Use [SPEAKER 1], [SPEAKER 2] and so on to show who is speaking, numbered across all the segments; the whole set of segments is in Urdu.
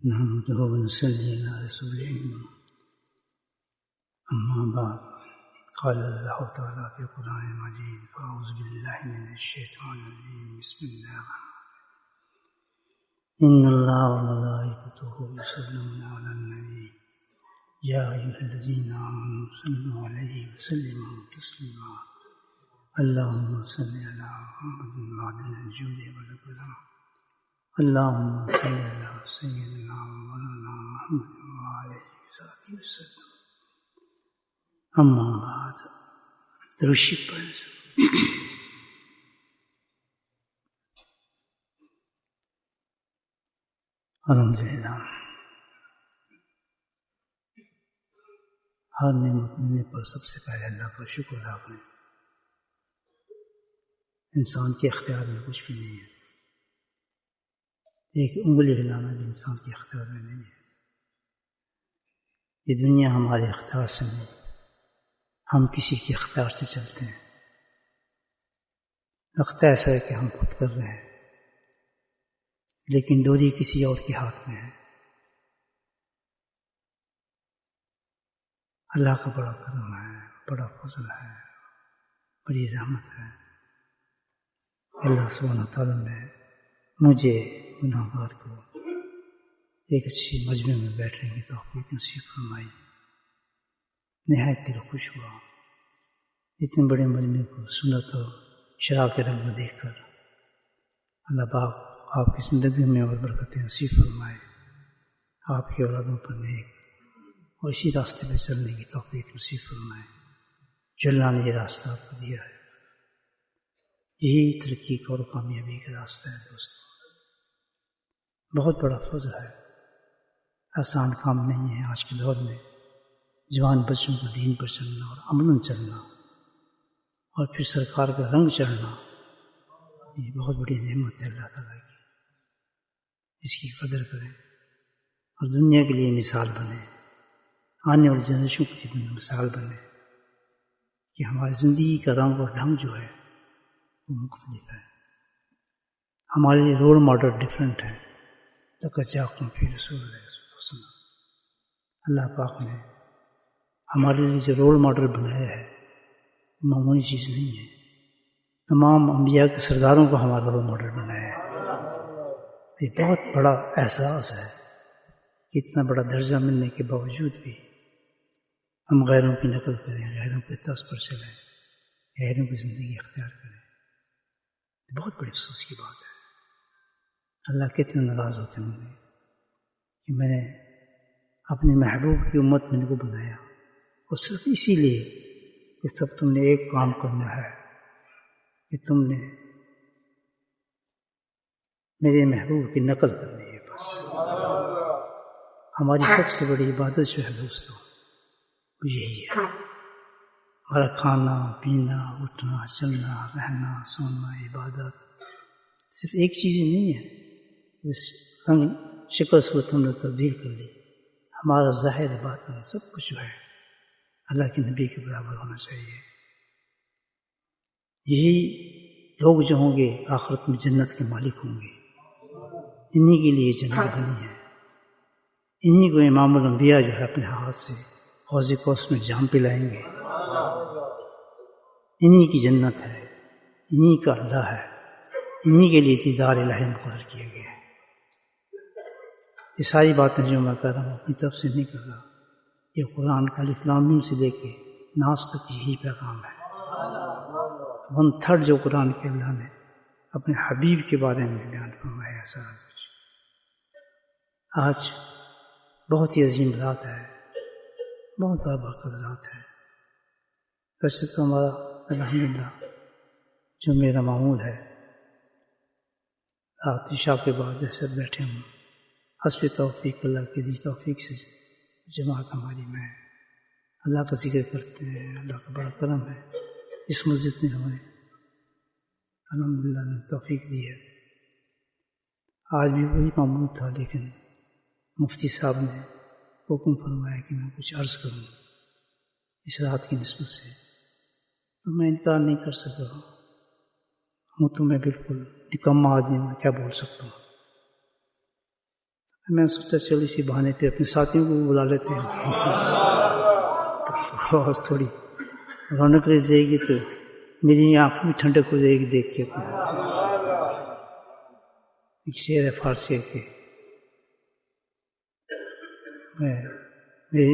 [SPEAKER 1] نحمده ونصلي على رسوله أما بعد قال الله تعالى في القرآن المجيد فأعوذ بالله من الشيطان الرجيم بسم الله الرحمن الرحيم إن الله وملائكته يصلون على النبي يا أيها الذين آمنوا صلوا عليه وسلموا تسليما اللهم صل على محمد معدن الجود والكرم اللهم صل على سيدنا مولانا محمد وعلى آله وصحبه وسلم اما بعد درشی پڑھیں سب الحمدللہ ہر نعمت ملنے پر سب سے پہلے اللہ کا شکر ادا کریں. انسان کے اختیار میں کچھ بھی نہیں ہے، ایک انگلی ہلانا بھی انسان کے اختیار میں نہیں ہے. یہ دنیا ہمارے اختیار سے نہیں، ہم کسی کے اختیار سے چلتے ہیں. لگتا ایسا ہے کہ ہم خود کر رہے ہیں، لیکن ڈوری کسی اور کے ہاتھ میں ہے. اللہ کا بڑا کرم ہے، بڑا فضل ہے، بڑی رحمت ہے. اللہ سبحانہ تعالیٰ نے مجھے گناہگار کو ایک اچھی مجمع میں بیٹھنے کی توفیق نصیب فرمائی. نہایت دل خوش ہوا اتنے بڑے مجمع کو سنت اور شراب کے رنگ میں دیکھ کر. اللہ پاک آپ کی زندگی میں اور برکتیں نصیب فرمائے، آپ کی اولادوں پر نیک اور اسی راستے پہ چلنے کی توفیق نصیب فرمائے جو اللہ نے یہ راستہ آپ کو دیا ہے. یہی ترقی کا اور کامیابی کا راستہ ہے دوستوں. بہت بڑا فضل ہے، آسان کام نہیں ہے آج کے دور میں جوان بچوں کو دین پر چلنا اور امن چلنا اور پھر سرکار کا رنگ چڑھنا. یہ بہت بڑی نعمت ہے اللہ تعالیٰ کی. اس کی قدر کریں اور دنیا کے لیے مثال بنے، آنے والی جنریشن کے لیے مثال بنے کہ ہماری زندگی کا رنگ اور ڈھنگ جو ہے وہ مختلف ہے. ہمارے لیے رول ماڈل ڈفرینٹ ہے. تکجاکم فی رسول اللہ صلی اللہ علیہ وسلم. اللہ پاک نے ہمارے لیے جو رول ماڈل بنایا ہے معمولی چیز نہیں ہے. تمام انبیاء کے سرداروں کو ہمارا رول ماڈل بنایا ہے. یہ بہت بڑا احساس ہے کہ اتنا بڑا درجہ ملنے کے باوجود بھی ہم غیروں کی نقل کریں، غیروں کے طرز پر چلیں، غیروں کی زندگی اختیار کریں. بہت بڑی افسوس کی بات ہے. اللہ کتنے ناراض ہوتے ہوں گے کہ میں نے اپنے محبوب کی امت میں ان کو بنایا اور صرف اسی لیے کہ سب تم نے ایک کام کرنا ہے کہ تم نے میرے محبوب کی نقل کرنی ہے. بس ہماری سب سے بڑی عبادت جو ہے دوستوں وہ یہی ہے. ہمارا کھانا پینا، اٹھنا چلنا، رہنا سونا، عبادت صرف ایک چیز ہی نہیں ہے. اس رنگ شکل صورت ہم نے تبدیل کر لی. ہمارا ظاہر باطن سب کچھ جو ہے اللہ کے نبی کے برابر ہونا چاہیے. یہی لوگ جو ہوں گے آخرت میں جنت کے مالک ہوں گے. انہی کے لیے جنت بنی ہے. انہی کو امام الانبیاء جو ہے اپنے ہاتھ سے حوض کوثر میں جام پلائیں گے. انہی کی جنت ہے، انہی کا اللہ ہے، انہی کے لیے دیدار الہی مقرر کیے گئے ہیں. یہ ساری باتیں جو میں کر رہا ہوں اپنی طرف سے نہیں کر رہا. یہ قرآن کا الف لام میم سے لے کے ناس تک یہی پیغام ہے. 1/3 جو قرآن کے اللہ نے اپنے حبیب کے بارے میں بیان فرمایا سارا کچھ. آج بہت ہی عظیم رات ہے، بہت بڑا برکت رات ہے. ویسے تو ہمارا الحمدللہ جو میرا معمول ہے رات عشاء کے بعد جیسے بیٹھے ہوں حسب توفیق اللہ کی دی توفیق سے جماعت ہماری میں اللہ کا ذکر کرتے ہیں. اللہ کا بڑا کرم ہے اس مسجد میں ہمیں الحمدللہ نے توفیق دی ہے. آج بھی وہی معمول تھا لیکن مفتی صاحب نے حکم فرمایا کہ میں کچھ عرض کروں اس رات کی نسبت سے، تو میں انکار نہیں کر سکا. ہوں تو میں بالکل نکما آدمی میں کیا بول سکتا ہوں. میں نے سوچا چلو اسی بہانے پہ اپنے ساتھیوں کو بلا لیتے ہیں تو تھوڑی رونق رہ جائے گی، تو میری آنکھ بھی ٹھنڈک ہو جائے گی دیکھ کے. ایک شعر ہے فارسی کے، میرے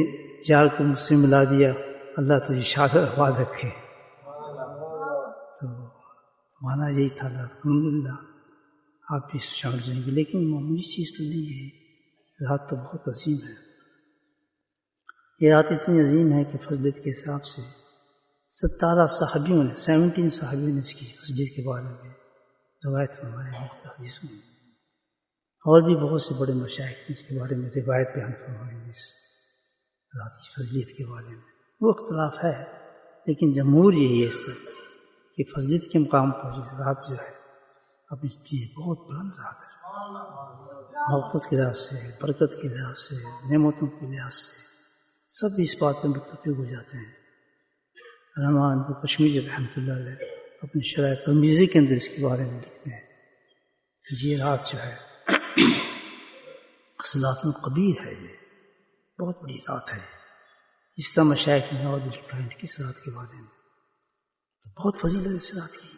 [SPEAKER 1] یار کو مجھ سے ملا دیا، اللہ تجھے شاد اور آباد رکھے. تو مانا یہی تھا، اللہ الحمدللہ آپ بھی شامل جائیں گے. لیکن معمولی چیز تو نہیں ہے، رات تو بہت عظیم ہے. یہ رات اتنی عظیم ہے کہ فضیلت کے حساب سے 17 صحابیوں نے 17 صحابیوں نے اس کی فضیلت کے بارے میں روایت فرمایا ہے حدیثوں میں، اور بھی بہت سے بڑے مشائخ نے اس کے بارے میں روایت بیان فرمائی ہے اس رات کی فضیلت کے بارے میں. وہ اختلاف ہے، لیکن جمہور یہی ہے اس طرح کہ فضیلت کے مقام پر یہ رات جو ہے اپنی چیز بہت بلند رات ہے، محبت کے لحاظ سے، برکت کے لحاظ سے، نعمتوں کے لحاظ سے سب اس بات میں متفق ہو جاتے ہیں. علامہ انور کشمیری رحمۃ اللہ علیہ اپنے شرح ترمذی کے اندر اس کے بارے میں لکھتے ہیں کہ یہ رات جو ہے صلاۃ القبیر ہے، یہ بہت بڑی رات ہے. اس طرح مشائخ نے اور بھی لکھا ہے اس رات کے بارے میں، تو بہت فضیلت ہے اس رات کی.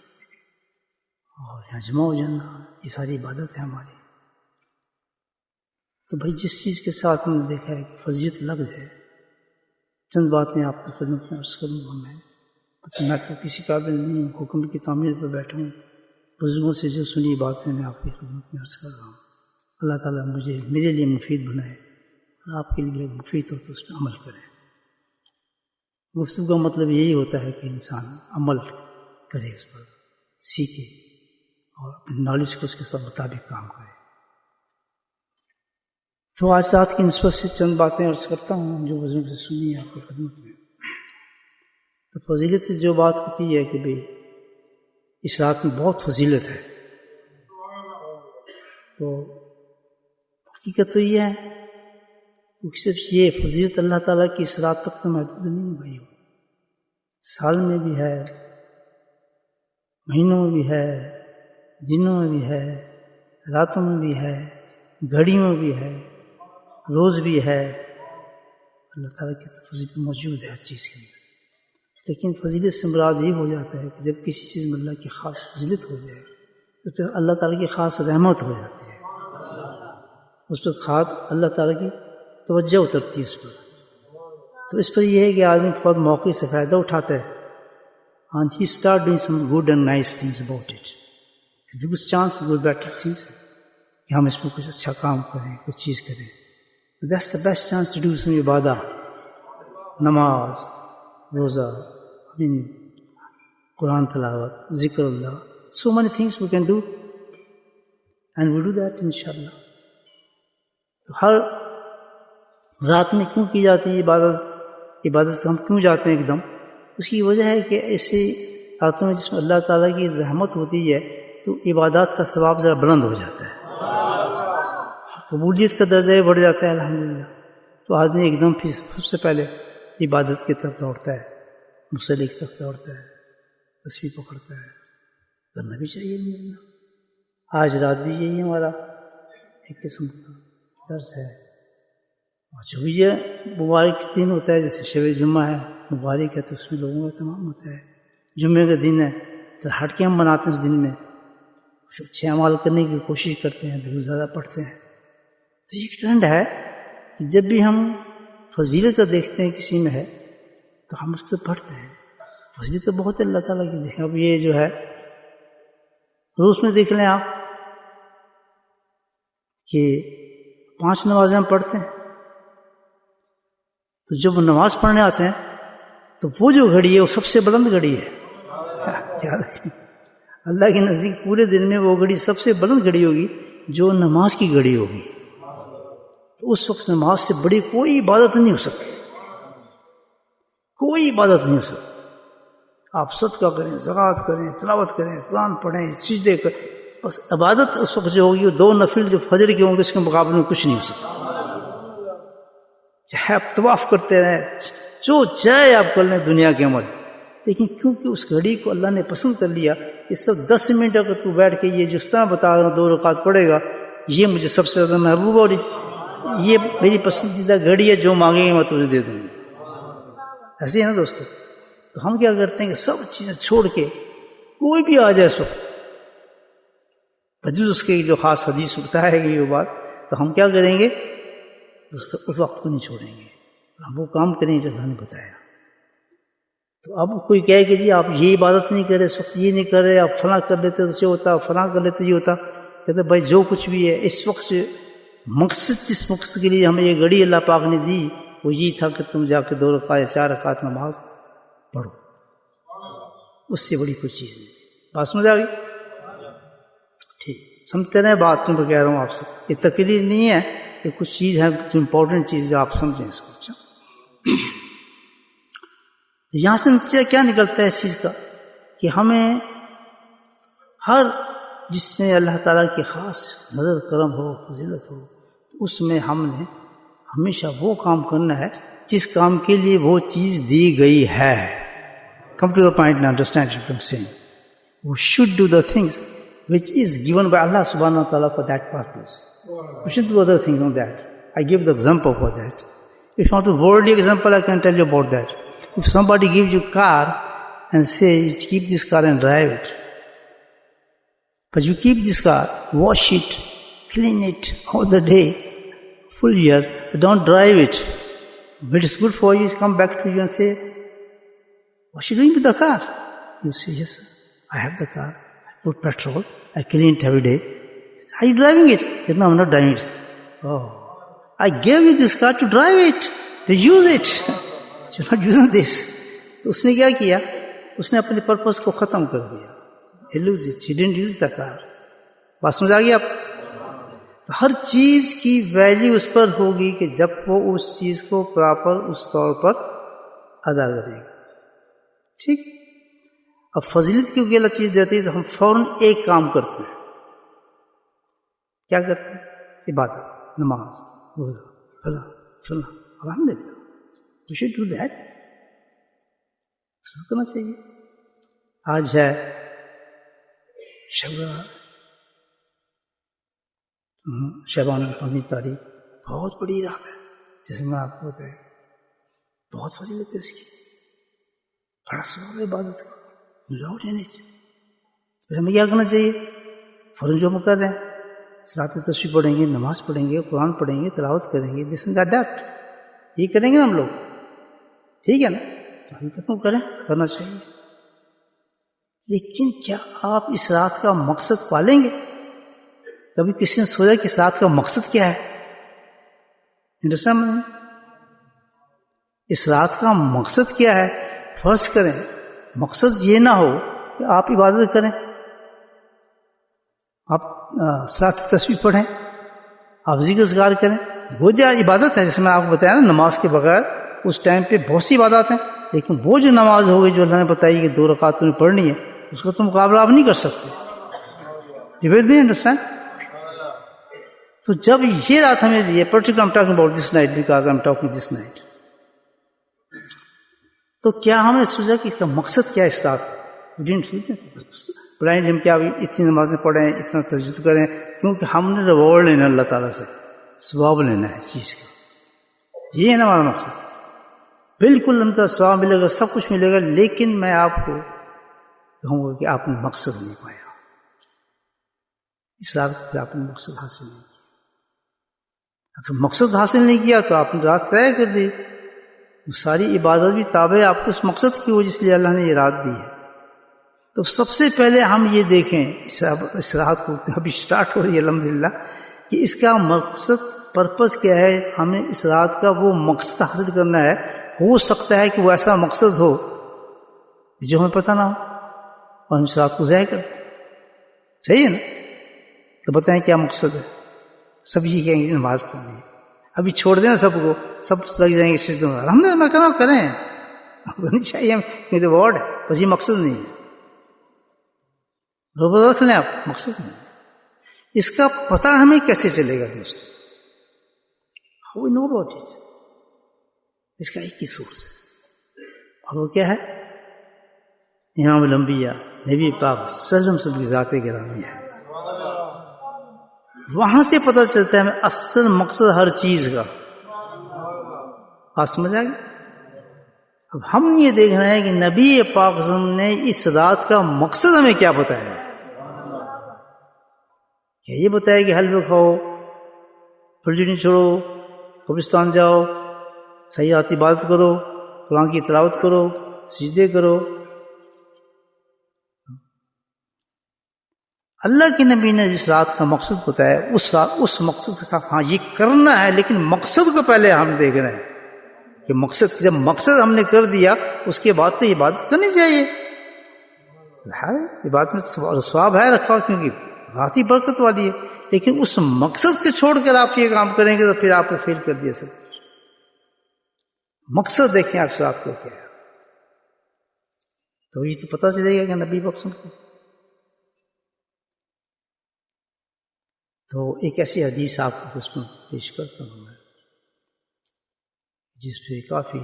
[SPEAKER 1] اور یہاں جمع ہو جانا، یہ ساری عبادت ہے ہماری. تو بھائی جس چیز کے ساتھ ہم نے دیکھا ہے کہ فضیلت لفظ ہے، چند باتیں آپ کی خدمت میں عرض کروں گا. میں تو کسی قابل نہیں ہوں، حکم کی تعمیر پر بیٹھا ہوں، بزرگوں سے جو سنی باتیں میں آپ کی خدمت میں عرض کر رہا ہوں. اللہ تعالیٰ مجھے میرے لیے مفید بنائے اور آپ کے لیے مفید ہو تو اس پر عمل کریں. گفتگو کا مطلب یہی ہوتا ہے کہ انسان عمل کرے، اس پر سیکھے اور اپنی نالج کو اس کے ساتھ مطابق کام کرے. تو آج رات کی نسبت سے چند باتیں عرض کرتا ہوں جو بزرگ سے سنی ہے آپ کی خدمت میں. تو فضیلت سے جو بات ہوتی ہے کہ بھئی اس رات میں بہت فضیلت ہے، تو حقیقت تو یہ ہے کہ صرف یہ فضیلت اللہ تعالیٰ کی اس رات تک تو محدود نہیں ہے بھائی، سال میں بھی ہے، مہینوں میں بھی ہے، دنوں میں بھی ہے، راتوں میں بھی ہے، گھڑیوں میں بھی ہے، روز بھی ہے. اللہ تعالیٰ کی فضیلت موجود ہے ہر چیز کے اندر. لیکن فضیلت سے مراد یہ ہو جاتا ہے کہ جب کسی چیز میں اللہ کی خاص فضیلت ہو جائے تو پھر اللہ تعالیٰ کی خاص رحمت ہو جاتی ہے، اس پر خاص اللہ تعالیٰ کی توجہ اترتی ہے اس پر. تو اس پر یہ ہے کہ آدمی فوراً موقع سے فائدہ اٹھاتا ہے and he start doing some good and nice things about it. There was chance to do better things کہ ہم اس میں کچھ اچھا کام کریں، کچھ چیز کریں. So that's the best chance to do some Ubadah, نماز، روزہ، قرآن تلاوت، ذکر اللہ. So many things we can do and we'll do that inshallah. تو ہر رات میں کیوں کی جاتی ہے عبادت سے ہم کیوں جاتے ہیں ایک دم؟ اس کی وجہ ہے کہ ایسی راتوں میں جس میں اللہ تعالیٰ کی رحمت ہوتی ہے تو عبادات کا ثواب ذرا بلند ہو جاتا ہے، قبولیت کا درجہ بڑھ جاتا ہے الحمدللہ. تو آدمی ایک دم پھر سب سے پہلے عبادت کی طرف دوڑتا ہے، مصلی کی طرف دوڑتا ہے، تسبیح پکڑتا ہے. کرنا بھی چاہیے الحمدللہ. آج رات بھی یہی ہمارا ایک قسم کا درس ہے. اور جو بھی یہ مبارک دن ہوتا ہے، جیسے شب جمعہ ہے، مبارک ہے، تو اس میں لوگوں کا تمام ہوتا ہے. جمعے کا دن ہے تو ہٹ کے ہم مناتے ہیں، اس دن میں کچھ اچھے اعمال کرنے کی کوشش کرتے ہیں، درود زیادہ پڑھتے ہیں. تو یہ ٹرینڈ ہے کہ جب بھی ہم فضیلت دیکھتے ہیں کسی میں ہے تو ہم اس کو پڑھتے ہیں. فضیلت تو بہت ہے اللہ تعالیٰ کی. دیکھیں اب یہ جو ہے روز میں دیکھ لیں آپ کہ 5 نمازیں ہم پڑھتے ہیں، تو جب نماز پڑھنے آتے ہیں تو وہ جو گھڑی ہے وہ سب سے بلند گھڑی ہے. یاد رکھیں اللہ کے نزدیک پورے دن میں وہ گھڑی سب سے بلند گھڑی ہوگی جو نماز کی گھڑی ہوگی. تو اس وقت نماز سے بڑی کوئی عبادت نہیں ہو سکتی، کوئی عبادت نہیں ہو سکتی. آپ صدقہ کریں، زکوٰۃ کریں، تلاوت کریں، قرآن پڑھیں، سجدے کریں، بس عبادت اس وقت جو ہوگی وہ 2 نفل جو فجر کے ہوں گے اس کے مقابلے میں کچھ نہیں ہو سکتا. چاہے آپ طواف کرتے رہیں، جو چاہے آپ کر لیں دنیا کے عمل، لیکن کیونکہ اس گھڑی کو اللہ نے پسند کر لیا، اس سب 10 منٹ اگر تو بیٹھ کے یہ جس طرح بتا رہا ہوں 2 رکعت پڑھے گا، یہ مجھے سب سے زیادہ محبوب اور یہ میری پسندیدہ گھڑی ہے، جو مانگیں گے میں تجھے دے دوں گا. ایسے ہے نا دوستو. تو ہم کیا کرتے ہیں کہ سب چیزیں چھوڑ کے کوئی بھی آ جائے اس وقت، بجوز اس کے جو خاص حدیث اٹھتا ہے کہ یہ بات، تو ہم کیا کریں گے، اس وقت کو نہیں چھوڑیں گے، ہم وہ کام کریں جو اللہ نے بتایا. تو اب کوئی کہے کہ جی آپ یہ عبادت نہیں کر رہے، اس وقت یہ نہیں کر رہے، آپ فلاں کر لیتے تو یہ ہوتا، فلاں کر لیتے یہ ہوتا. کہتے بھائی جو کچھ بھی ہے اس وقت مقصد، جس مقصد کے لیے ہمیں یہ گھڑی اللہ پاک نے دی وہ یہ تھا کہ تم جا کے 2 رکعت یا 4 رکعت نماز پڑھو. اس سے بڑی کوئی چیز نہیں. بات سمجھ آ گئی؟ ٹھیک، سمجھتے رہے بات. تم کو کہہ رہا ہوں آپ سے، یہ تقریر نہیں ہے، یہ کچھ چیز ہے جو امپورٹنٹ چیز جو آپ سمجھیں اس کو. اچھا، یہاں سے نتیجہ کیا نکلتا ہے اس چیز کا کہ ہمیں ہر جس میں اللہ تعالیٰ کی خاص نظر کرم ہو، فضیلت ہو، تو اس میں ہم نے ہمیشہ وہ کام کرنا ہے جس کام کے لیے وہ چیز دی گئی ہے. Come to the point now, understand what I'm saying. We should do the things which is given by Allah subhanahu wa ta'ala for that purpose. We should do other things on that. I give the example for that. If you want a worldly example, I can tell you about that. If somebody gives you a car and says, keep this car and drive it. But you keep this car, wash it, clean it all the day, full years, but don't drive it. But it's good for you, come back to you and say, what are you doing with the car? You say, yes, sir, I have the car. I put petrol, I clean it every day. Are you driving it? He said, no, I'm not driving it. Oh, I gave you this car to drive it, to use it. You're not using this. تو اس نے کیا کیا؟ اس نے اپنے پرپس کو ختم کر دیا. He lose it. He didn't use the car. بات سمجھ آ گئی آپ؟ تو ہر چیز کی ویلیو اس پر ہوگی کہ جب وہ اس چیز کو پراپر اس طور پر ادا کرے گا. ٹھیک. اب فضیلت کی کوئی اللہ چیز دیتی ہے تو ہم فوراً ایک کام کرتے ہیں. کیا کرتے ہیں؟ عبادت، نماز، روزہ، فلاں فلاں. الحمدللہ we should do that. سب کرنا چاہیے. آج ہے شعبان 15 تاریخ، بہت بڑی رات ہے، جیسے میں آپ کو بتایا. بہت فضیلت ہے اس کی، بڑا سوال ہے عبادت کا. پھر ہمیں کیا کرنا چاہیے؟ فوراً جو ہم کر رہے ہیں، صلاۃ تسبیح پڑھیں گے، نماز پڑھیں گے، قرآن پڑھیں گے، تلاوت کریں گے، دس اینڈ دیٹ، یہ کریں گے نا ہم لوگ. ٹھیک ہے نا؟ حقیقت میں کریں، کرنا چاہیے. لیکن کیا آپ اس رات کا مقصد پالیں گے؟ کبھی کسی نے سوچا کہ اس رات کا مقصد کیا ہے؟ انڈرسٹینڈ؟ اس رات کا مقصد کیا ہے؟ فرض کریں مقصد یہ نہ ہو کہ آپ عبادت کریں، آپ صلاۃ تسبیح پڑھیں، آپ ذکر اذکار کریں، وہ جو عبادت ہے. جیسے میں آپ کو بتایا نا، نماز کے بغیر اس ٹائم پہ بہت سی عبادات ہیں، لیکن وہ جو نماز ہوگی جو اللہ نے بتائی کہ 2 رکعت تمہیں پڑھنی ہے، اس کا تو مقابلہ آپ نہیں کر سکتے. انڈرسٹینڈ؟ تو جب یہ رات ہمیں دی ہے، particular I'm talking about this night because I'm talking this night. تو کیا ہم نے سوچا کہ اس کا مقصد کیا ہے اس رات؟ بلائنڈ ہم کیا اتنی نمازیں پڑھیں، اتنا تجدید کریں، کیونکہ ہم نے ریوارڈ لینا اللہ تعالیٰ سے، ثواب لینا ہے اس چیز کا. یہ ہے نا ہمارا مقصد. بالکل ہم کا ثواب ملے گا، سب کچھ ملے گا، لیکن میں آپ کو کہوں گا کہ آپ نے مقصد نہیں پایا. اس رات پہ آپ نے مقصد حاصل نہیں کیا. اگر مقصد حاصل نہیں کیا تو آپ نے رات ضائع کر دی. ساری عبادت بھی تابع آپ کو اس مقصد کی ہو جس لیے اللہ نے یہ رات دی ہے. تو سب سے پہلے ہم یہ دیکھیں اس رات کو ابھی سٹارٹ ہو رہی ہے الحمدللہ، کہ اس کا مقصد، پرپس کیا ہے. ہمیں اس رات کا وہ مقصد حاصل کرنا ہے. ہو سکتا ہے کہ وہ ایسا مقصد ہو جو ہمیں پتہ نہ ہو اور ہم اس رات کو ضائع کرتے ہیں. صحیح ہے نا؟ تو بتائیں کیا مقصد ہے؟ سب یہ کہیں گے نماز پڑھنی ہے. ابھی چھوڑ دینا سب کو، سب لگ جائیں گے سجدوں میں. الحمدللہ میں کریں، کرنی چاہیے، ہم ریوارڈ ہے، بس یہ مقصد نہیں ہے. روزہ رکھ لیں آپ، مقصد نہیں. اس کا پتہ ہمیں کیسے چلے گا دوست؟ How we know about it؟ اس کا ایک ہی سورس ہے، اور وہ کیا ہے؟ امام الانبیاء نبی پاک صلی اللہ علیہ وسلم کی ذات گرامی ہے. وہاں سے پتہ چلتا ہے ہمیں اصل مقصد ہر چیز کا. آپ سمجھ آئے گی؟ اب ہم یہ دیکھ رہے ہیں کہ نبی پاک صلی اللہ علیہ وسلم نے اس رات کا مقصد ہمیں کیا بتایا ہے. کیا یہ بتایا کہ حلوہ کھاؤ، فلجری چھوڑو، قبرستان جاؤ، سیاحتی عبادت کرو، قرآن کی تلاوت کرو، سجدے کرو؟ اللہ کے نبی نے جس رات کا مقصد بتایا اس مقصد کے ساتھ ہاں یہ کرنا ہے، لیکن مقصد کو پہلے ہم دیکھ رہے ہیں کہ مقصد، جب مقصد ہم نے کر دیا اس کے بعد تو عبادت کرنی چاہیے. عبادت میں ثواب ہے رکھا، کیونکہ رات ہی برکت والی ہے. لیکن اس مقصد کے چھوڑ کر آپ یہ کام کریں گے تو پھر آپ کو فیل کر دیا سب کچھ. مقصد دیکھیں آپ رات کو کیا ہے، تو یہ تو پتہ چلے گا کہ نبی بخشن کو. تو ایک ایسی حدیث آپ کو اس میں پیش کرتا ہوں میں، جس پہ کافی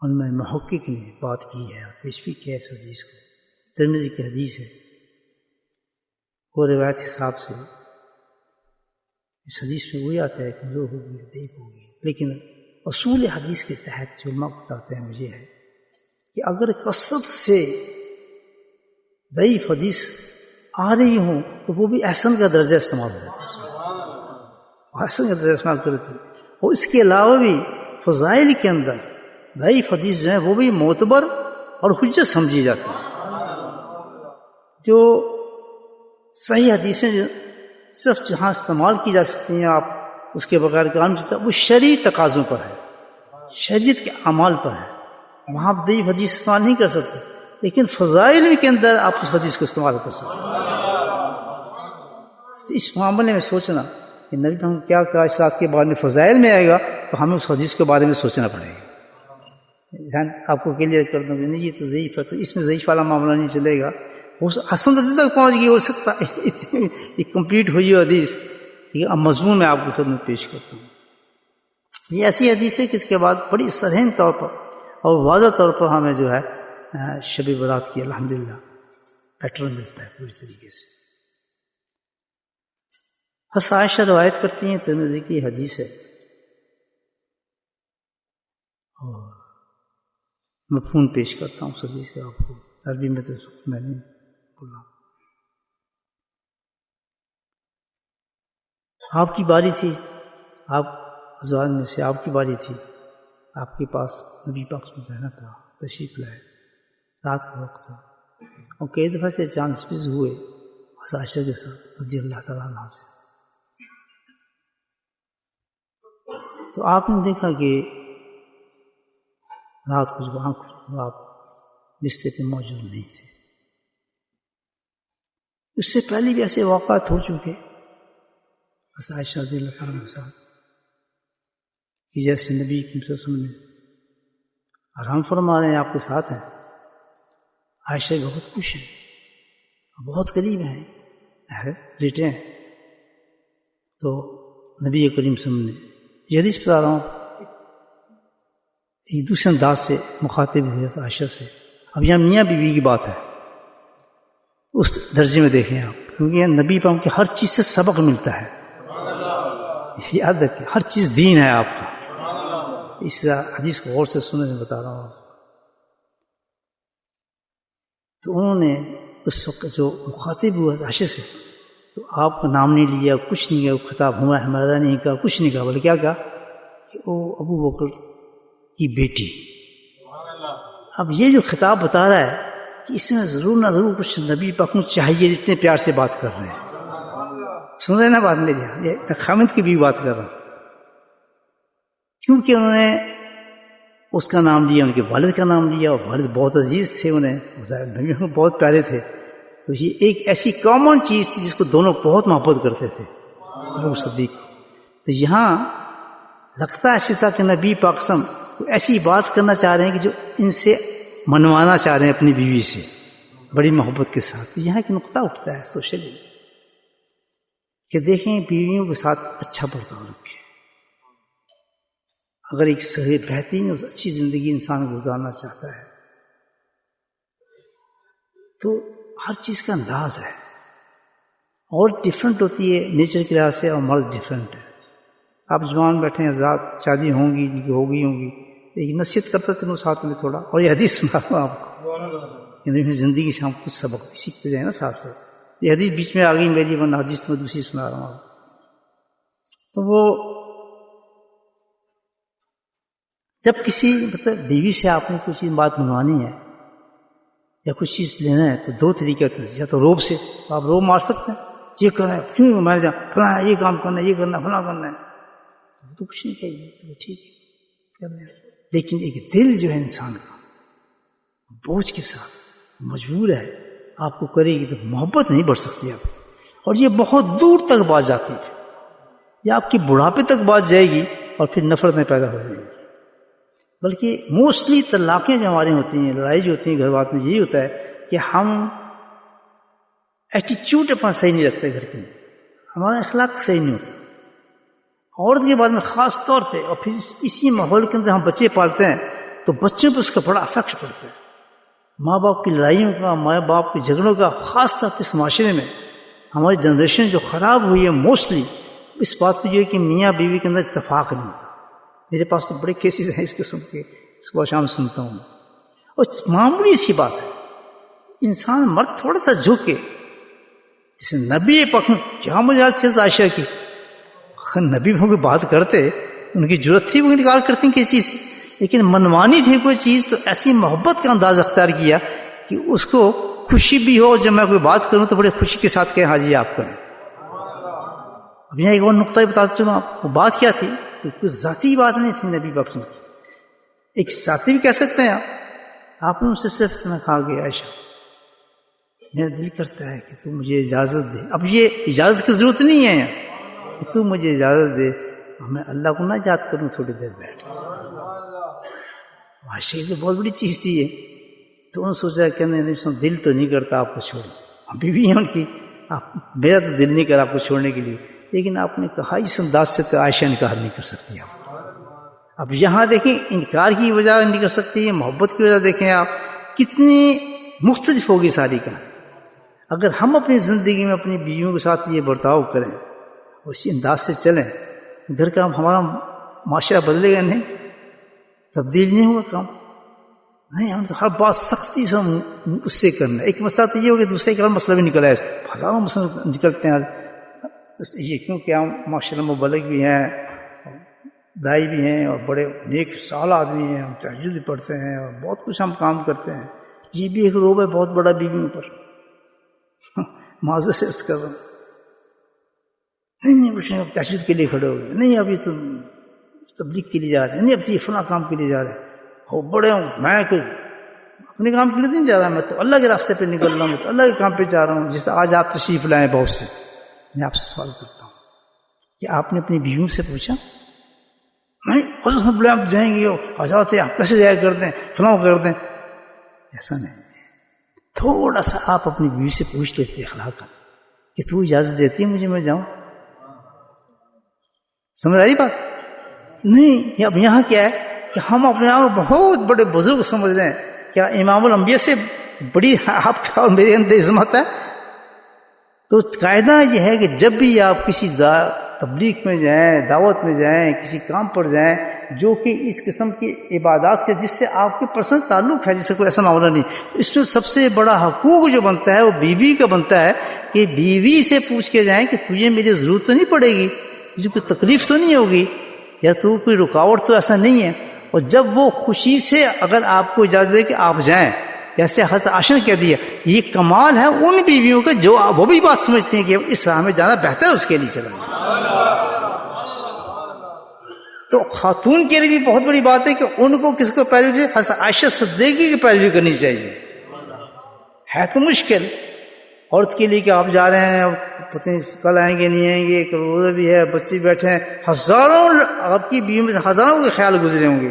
[SPEAKER 1] ان میں محقق نے بات کی ہے اور پیش بھی کیا اس حدیث کو. ترمذی کی حدیث ہے. وہ روایت حساب سے اس حدیث میں وہی آتا ہے کہ کمزور ہوگی یا ضعیف ہوگی، لیکن اصول حدیث کے تحت جو علماء بتاتے ہیں مجھے ہے کہ اگر کثرت سے ضعیف حدیث آ رہی ہوں تو وہ بھی احسن کا درجہ استعمال ہو جاتا ہے اس میں، احسن کا درجہ استعمال کرتے ہیں. اور اس کے علاوہ بھی فضائل کے اندر ضعیف حدیث جو ہیں وہ بھی معتبر اور حجت سمجھی جاتی ہیں. جو صحیح حدیثیں صرف جہاں استعمال کی جا سکتی ہیں آپ اس کے بغیر کام چلتا، وہ شرعی تقاضوں پر ہے، شریعت کے اعمال پر ہے. وہاں آپ ضعیف حدیث استعمال نہیں کر سکتے، لیکن فضائل کے اندر آپ اس حدیث کو استعمال کر سکتے ہیں. تو اس معاملے میں سوچنا کہ نبی ہم کیا کہا اس رات کے بعد میں فضائل میں آئے گا تو ہمیں اس حدیث کے بارے میں سوچنا پڑے گا. آپ کو کلیئر کر دوں کہ نہیں یہ تو ضعیف ہے، تو اس میں ضعیف والا معاملہ نہیں چلے گا. اس حسن درجے تک پہنچ گئی، ہو سکتا ہے یہ کمپلیٹ ہوئی حدیث. ٹھیک ہے، اب مضمون میں آپ کی خدمت پیش کرتا ہوں. یہ ایسی حدیث ہے کہ اس کے بعد بڑی سرہن طور پر اور واضح طور پر ہمیں جو ہے شب برات کی الحمدللہ پیٹرن ملتا ہے پوری طریقے سے. حضرت عائشہ روایت کرتی ہیں، ترمذی کی حدیث ہے، اور مفہوم پیش کرتا ہوں اس حدیث کا آپ کو. عربی میں تو میں نہیں بولا. آپ کی باری تھی، آپ ازواج میں سے آپ کی باری تھی، آپ کے پاس نبی پاک میں رہنا تھا، تشریف لائے، رات کا وقت تھا، اور کئی دفعہ سے چانس پز ہوئے حضرت عائشہ کے ساتھ رضی اللہ تعالیٰ عنہ سے. تو آپ نے دیکھا کہ رات کو جب آنکھ کھلی تو آپ بستر پہ موجود نہیں تھے. اس سے پہلے بھی ایسے واقعات ہو چکے حضرت عائشہ رضی اللہ تعالیٰ کے ساتھ کہ جیسے نبی صلی اللہ علیہ وسلم نے آرام فرما رہے ہیں، آپ کے ساتھ ہیں، عائشہ بہت خوش ہیں، بہت قریب ہیں، لیٹے ہیں. تو نبی کریم صلی اللہ علیہ وسلم نے یہ حدیث بتا رہا ہوں ایک دوسرے انداز سے مخاطب ہوئے عائشہ سے. اب یہاں میاں بیوی کی بات ہے، اس درجے میں دیکھیں آپ، کیونکہ نبی پاک کی ہر چیز سے سبق ملتا ہے. یاد رکھیں ہر چیز دین ہے آپ کا. اس حدیث کو غور سے سننے میں بتا رہا ہوں. تو انہوں نے اس وقت جو مخاطب ہوا عائشہ سے، تو آپ کا نام نہیں لیا، کچھ نہیں کہا، خطاب ہوا ہمارا نہیں کہا، کچھ نہیں کہا، بولے کیا کہا کہ او ابو بکر کی بیٹی. اب یہ جو خطاب بتا رہا ہے کہ اس میں ضرور نہ ضرور کچھ نبی پاک کو چاہیے، جتنے پیار سے بات کر رہے ہیں. سن رہے ہیں نا بات میری؟ یہ خامد کی بھی بات کر رہا ہوں، کیونکہ انہوں نے اس کا نام لیا، ان کے والد کا نام لیا، اور والد بہت عزیز تھے انہیں، نبی کو بہت پیارے تھے. تو یہ ایک ایسی کامن چیز تھی جس کو دونوں بہت محبت کرتے تھے، ابو صدیق. تو یہاں لگتا ایسے تھا کہ نبی پاک قسم ایسی بات کرنا چاہ رہے ہیں کہ جو ان سے منوانا چاہ رہے ہیں اپنی بیوی سے بڑی محبت کے ساتھ. تو یہاں ایک نقطہ اٹھتا ہے سوشلی کہ دیکھیں بیویوں کے ساتھ اچھا برتاؤ رکھیں. اگر ایک صحیح بہترین اور اچھی زندگی انسان گزارنا چاہتا ہے تو ہر چیز کا انداز ہے، عورت ڈفرینٹ ہوتی ہے نیچر کے لحاظ سے اور مرد ڈفرینٹ ہے. آپ جوان بیٹھے ہیں ذات شادی ہوں گی ہوگی لیکن نصیحت کرتا چلوں ساتھ میں تھوڑا. اور یہ حدیث سنا ہوں آپ کو، یعنی زندگی سے ہم کچھ سبق بھی سیکھتے جائیں نا ساتھ ساتھ. یہ حدیث بیچ میں آ گئی میری، ورنہ حدیث تو میں دوسری سنا رہا ہوں. تو وہ جب کسی بیوی سے آپ نے کوئی چیز بات منوانی ہے یا کچھ چیز لینا ہے تو دو طریقے ہوتے ہیں. یا تو روب سے آپ روب مار سکتے ہیں، یہ کرنا ہے کیوں میں جا فلاں یہ کام کرنا ہے، یہ کرنا ہے، فلاں کرنا ہے، تو کچھ نہیں کہیے ٹھیک ہے کر لیں. لیکن ایک دل جو ہے انسان کا بوجھ کے ساتھ مجبور ہے آپ کو کرے گی تو محبت نہیں بڑھ سکتی آپ. اور یہ بہت دور تک بات جاتی ہے، یہ آپ کی بڑھاپے تک بات جائے گی اور پھر نفرتیں پیدا ہو جائیں گی. بلکہ موسٹلی طلاقیں جو ہماری ہوتی ہیں، لڑائی جو ہوتی ہیں گھر بات میں، یہی ہوتا ہے کہ ہم ایٹیچیوڈ اپنا صحیح نہیں رکھتے گھر کے اندر، ہمارا اخلاق صحیح نہیں ہوتا. عورت کے بارے میں خاص طور پہ، اور پھر اسی ماحول کے اندر ہم بچے پالتے ہیں تو بچوں پہ اس کا بڑا افیکٹ پڑتا ہے. ماں باپ کی لڑائیوں کا، ماں باپ کے جھگڑوں کا، خاص طور پہ اس معاشرے میں ہماری جنریشن جو خراب ہوئی ہے موسٹلی اس بات پہ جو ہے کہ میاں بیوی کے اندر اتفاق نہیں ہوتا. میرے پاس تو بڑے کیسز ہیں اس قسم کے، صبح شام سنتا ہوں. اور معمولی سی بات ہے، انسان مرد تھوڑا سا جھکے، جیسے نبی پاک کیا مجال تھے عائشہ کی، نبی کو بات کرتے ان کی ضرورت تھی وہ انکار کرتے ہیں کسی چیز سے، لیکن منوانی تھی کوئی چیز تو ایسی محبت کا انداز اختیار کیا کہ اس کو خوشی بھی ہو. جب میں کوئی بات کروں تو بڑے خوشی کے ساتھ کہیں ہاں جی آپ کریں. اب یہاں ایک اور نقطہ بتاتا چلوں آپ، وہ بات کیا تھی؟ کوئی ذاتی بات نہیں تھی نبی پاک کی. ایک ذاتی بھی کہہ سکتے ہیں آپ نے ان سے صرف اتنا کہا کہ عائشہ میرا دل کرتا ہے کہ تو مجھے اجازت دے. اب یہ اجازت کی ضرورت نہیں ہے کہ تو مجھے اجازت دے میں اللہ کو نہ یاد کروں تھوڑی دیر بیٹھ. عائشہ تو بہت بڑی چیز تھی یہ. تو انہوں نے سوچا کہ نہیں دل تو نہیں کرتا آپ کو چھوڑیں، ابھی بھی ہیں ان کی، میرا تو دل نہیں کرا آپ کو چھوڑنے کے لیے، لیکن آپ نے کہا اس انداز سے تو عائشہ انکار نہیں کر سکتی آپ. اب یہاں دیکھیں انکار کی وجہ نہیں کر سکتی، محبت کی وجہ دیکھیں آپ کتنی مختلف ہوگی ساری کہانی. اگر ہم اپنی زندگی میں اپنی بیویوں کے ساتھ یہ برتاؤ کریں اور اسی انداز سے چلیں، گھر کا ہمارا معاشرہ بدلے گا نہیں، تبدیل نہیں ہوگا کام. نہیں، ہم تو ہر بات سختی سے اس سے کرنا ہے. ایک مسئلہ تو یہ ہوگا، دوسرے کا مسئلہ بھی نکلا ہے، ہزاروں مسئلے نکلتے ہیں یہ کیونکہ ہم معاشرہ مبلغ بھی ہیں، دائی بھی ہیں اور بڑے نیک سال آدمی ہیں، ہم تہجد بھی پڑھتے ہیں اور بہت کچھ ہم کام کرتے ہیں. یہ بھی ایک روب ہے بہت بڑا بیویوں پر. معذرت سے اس کا نہیں کچھ نہیں، تہجد کے لیے کھڑے ہو گئے، نہیں ابھی تم تبلیغ کے لیے جا رہے ہیں، نہیں اب تو یہ فلاں کام کے لیے جا رہے ہیں. ہو بڑے ہوں، میں کوئی اپنے کام کے لیے نہیں جا رہا، میں تو اللہ کے راستے پہ نکل رہا ہوں، میں تو اللہ کے کام پہ جا رہا ہوں. جیسے آج آپ تشریف لائیں بہت سے، میں آپ سے سوال کرتا ہوں کہ آپ نے اپنی بیویوں سے پوچھا؟ نہیں حضرت بلے آپ جائیں گے حضرت آپ کیسے جایا کرتے ہیں، فلاں کرتے ہیں. ایسا نہیں، تھوڑا سا آپ اپنی بیوی سے پوچھ لیتے اخلاق کہ تو اجازت دیتی ہے مجھے میں جاؤں؟ سمجھ آئی بات؟ نہیں. اب یہاں کیا ہے کہ ہم اپنے آپ کو بہت بڑے بزرگ سمجھ رہے ہیں. کیا امام الانبیاء سے بڑی آپ کا اور میرے اندر عظمت ہے؟ تو قاعدہ یہ ہے کہ جب بھی آپ کسی تبلیغ میں جائیں، دعوت میں جائیں، کسی کام پر جائیں جو کہ اس قسم کی عبادات کے جس سے آپ کے پرسنل تعلق ہے، جس سے کوئی ایسا معاملہ نہیں، اس میں سب سے بڑا حقوق جو بنتا ہے وہ بیوی کا بنتا ہے کہ بیوی سے پوچھ کے جائیں کہ تجھے میری ضرورت تو نہیں پڑے گی، تجھے کوئی تکلیف تو نہیں ہوگی، یا تو کوئی رکاوٹ تو ایسا نہیں ہے. اور جب وہ خوشی سے اگر آپ کو اجازت دے کہ آپ جائیں، جیسے حضرت عائشہ نے کہہ دیا، یہ کمال ہے ان بیویوں کا جو وہ بھی بات سمجھتے ہیں کہ اس راہ میں جانا بہتر ہے اس کے لیے چلا جائے. تو خاتون کے لیے بھی بہت بڑی بات ہے کہ ان کو کس کو پیروی، حضرت عائشہ صدیقہ کی پیروی کرنی چاہیے. ہے تو مشکل عورت کے لیے کہ آپ جا رہے ہیں، پتہ نہیں کل آئیں گے نہیں آئیں گے، روزہ بھی ہے، بچے بیٹھے ہیں، ہزاروں آپ کی بیوی میں سے ہزاروں کے خیال گزرے ہوں گے.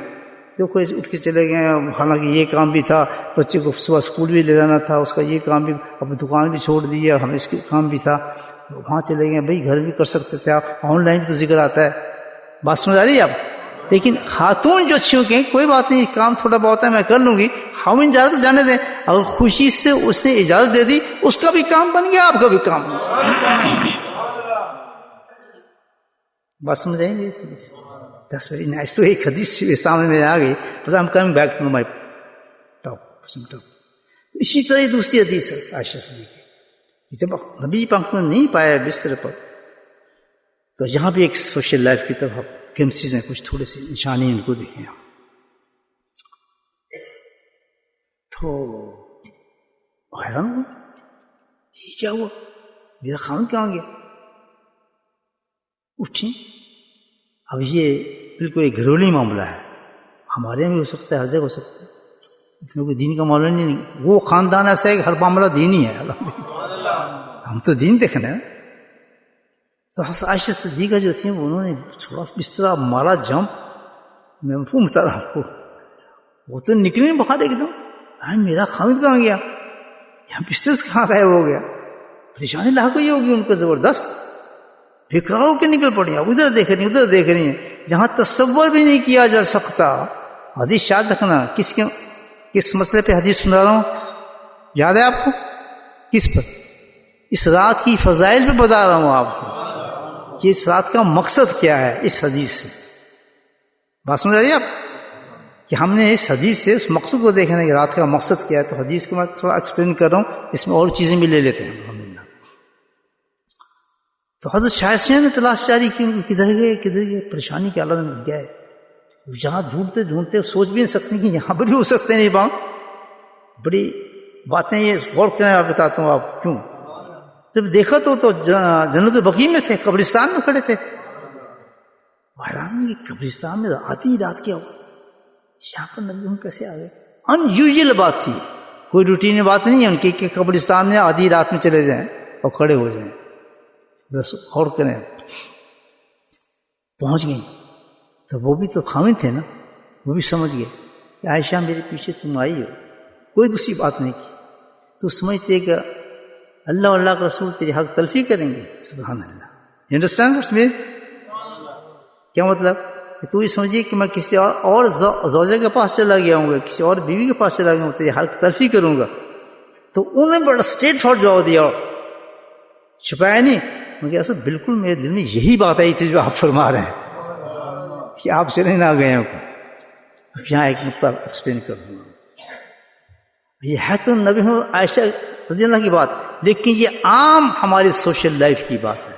[SPEAKER 1] دیکھو اٹھ کے چلے گئے، حالانکہ یہ کام بھی تھا، بچے کو صبح اسکول بھی لے جانا تھا، اس کا یہ کام بھی، اب دکان بھی چھوڑ دی ہے، ہمیں اس کے کام بھی تھا، وہاں چلے گئے. بھائی گھر بھی کر سکتے تھے آپ، آن لائن بھی تو ذکر آتا ہے. بات سمجھ آ رہی ہے آپ؟ لیکن خاتون جو اچھی ہو کہ کوئی بات نہیں، کام تھوڑا بہت ہے میں کر لوں گی، خاوند جا رہا تو جانے دیں. اگر خوشی سے اس نے اجازت دے دی، اس کا بھی کام بن گیا، آپ کا بھی کام بن گیا. بات سمجھ آئیں گے تھوڑی سی؟ That's very nice. تو ایک حدیث سامنے میں آ گئی. But I'm coming back to my talk. اسی طرح دوسری حدیث ہے عائشہ صدیقہ، جب نبی پاک نے نہیں پایا بستر پر، تو یہاں بھی ایک سوشل لائف کی طرف گلمسز ہیں، کچھ تھوڑے سے نشانی ان کو دیکھیں. تو حیران ہو، یہ کیا ہوا، میرا خاوند کہاں گیا؟ اٹھیں. اب یہ بالکل ایک گھریلو معاملہ ہے، ہمارے یہاں بھی ہو سکتا ہے، ہر جگہ ہو سکتا ہے، اتنا کوئی دین کا معاملہ نہیں. وہ خاندان ایسا ہے کہ ہر معاملہ دین ہی ہے، ہم تو دین دیکھنا ہے. تو عائشہ صدیقہ جو تھیں انہوں نے تھوڑا بستر مارا جمپ، میں مفہوم بتا رہا ہوں، وہ تو نکلے باہر ایک دم، میرا خاوند کہاں گیا، یہاں بستر سے کہاں غائب ہو گیا. پریشانی لاحق ہوئی ہوگی ان کو زبردست، بھیکرا ہو کے نکل پڑی، ادھر دیکھ رہی ادھر دیکھ رہی ہیں، جہاں تصور بھی نہیں کیا جا سکتا. حدیث یاد رکھنا، کس مسئلے پہ حدیث سنا رہا ہوں، یاد ہے آپ کو؟ کس پر؟ اس رات کی فضائل پہ بتا رہا ہوں آپ کو کہ اس رات کا مقصد کیا ہے اس حدیث سے. بات سمجھ آ رہی ہے آپ کہ ہم نے اس حدیث سے اس مقصد کو دیکھنا ہے کہ رات کا مقصد کیا ہے. تو حدیث کو میں تھوڑا ایکسپلین کر رہا ہوں، اس میں اور چیزیں بھی لے لیتے ہیں الحمدللہ. تو حضرت شاہ نے تلاش جاری کی، ان کو کدھر گئے، پریشانی کے حالت میں گئے. جہاں ڈھونڈتے سوچ بھی نہیں سکتے کہ یہاں بڑی ہو سکتے نہیں باؤں، بڑی باتیں یہ غور کریں. آپ بتاتا ہوں آپ کیوں. جب دیکھا تو جنت البقیع میں تھے، قبرستان میں کھڑے تھے. حیران قبرستان میں آدھی رات کیا ہوا، یہاں پر نبی ہم کیسے آ گئے؟ ان یوزل بات تھی، کوئی روٹین بات نہیں ہے ان کی کہ قبرستان میں آدھی رات میں چلے جائیں اور کھڑے ہو جائیں. غور کریں. پہنچ گئی تو وہ بھی تو خاوند تھے نا، وہ بھی سمجھ گئے کہ عائشہ میرے پیچھے تم آئی ہو، کوئی دوسری بات نہیں کی. تو سمجھتے کہ اللہ اور اللہ کا رسول تیری حق تلفی کریں گے. سبحان اللہ. You understand what's mean؟ کیا مطلب کہ تو یہ سمجھیے کہ میں کسی اور زوجہ کے پاس چلا گیا ہوں گا، کسی اور بیوی کے پاس چلا گیا ہوں، تیری حق تلفی کروں گا. تو انہوں نے بڑا اسٹریٹ فارورڈ جواب دیا، چھپایا نہیں. مگر ایسا بالکل میرے دل میں یہی بات آئی تھی جو آپ فرما رہے ہیں کہ آپ چلے نہ گئے ہوں. یہاں ایک نقطہ ایکسپلین کر دوں گا. یہ ہے تو نبی عائشہ رضی اللہ کی بات، لیکن یہ عام ہماری سوشل لائف کی بات ہے.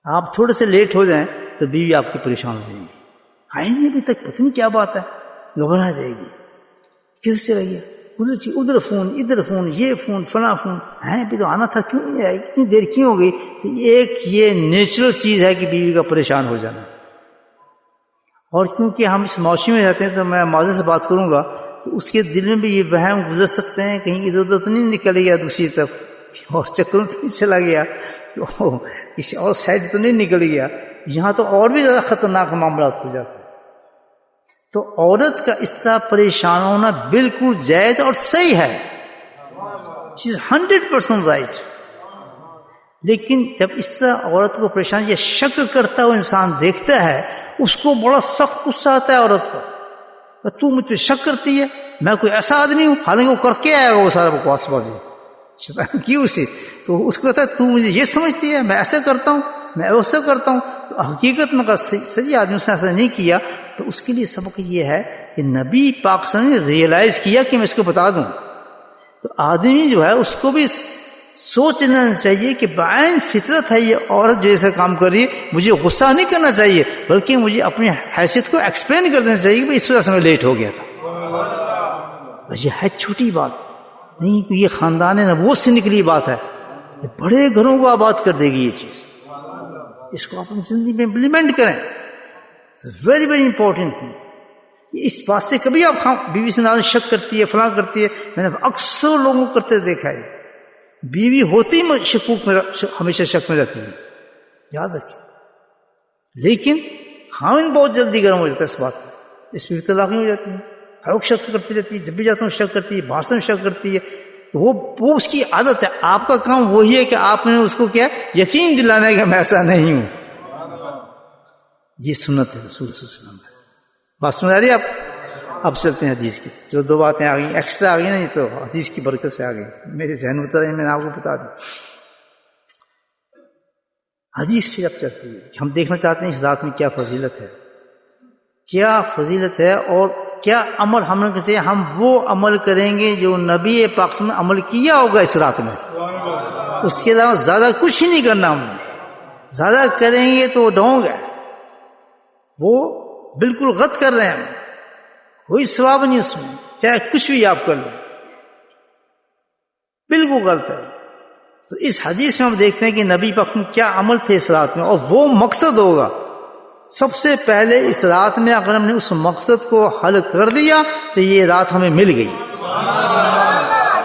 [SPEAKER 1] آپ تھوڑے سے لیٹ ہو جائیں تو بیوی آپ کی پریشان ہو جائے گی، آئے نہیں ابھی تک، پتہ نہیں کیا بات ہے، گھبرا جائے گی، کس چلا گیا، ادھر فون ادھر فون، یہ فون فلاں فون ہے، ابھی تو آنا تھا، کیوں نہیں آیا، اتنی دیر کیوں ہو گئی. تو ایک یہ نیچرل چیز ہے کہ بیوی کا پریشان ہو جانا. اور کیونکہ ہم اس معاشرے میں رہتے ہیں تو میں معذرت سے بات کروں گا، تو اس کے دل میں بھی یہ وہم گزر سکتے ہیں کہیں ادھر ادھر تو نہیں نکل گیا دوسری طرف، اور چکروں تو نہیں چلا گیا، کسی اور سائڈ تو نہیں نکل گیا. یہاں تو اور بھی زیادہ خطرناک معاملات ہو جاتے ہیں. تو عورت کا اس طرح پریشان ہونا بالکل جائز اور صحیح ہے، شی از 100% رائٹ. لیکن جب اس طرح عورت کو پریشان یا شک کرتا ہوا انسان دیکھتا ہے، اس کو بڑا سخت غصہ آتا ہے عورت کو، تو مجھ پہ شک کرتی ہے، میں کوئی ایسا آدمی ہوں، حالانکہ وہ کر کے آئے گا وہ سارا بکواس بازی شیطان کی اسے. تو اس کو کہتا ہے تو مجھے یہ سمجھتی ہے میں ایسا کرتا ہوں، میں ایسا کرتا ہوں. تو حقیقت میں اگر صحیح آدمی اس نے ایسا نہیں کیا تو اس کے لیے سبق یہ ہے کہ نبی پاک صلی اللہ علیہ وسلم نے ریئلائز کیا کہ میں اس کو بتا دوں. تو آدمی جو ہے اس کو بھی سوچ لینا چاہیے کہ بعین فطرت ہے یہ عورت جو ایسا کام کر رہی ہے، مجھے غصہ نہیں کرنا چاہیے، بلکہ مجھے اپنی حیثیت کو ایکسپلین کر دینا چاہیے کہ اس وجہ سے میں لیٹ ہو گیا تھا. یہ ہے چھوٹی بات نہیں کہ یہ خاندان نبوت سے نکلی بات ہے، بڑے گھروں کو آباد کر دے گی یہ چیز. اس کو اپنی زندگی میں امپلیمنٹ کریں. Very very important thing. اس بات سے کبھی آپ بیوی سے نہ شک کرتی ہے فلاں کرتی ہے، میں نے اکثر لوگوں کو کرتے دیکھا ہے. بیوی ہوتی ہی شکوک میں ہمیشہ شک میں رہتی ہے، یاد رکھیں. لیکن خاوند بہت جلدی گرم ہو جاتا ہے اس بات پہ، اس پہ بھی طلاق ہو جاتی ہے. ہر وقت شک کرتی رہتی ہے، جب بھی جاتا ہوں شک کرتی ہے، بھاشن میں شک کرتی ہے. تو وہ اس کی عادت ہے. آپ کا کام وہی ہے کہ آپ نے اس کو کیا یقین دلانا ہے کہ میں ایسا نہیں ہوں. یہ سنت ہے رسول صلی اللہ علیہ وسلم. بات سمجھ آ رہی ہے آپ؟ اب چلتے ہیں حدیث کی. چلو 2 باتیں آ گئی ایکسٹرا آ گئی نا, یہ تو حدیث کی برکت سے آ گئی, میرے ذہن میں اتر رہی, میں نے آپ کو بتا دی. حدیث پھر اب چلتی ہے کہ ہم دیکھنا چاہتے ہیں اس رات میں کیا فضیلت ہے, کیا فضیلت ہے, اور کیا عمل ہم نے سے ہم وہ عمل کریں گے جو نبی پاک نے عمل کیا ہوگا اس رات میں. اس کے علاوہ زیادہ کچھ ہی نہیں کرنا ہم نے. زیادہ کریں گے تو وہ ڈھونگ ہے, وہ بالکل غلط کر رہے ہیں ہم, کوئی ثواب نہیں اس میں, چاہے کچھ بھی آپ کر لیں, بالکل غلط ہے. تو اس حدیث میں ہم دیکھتے ہیں کہ نبی پاک میں کیا عمل تھے اس رات میں, اور وہ مقصد ہوگا. سب سے پہلے اس رات میں اگر ہم نے اس مقصد کو حل کر دیا تو یہ رات ہمیں مل گئی,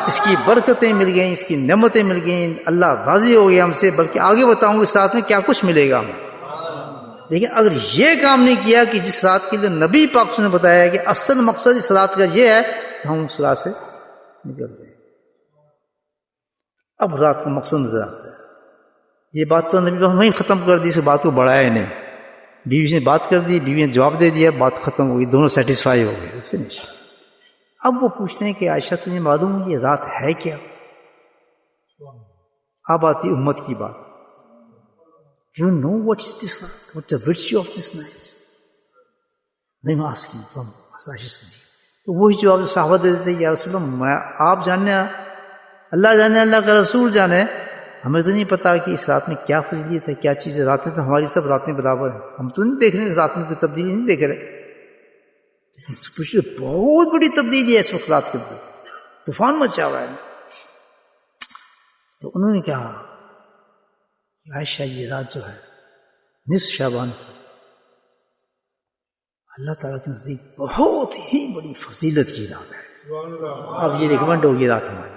[SPEAKER 1] اس کی برکتیں مل گئیں, اس کی نعمتیں مل گئیں, اللہ راضی ہو گیا ہم سے. بلکہ آگے بتاؤں گا اس رات میں کیا کچھ ملے گا ہمیں. لیکن اگر یہ کام نہیں کیا کہ جس رات کے لیے نبی پاک نے بتایا کہ اصل مقصد اس رات کا یہ ہے, تو ہم اس رات سے نکل جائیں. اب رات کا مقصد نظر آتا ہے. یہ بات تو نبی پاک نے وہیں ختم کر دی, اس بات کو بڑھایا نہیں. بیوی نے بات کر دی, بیوی نے جواب دے دیا, بات ختم ہو گئی, دونوں سیٹسفائی ہو گئے, فنش. اب وہ پوچھتے ہیں کہ عائشہ تجھے معلوم ہے یہ رات ہے کیا؟ اب آتی امت کی بات. You know what is this night? What's the virtue of this night? I'm asking from Asaish Siddiq. تو وہی جواب جو صحابہ دے دیتے, یا رسول اللہ آپ جانے, اللہ جانے, اللہ کا رسول جانے, ہمیں تو نہیں پتا کہ اس رات میں کیا فضیلت ہے, کیا چیز ہے. راتیں تو ہماری سب راتیں برابر ہیں, ہم تو نہیں دیکھ رہے اس رات میں کوئی تبدیلی نہیں دیکھ رہے. لیکن بہت بڑی تبدیلی ہے اس وقت رات کے اندر, طوفان مچا ہوا ہے. تو انہوں نے کہا کہ عائشہ یہ رات جو ہے نصف شعبان کی, اللہ تعالیٰ کے نزدیک بہت ہی بڑی فضیلت کی رات ہے. اب یہ ریکمنڈ ہوگی رات ہمارے لیے,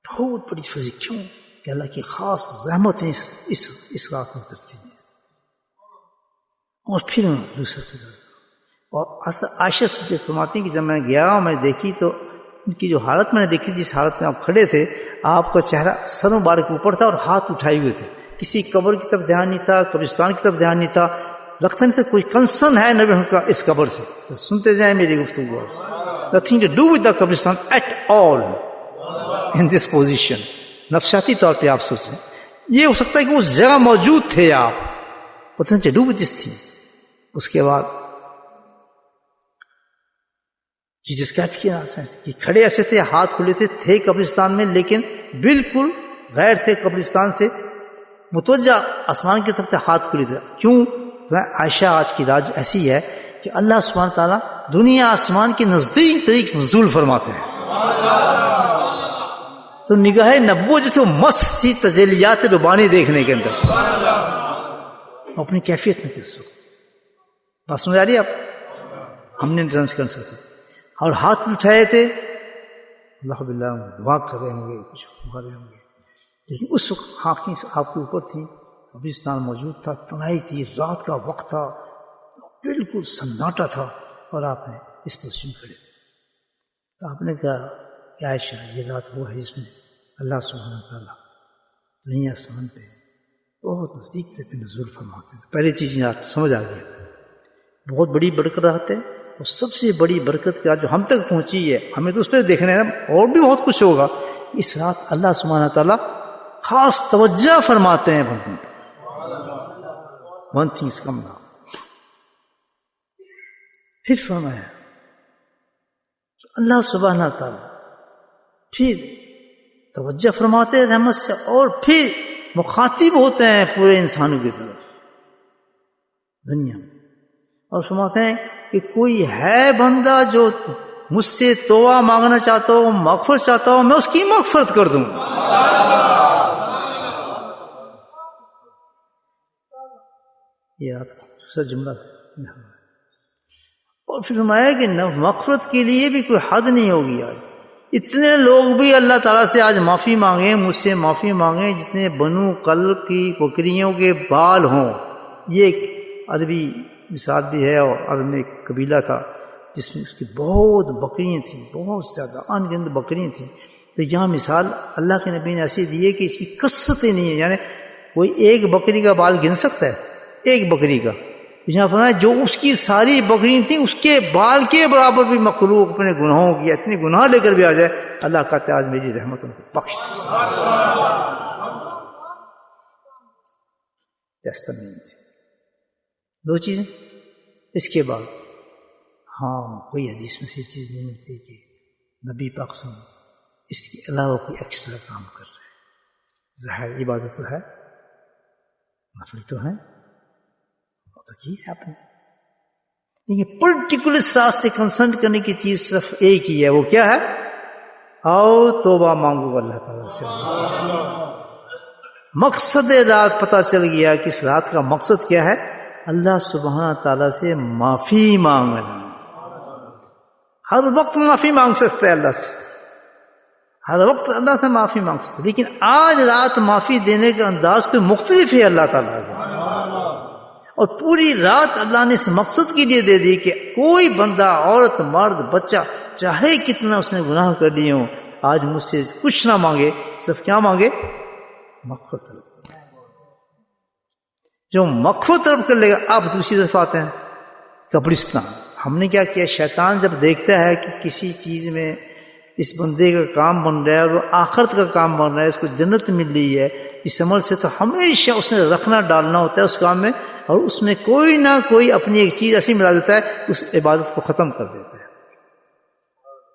[SPEAKER 1] بہت بڑی فضیلت. کیوں کہ اللہ کی خاص رحمتیں اس رات میں اترتی ہیں. اور پھر دوسرا فکر, اور عائشہ صدیقہ فرماتی ہیں کہ جب میں گیا میں دیکھی تو ان کی جو حالت میں نے دیکھی, جس حالت میں آپ کھڑے تھے, آپ کا چہرہ سر مبارک اوپر تھا اور ہاتھ اٹھائے ہوئے تھے. کسی قبر کی طرف دھیان نہیں تھا, قبرستان کی طرف دھیان نہیں تھا. لگتا نہیں تھا کوئی کنسرن ہے نبی کا اس قبر سے. سنتے جائیں میری گفتگو. nothing to do with the قبرستان at all in this position. نفسیاتی طور پہ آپ سوچیں, یہ ہو سکتا ہے کہ اس جگہ موجود تھے آپ, nothing to do with these things. اس کے بعد جس کا کہ کھڑے ایسے تھے, ہاتھ کھلے تھے قبرستان میں, لیکن بالکل غیر تھے قبرستان سے, متوجہ آسمان کی طرف سے ہاتھ کھلے تھے. کیوں؟ عائشہ آج کی راز ایسی ہے کہ اللہ سبحانہ تعالیٰ دنیا آسمان کے نزدیک طریق نزول فرماتے ہیں. تو نگاہ نبوت جو تھی مست تھی تجلیات ربانی دیکھنے کے اندر, اپنی کیفیت میں تھے اس وقت. بات سمجھ آ رہی ہے آپ؟ ہم نے ڈرنس کر سکتے, اور ہاتھ اٹھائے تھے, اللہ باللہ دعا کر رہے ہوں گے, کچھ کر رہے ہوں گے. لیکن اس وقت آنکھیں آپ کے اوپر تھی, قبرستان موجود تھا, تنہائی تھی, رات کا وقت تھا, بالکل سناٹا تھا, اور آپ نے اس پوزیشن کھڑے تھے. تو آپ نے کہا کہ عائشہ یہ رات وہ ہے جس میں اللہ سبحانہ تعالیٰ دنیا آسمان پہ بہت نزدیک سے پہ نزول فرماتے تھے. پہلی چیز سمجھ آ گیا, بہت بڑی برکت رات ہے, اور سب سے بڑی برکت کا جو ہم تک پہنچی ہے, ہمیں تو اس پہ دیکھنا ہے نا, اور بھی بہت کچھ ہوگا. اس رات اللہ سبحانہ تعالیٰ خاص توجہ فرماتے ہیں بندوں پہ. ون تھنگس کم نا. پھر فرمایا کہ اللہ سبحانہ تعالیٰ پھر توجہ فرماتے ہیں رحمت سے, اور پھر مخاطب ہوتے ہیں پورے انسانوں کی طرف دنیا میں, اور فرماتے ہیں کہ کوئی ہے بندہ جو مجھ سے توبہ مانگنا چاہتا ہو, مغفرت چاہتا ہو, میں اس کی مغفرت کر دوں. یہ رات کا دوسرا جملہ ہے. اور پھر فرمایا کہ مغفرت کے لیے بھی کوئی حد نہیں ہوگی. آج اتنے لوگ بھی اللہ تعالیٰ سے آج معافی مانگیں, مجھ سے معافی مانگیں, جتنے بنو قلب کی بکریوں کے بال ہوں. یہ ایک عربی مثال بھی ہے, اور عرب میں ایک قبیلہ تھا جس میں اس کی بہت بکریاں تھیں, بہت زیادہ ان گنت بکریاں تھیں. تو یہاں مثال اللہ کے نبی نے ایسی دی ہے کہ اس کی کثرتیں نہیں ہے, یعنی کوئی ایک بکری کا بال گن سکتا ہے, ایک بکری کا. یہاں فرمایا جو اس کی ساری بکری تھیں اس کے بال کے برابر بھی مخلوق اپنے گناہوں کی اتنے گناہ لے کر بھی آ جائے, اللہ کہتے آج میری رحمت ان کو بخش دے. دو چیزیں. اس کے بعد کوئی حدیث میں سے چیز نہیں ملتی کہ نبی پاک صلی اللہ علیہ وسلم اس کے علاوہ کوئی ایکسٹرا کام کر رہے ہیں. ظاہر عبادت تو ہے, نفل تو ہے, وہ تو کی ہے آپ نے, لیکن پرٹیکولر اس رات سے کنسرن کرنے کی چیز صرف ایک ہی ہے. وہ کیا ہے؟ آؤ توبہ مانگو اللہ تعالیٰ سے. مقصد رات پتہ چل گیا کہ اس رات کا مقصد کیا ہے؟ اللہ سبحانہ تعالیٰ سے معافی مانگنا. ہر وقت معافی مانگ سکتے ہیں اللہ سے, ہر وقت اللہ سے معافی مانگ سکتے, لیکن آج رات معافی دینے کا انداز کوئی مختلف ہے اللہ تعالیٰ کا. اور پوری رات اللہ نے اس مقصد کے لیے دے دی کہ کوئی بندہ, عورت, مرد, بچہ, چاہے کتنا اس نے گناہ کر لیے ہوں, آج مجھ سے کچھ نہ مانگے, صرف کیا مانگے؟ مغفرت طلب. جو مغفرت طلب کر لے گا. آپ دوسری طرف آتے ہیں قبرستان. ہم نے کیا کیا؟ شیطان جب دیکھتا ہے کہ کسی چیز میں اس بندے کا کام بن رہا ہے اور وہ آخرت کا کام بن رہا ہے, اس کو جنت مل رہی ہے اس عمل سے, تو ہمیشہ اس نے رکھنا ڈالنا ہوتا ہے اس کام میں, اور اس میں کوئی نہ کوئی اپنی ایک چیز ایسی ملا دیتا ہے اس عبادت کو ختم کر دیتا ہے.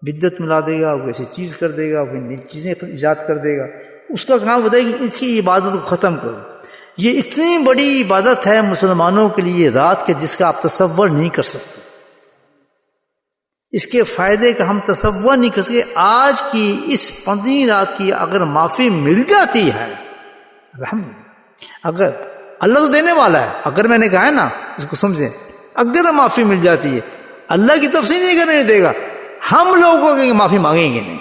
[SPEAKER 1] بدعت ملا دے گا, کوئی ایسی چیز کر دے گا, کوئی نئی چیزیں ایجاد کر دے گا. اس کا کام ہوتا ہے کہ اس کی عبادت کو ختم کرو. یہ اتنی بڑی عبادت ہے مسلمانوں کے لیے رات کے, جس کا آپ تصور نہیں کر سکتے. اس کے فائدے کا ہم تصور نہیں کر سکتے. آج کی اس 15 رات کی اگر معافی مل جاتی ہے الحمدللہ, اگر اللہ تو دینے والا ہے, اگر میں نے کہا ہے نا اس کو سمجھیں, اگر معافی مل جاتی ہے اللہ کی تفصیل نہیں کرنے دے گا, ہم لوگوں کی معافی مانگیں گے نہیں.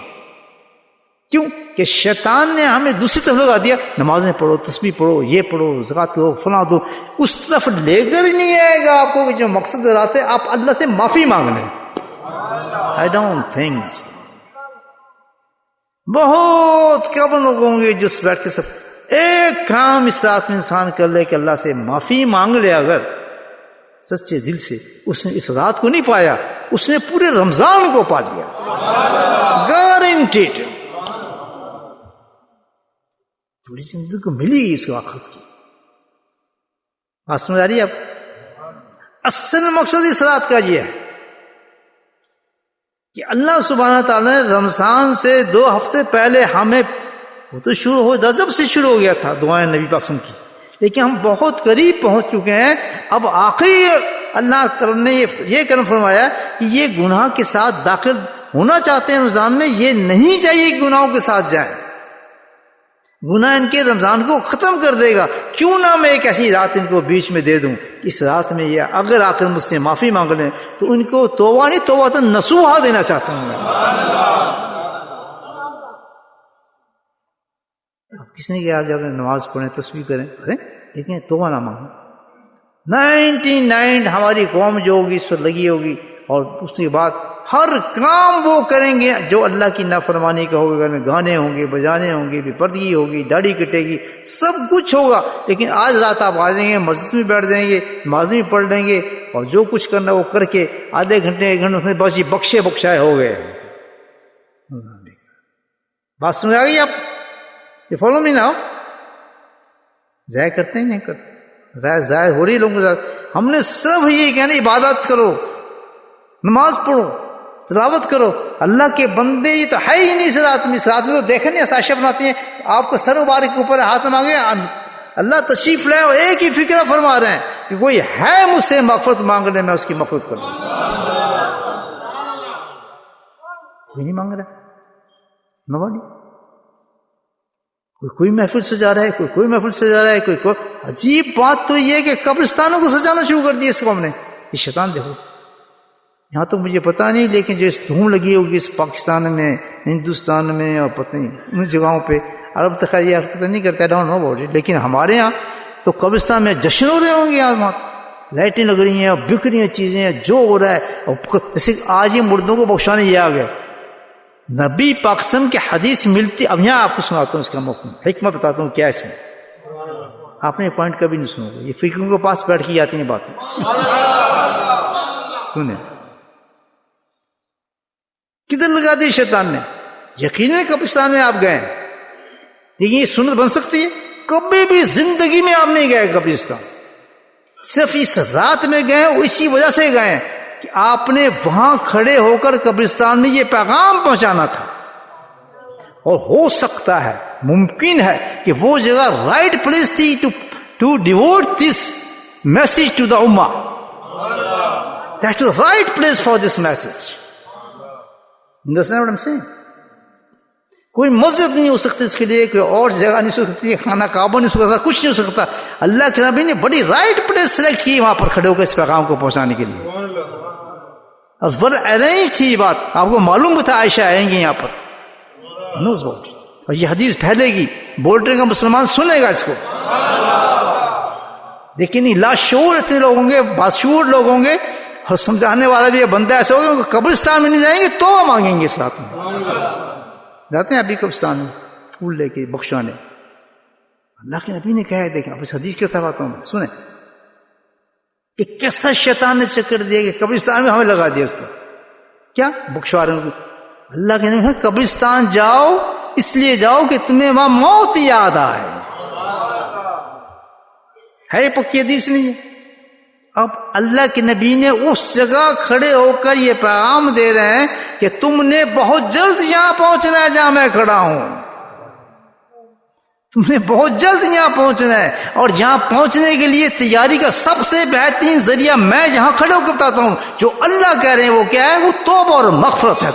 [SPEAKER 1] کیوں کہ شیطان نے ہمیں دوسری طرف لگا دیا, نمازیں پڑھو, تسبیح پڑھو, یہ پڑھو, زکات دو, فلاں دو. اس طرف لے کر ہی نہیں آئے گا آپ کو کہ جو مقصد رات ہے آپ اللہ سے معافی مانگ لیں. I don't think so. بہت کم لوگ ہوں گے جو بیٹھ کے سب ایک کام اس رات میں انسان کر لے کہ اللہ سے معافی مانگ لے, اگر سچے دل سے, اس نے اس رات کو نہیں پایا, اس نے پورے رمضان کو پا لیا, گارنٹیڈ. پوری زندگی کو ملی اس کو آخرت کی. بات سمجھ آ رہی ہے آپ؟ اصل مقصد اس رات کا یہ ہے کہ اللہ سبحانہ تعالیٰ نے رمضان سے 2 ہفتے پہلے ہمیں, وہ تو شروع ہو رجب سے شروع ہو گیا تھا دعائیں نبی پاک صلی اللہ علیہ وسلم کی, لیکن ہم بہت قریب پہنچ چکے ہیں. اب آخری اللہ نے یہ کرم فرمایا کہ یہ گناہ کے ساتھ داخل ہونا چاہتے ہیں رمضان میں, یہ نہیں چاہیے کہ گناہوں کے ساتھ جائیں. گناہ ان کے رمضان کو ختم کر دے گا. کیوں نہ میں ایک ایسی رات ان کو بیچ میں دے دوں, اس رات میں یہ اگر آ کر مجھ سے معافی مانگ لیں تو ان کو توبہ نہیں, توبہ تو نصوحہ دینا چاہتا ہوں میں. اب کس نے کہا جب نماز پڑھیں, تسبیح کریں, لیکن توبہ نہ مانگیں. 99 ہماری قوم جو ہوگی اس پر لگی ہوگی, اور اس کے بعد ہر کام وہ کریں گے جو اللہ کی نافرمانی کا ہوگا. گھر میں گانے ہوں گے, بجانے ہوں گے, بے پردگی ہوگی, داڑھی کٹے گی, سب کچھ ہوگا. لیکن آج رات آپ آ جائیں گے, مسجد میں بیٹھ جائیں گے, نماز میں پڑھ لیں گے, اور جو کچھ کرنا وہ کر کے آدھے گھنٹے 1 گھنٹے بس یہ بخشے بخشائے ہو گئے. بات سمجھ آ گئی آپ؟ یہ فالو می ناؤ. ضائع کرتے ہیں نہیں کرتے, ضائع ہو رہی لوگوں کے ساتھ. ہم نے سب یہ کہنا عبادت کرو, نماز پڑھو, تلاوت کرو. اللہ کے بندے یہ تو ہے ہی نہیں اس رات میں. اس رات میں تو دیکھیں نہیں, ساشا بناتی ہیں آپ کو سر مبارک کے اوپر ہاتھ مانگے, اللہ تشریف لائے, اور ایک ہی فکر فرما رہے ہیں کہ کوئی ہے مجھ سے مغفرت مانگنے, میں اس کی مغفرت کروں. کوئی نہیں مانگ رہا, نوبڈی. کوئی محفل سجا رہا ہے, کوئی محفل سجا رہا ہے, کوئی. عجیب بات تو یہ ہے کہ قبرستانوں کو سجانا شروع کر دیا اس قوم نے. یہ شیطان دیکھو, یہاں تو مجھے پتہ نہیں, لیکن جو اس دھوم لگی ہوگی اس پاکستان میں, ہندوستان میں, اور پتہ نہیں ان جگہوں پہ, عرب تک یہ پتہ نہیں کرتا, ڈاؤن نو اباؤٹ اٹ. لیکن ہمارے ہاں تو قبرستان میں جشن ہو رہے ہوں گے, آج لائٹیں لگ رہی ہیں, اور بک رہی ہیں چیزیں, جو ہو رہا ہے. اور جیسے آج یہ مردوں کو بخشانے یہ آ گئے. نبی پاکستان کی حدیث ملتی, اب یہاں آپ کو سناتا ہوں اس کا حکمت بتاتا ہوں کیا اس میں. آپ نے یہ پوائنٹ کبھی نہیں سنو گے، یہ فقیوں کے پاس بیٹھ کے آتی ہیں باتیں. سنیں کدھر لگا دی شیطان نے. یقیناً قبرستان میں آپ گئے، لیکن یہ سنت بن سکتی ہے؟ کبھی بھی زندگی میں آپ نہیں گئے قبرستان، صرف اس رات میں گئے، اسی وجہ سے گئے کہ آپ نے وہاں کھڑے ہو کر قبرستان میں یہ پیغام پہنچانا تھا. اور ہو سکتا ہے، ممکن ہے کہ وہ جگہ رائٹ پلیس تھی to devote this message to the امہ. That is right place for this message. کوئی مسجد نہیں ہو سکتی اس کے لیے، کوئی اور جگہ نہیں ہو سکتی، خانہ کعبہ نہیں ہو سکتا، کچھ نہیں ہو سکتا. اللہ کے نبی نے بڑی رائٹ پلیس سلیکٹ کی وہاں پر کھڑے ہو کر اس پیغام کو پہنچانے کے لیے. اور ور ارینج تھی بات، آپ کو معلوم بھی تھا عائشہ آئیں گی یہاں پر. اور یہ حدیث پھیلے گی، بولنے کا مسلمان سنے گا اس کو. لیکن لاشعور اتنے لوگ ہوں گے، باشعور لوگ ہوں گے، اور سمجھانے والا بھی یہ بندہ ایسا ہوگا کہ قبرستان میں نہیں جائیں گے تو مانگیں گے ساتھ میں. جاتے ہیں ابھی قبرستان میں پھول لے کے بخشوانے. اللہ کے نبی نے کہا ہے، دیکھیں اب اس حدیث کے ساتھ آتا ہوں میں، سنیں کہ کیسا شیطان نے چکر دیا کہ قبرستان میں ہمیں لگا دیا اس طرح. کیا بخشوا رہے ہیں؟ اللہ کے نبی قبرستان جاؤ اس لیے جاؤ کہ تمہیں وہاں موت یاد آئے. ہے پکی حدیث نہیں ہے. اب اللہ کے نبی نے اس جگہ کھڑے ہو کر یہ پیغام دے رہے ہیں کہ تم نے بہت جلد یہاں پہنچنا ہے جہاں میں کھڑا ہوں. تم نے بہت جلد یہاں پہنچنا ہے، اور یہاں پہنچنے کے لیے تیاری کا سب سے بہترین ذریعہ میں یہاں کھڑے ہو کے بتاتا ہوں. جو اللہ کہہ رہے ہیں وہ کیا ہے؟ وہ توبہ اور مغفرت ہے.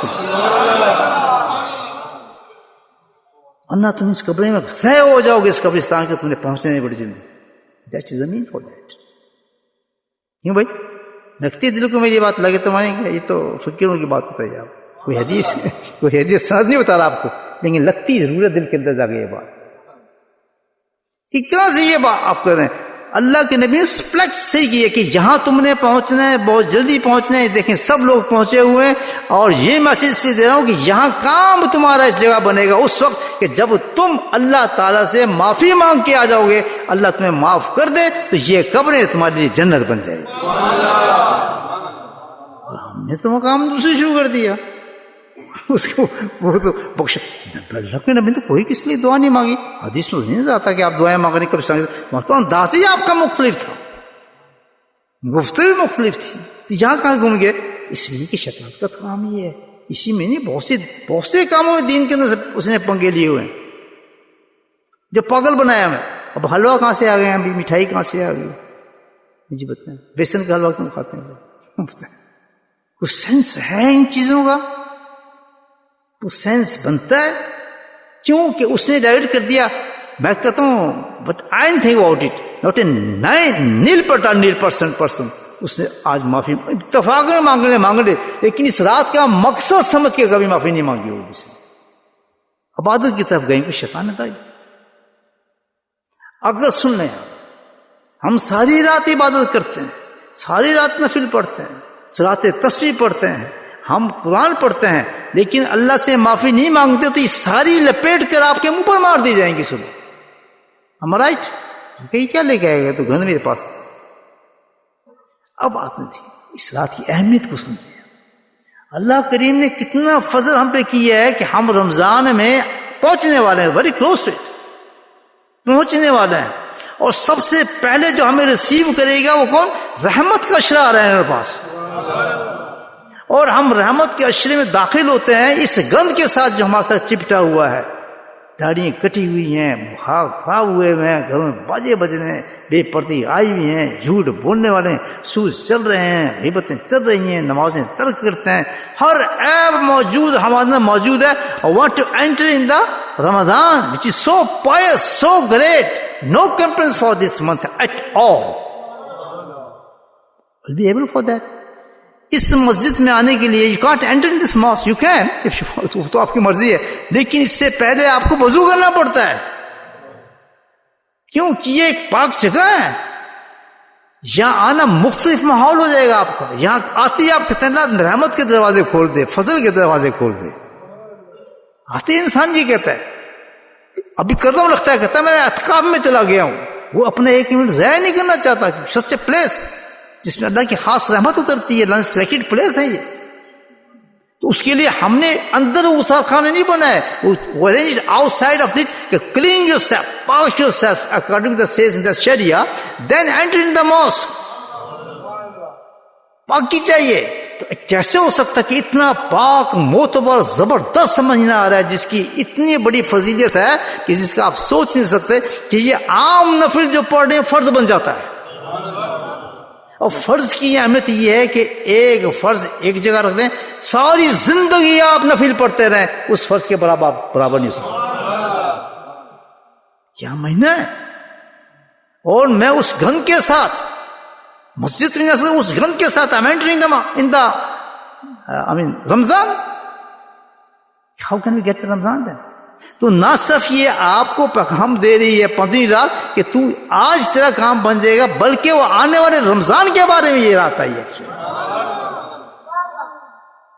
[SPEAKER 1] ورنہ تم اس قبر میں ضائع ہو جاؤ گے، اس قبرستان کے تم نے پہنچنے میں بڑی جلدی. دیٹ از زمین فار دیٹ. کیوں بھائی لگتی دل کو میری بات لگے تو مانیں گے؟ یہ تو فقیروں کی بات بتائی آپ، کوئی حدیث سند نہیں بتا رہا آپ کو، لیکن لگتی ضرور ہے دل کے اندر جا کے یہ بات. کس طرح سے یہ بات آپ کر رہے ہیں؟ اللہ کے نبی نے فلیکس سے کی ہے کہ جہاں تم نے پہنچنا ہے بہت جلدی پہنچنا ہے. دیکھیں سب لوگ پہنچے ہوئے ہیں، اور یہ میسج اس لیے دے رہا ہوں کہ یہاں کام تمہارا اس جگہ بنے گا اس وقت کہ جب تم اللہ تعالیٰ سے معافی مانگ کے آ جاؤ گے، اللہ تمہیں معاف کر دے تو یہ قبریں تمہارے لیے جنت بن جائے گی. ہم نے تو مقام دوسری شروع کر دیا اس کو، وہ تو بخش. اللہ کے نبی تو کوئی کس لیے دعا نہیں مانگی. حدیث میں نہیں آتا کہ آپ دعائیں مانگنے کب سانگے. مطلب انداز ہی آپ کا مختلف تھا، گفتگو مختلف تھی. یہاں کہاں گھوم گئے؟ اس لیے کہ شیطان کا کام یہ ہے، اسی میں نہیں بہت سے کاموں میں دین کے اندر اس نے پنگے لیے ہوئے ہیں جو پاگل بنایا ہمیں. اب حلوہ کہاں سے آ گئے ہیں؟ ابھی مٹھائی کہاں سے آ گئی؟ جی بتائیں، بیسن کا حلوہ کیوں کھاتے ہیں؟ کچھ سینس ہے ان چیزوں کا؟ وہ سینس بنتا ہے کیوں کہ اس نے ڈائیورٹ کر دیا. میں کہتا ہوں but I don't think about it, not a nil person. اس نے آج معافی اتفاق میں مانگ لے، لیکن اس رات کا مقصد سمجھ کے کبھی معافی نہیں مانگی ہوگی. سے عبادت کی طرف گئے کہ شیطان نے دائی. اگر سن لیں ہم ساری رات عبادت کرتے ہیں، ساری رات نفل پڑھتے ہیں، صلاۃ تسبیح پڑھتے ہیں، ہم قرآن پڑھتے ہیں، لیکن اللہ سے معافی نہیں مانگتے تو یہ ساری لپیٹ کر آپ کے منہ پر مار دی جائیں گی صبح. ہم رائٹ کہ کیا لے کے آئے گا تو گھر میرے پاس. اب آتے تھی اس رات کی اہمیت کو سمجھے. اللہ کریم نے کتنا فضل ہم پہ کیا ہے کہ ہم رمضان میں پہنچنے والے ہیں، ویری کلوز ٹو اٹ، پہنچنے والے ہیں. اور سب سے پہلے جو ہمیں ریسیو کرے گا وہ کون؟ رحمت کا اشرا آ رہا ہے ہمارے پاس، اور ہم رحمت کے اشرے میں داخل ہوتے ہیں اس گند کے ساتھ جو ہمارے ساتھ چپٹا ہوا ہے. داڑیاں کٹی ہوئی ہیں، خواب ہوئے ہوئے ہیں، گھروں میں باجے بج رہے ہیں، بے پردی آئی ہوئی ہیں، جھوٹ بولنے والے ہیں، سود چل رہے ہیں، غیبتیں چل رہی ہیں، نمازیں ترک کرتے ہیں، ہر عیب موجود ہمارے اندر موجود ہے. want to enter in the Ramadan which is so pious, so great, no complaints for this month at all. Will be able for that. اس مسجد میں آنے کے لیے you can't enter in this mosque. You can if you want, تو آپ کی مرضی ہے، لیکن اس سے پہلے آپ کو وضو کرنا پڑتا ہے. کیوں کہ یہ ایک پاک جگہ ہے. یہاں آنا مختلف ماحول ہو جائے گا آپ کا. یہاں آتے ہی آپ کہتے ہیں اللہ رحمت کے دروازے کھول دے، فضل کے دروازے کھول دے. آتے انسان یہ کہتا ہے، ابھی قدم رکھتا ہے، کہتا ہے میں اعتکاف میں چلا گیا ہوں، وہ اپنا 1 منٹ ضائع نہیں کرنا چاہتا. سچ اے پلیس جس میں اللہ کی خاص رحمت اترتی ہے، اللہ نے سلیکٹڈ پلیس ہے یہ. تو اس کے لیے ہم نے اندر غسل خانے نہیں بنائے، وہ arranged outside of it کہ clean yourself, wash yourself according to the says in the Sharia, then enter in the mosque. پاکی چاہیے. تو کیسے ہو سکتا کہ اتنا پاک معتبر زبردست سمجھ نہ آ رہا ہے جس کی اتنی بڑی فضیلت ہے کہ جس کا آپ سوچ نہیں سکتے کہ یہ عام نفل جو پڑھ رہے ہیں فرض بن جاتا ہے. اور فرض کی اہمیت یہ ہے کہ ایک فرض ایک جگہ رکھ دیں، ساری زندگی آپ نفل پڑھتے رہیں، اس فرض کے برابر نہیں ہو سکتا. کیا مہینہ ہے. اور میں اس گھن کے ساتھ مسجد میں اس گھن کے ساتھ رمضان. How can we get to Ramadan then? تو نہ صرف یہ آپ کو پیغام دے رہی ہے 15 رات کہ تو آج تیرا کام بن جائے گا، بلکہ وہ آنے والے رمضان کے بارے میں یہ رات آئی ہے.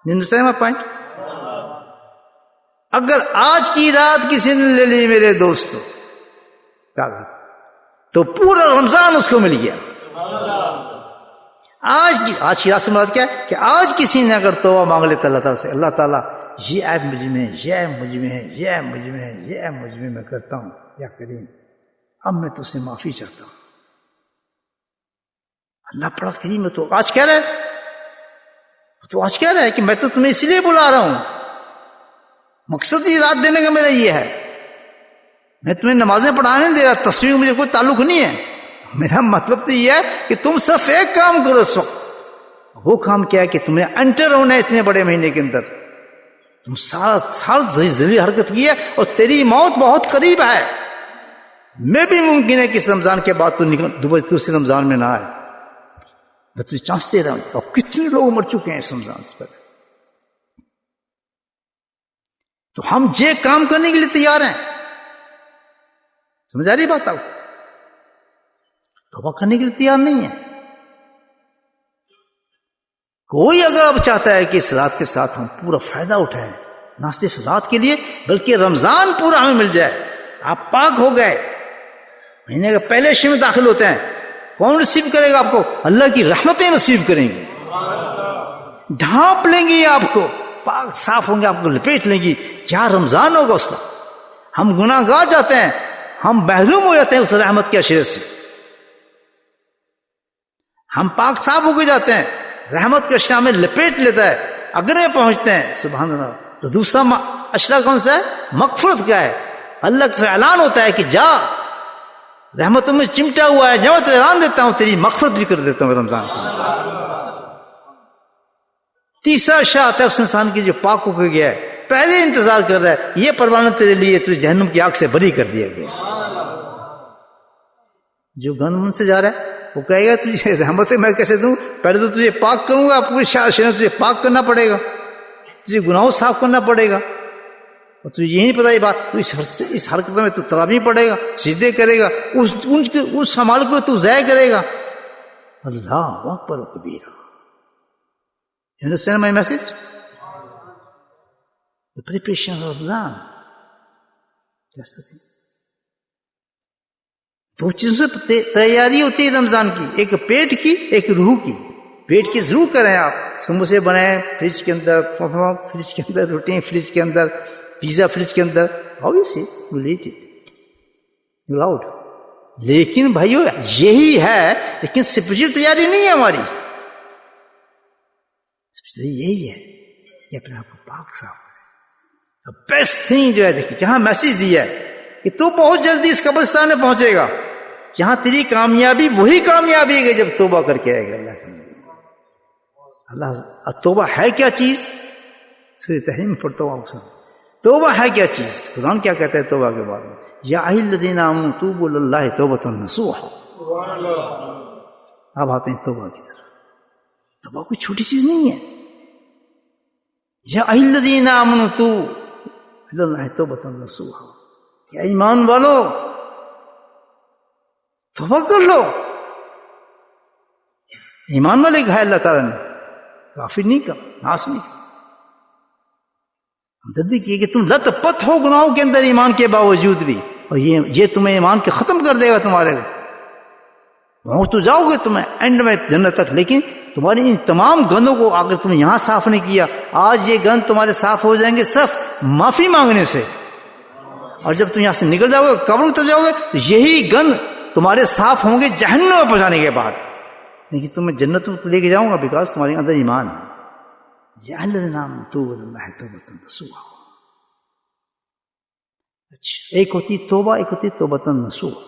[SPEAKER 1] understand my point؟ اگر آج کی رات کسی نے لے لی میرے دوستو تو پورا رمضان اس کو مل گیا. آج کی رات سے مراد کیا ہے کہ آج کسی نے اگر توبہ مانگ لیتا اللہ تعالیٰ سے، اللہ تعالیٰ یہ عیب مجھ میں ہے، یہ عیب مجھ میں ہے، یہ عیب مجھ میں ہے، یہ عیب مجھ میں کرتا ہوں، یا کریم اب میں تو سے معافی چاہتا ہوں. اللہ بڑا کریم ہے. تو آج کہہ رہا ہے کہ میں تو تمہیں اس لیے بلا رہا ہوں، مقصد یہ رات دینے کا میرا یہ ہے. میں تمہیں نمازیں پڑھانے دے رہا، تصویر مجھے کوئی تعلق نہیں ہے. میرا مطلب تو یہ ہے کہ تم صرف ایک کام کرو اس وقت. وہ کام کیا ہے کہ تمہیں انٹر ہونا ہے اتنے بڑے مہینے کے اندر. تم سال ذریعہ حرکت کی ہے اور تیری موت بہت قریب ہے. میں بھی ممکن ہے کہ اس رمضان کے بعد تو دوسرے رمضان میں نہ آئے. میں تجھے چانس دے رہا ہوں. اور کتنے لوگ مر چکے ہیں اس رمضان سے پہلے. تو ہم یہ کام کرنے کے لیے تیار ہیں. سمجھ آ رہی بات؟ آپ توبہ کرنے کے لیے تیار نہیں ہے. کوئی اگر اب چاہتا ہے کہ اس رات کے ساتھ ہم پورا فائدہ اٹھائیں، نہ صرف رات کے لیے بلکہ رمضان پورا ہمیں مل جائے. آپ پاک ہو گئے، مہینے کے پہلے شے میں داخل ہوتے ہیں. کون ریسیو کرے گا آپ کو؟ اللہ کی رحمتیں ریسیو کریں گی، ڈھانپ لیں گی آپ کو، پاک صاف ہوں گے، آپ کو لپیٹ لیں گی. کیا رمضان ہوگا اس کا. ہم گناہ گار جاتے ہیں، ہم محروم ہو جاتے ہیں اس رحمت کے عشرے سے. ہم پاک صاف ہو کے جاتے ہیں، رحمت کے عشرہ میں لپیٹ لیتا ہے. اگر میں پہنچتے ہیں سبحان اللہ. تو دوسرا عشرہ کون سا ہے؟ مغفرت کا ہے. اللہ سے اعلان ہوتا ہے کہ جا، رحمتوں میں چمٹا ہوا ہے، جب تو اعلان دیتا ہوں تیری مغفرت بھی کر دیتا ہوں رمضان کو. تیسرا عشرہ آتا ہے اس انسان کی جو پاک ہو کے گیا ہے، پہلے انتظار کر رہا ہے، یہ پروانہ تیرے لیے تجھے جہنم کی آگ سے بری کر دیا گیا. جو گن سے جا رہا ہے وہ کہے گا تجھے رحمتیں میں کیسے دوں؟ پہلے تو تجھے پاک کروں گا، پوری شہر تجھے پاک کرنا پڑے گا، تجھے گناہوں صاف کرنا پڑے گا. اور تجھے یہ نہیں پتا یہ بات، تو اس حرکت میں تو تراویح پڑے گا، سجدے کرے گا، اس عمل کو تو ضائع کرے گا. اللہ اکبر و کبیرہ. You understand my message? The preparation of Ramadan. That's the thing. دو چیزوں سے تیاری ہوتی ہے رمضان کی، ایک پیٹ کی، ایک روح کی. پیٹ کی ضرور کریں آپ، سموسے بنائیں فریج کے اندر، فریج کے اندر روٹی، فریج کے اندر پیزا، فریج کے اندر obviously you'll eat it loud. لیکن بھائیو یہی ہے، لیکن اسپرچل تیاری نہیں ہے ہماری. یہی ہے کہ اپنے آپ کو پاک صاف کرے. بیسٹ تھنگ جو ہے دیکھیے، جہاں میسج دیا ہے کہ تو بہت جلدی اس قبرستان میں پہنچے گا، جہاں تیری کامیابی وہی کامیابی ہے جب توبہ کر کے آئے گا. اللہ توبہ ہے کیا چیز؟ سورۃ تحریم میں پڑھتا ہوں اکثر. توبہ ہے کیا چیز؟ قرآن کیا کہتا ہے توبہ کے بارے میں؟ یا ایھا الذین آمنوا توبوا الی اللہ توبۃ نصوحا. اب آتے ہیں توبہ کی طرف. توبہ کوئی چھوٹی چیز نہیں ہے. یا ایھا الذین آمنوا توبوا الی اللہ توبۃ نصوحا. کیا ایمان والو توبہ کر لو. ایمان والے کہا اللہ تعالیٰ نے، کافر نہیں کہا، ناس نہیں کہا. ہمدردی کی کہ تم لت پت ہو گناہوں کے اندر ایمان کے باوجود بھی، اور یہ تمہیں ایمان کے ختم کر دے گا تمہارے کو. پہنچ تو جاؤ گے تمہیں اینڈ میں جنت تک، لیکن تمہاری ان تمام گندوں کو اگر تم یہاں صاف نہیں کیا، آج یہ گند تمہارے صاف ہو جائیں گے صرف معافی مانگنے سے، اور جب تم یہاں سے نکل جاؤ گے قبر تک جاؤ گے تو یہی گند تمہارے صاف ہوں گے جہنم میں پہنچانے کے بعد، لیکن تمہیں جنت کو لے کے جاؤں گا بیکاز تمہارے اندر ایمان ہے۔ نام تو اللہ توبۃ نصوحا۔ اچھا، ایک ہوتی توبہ، ایک ہوتی توبۃ نصوحا۔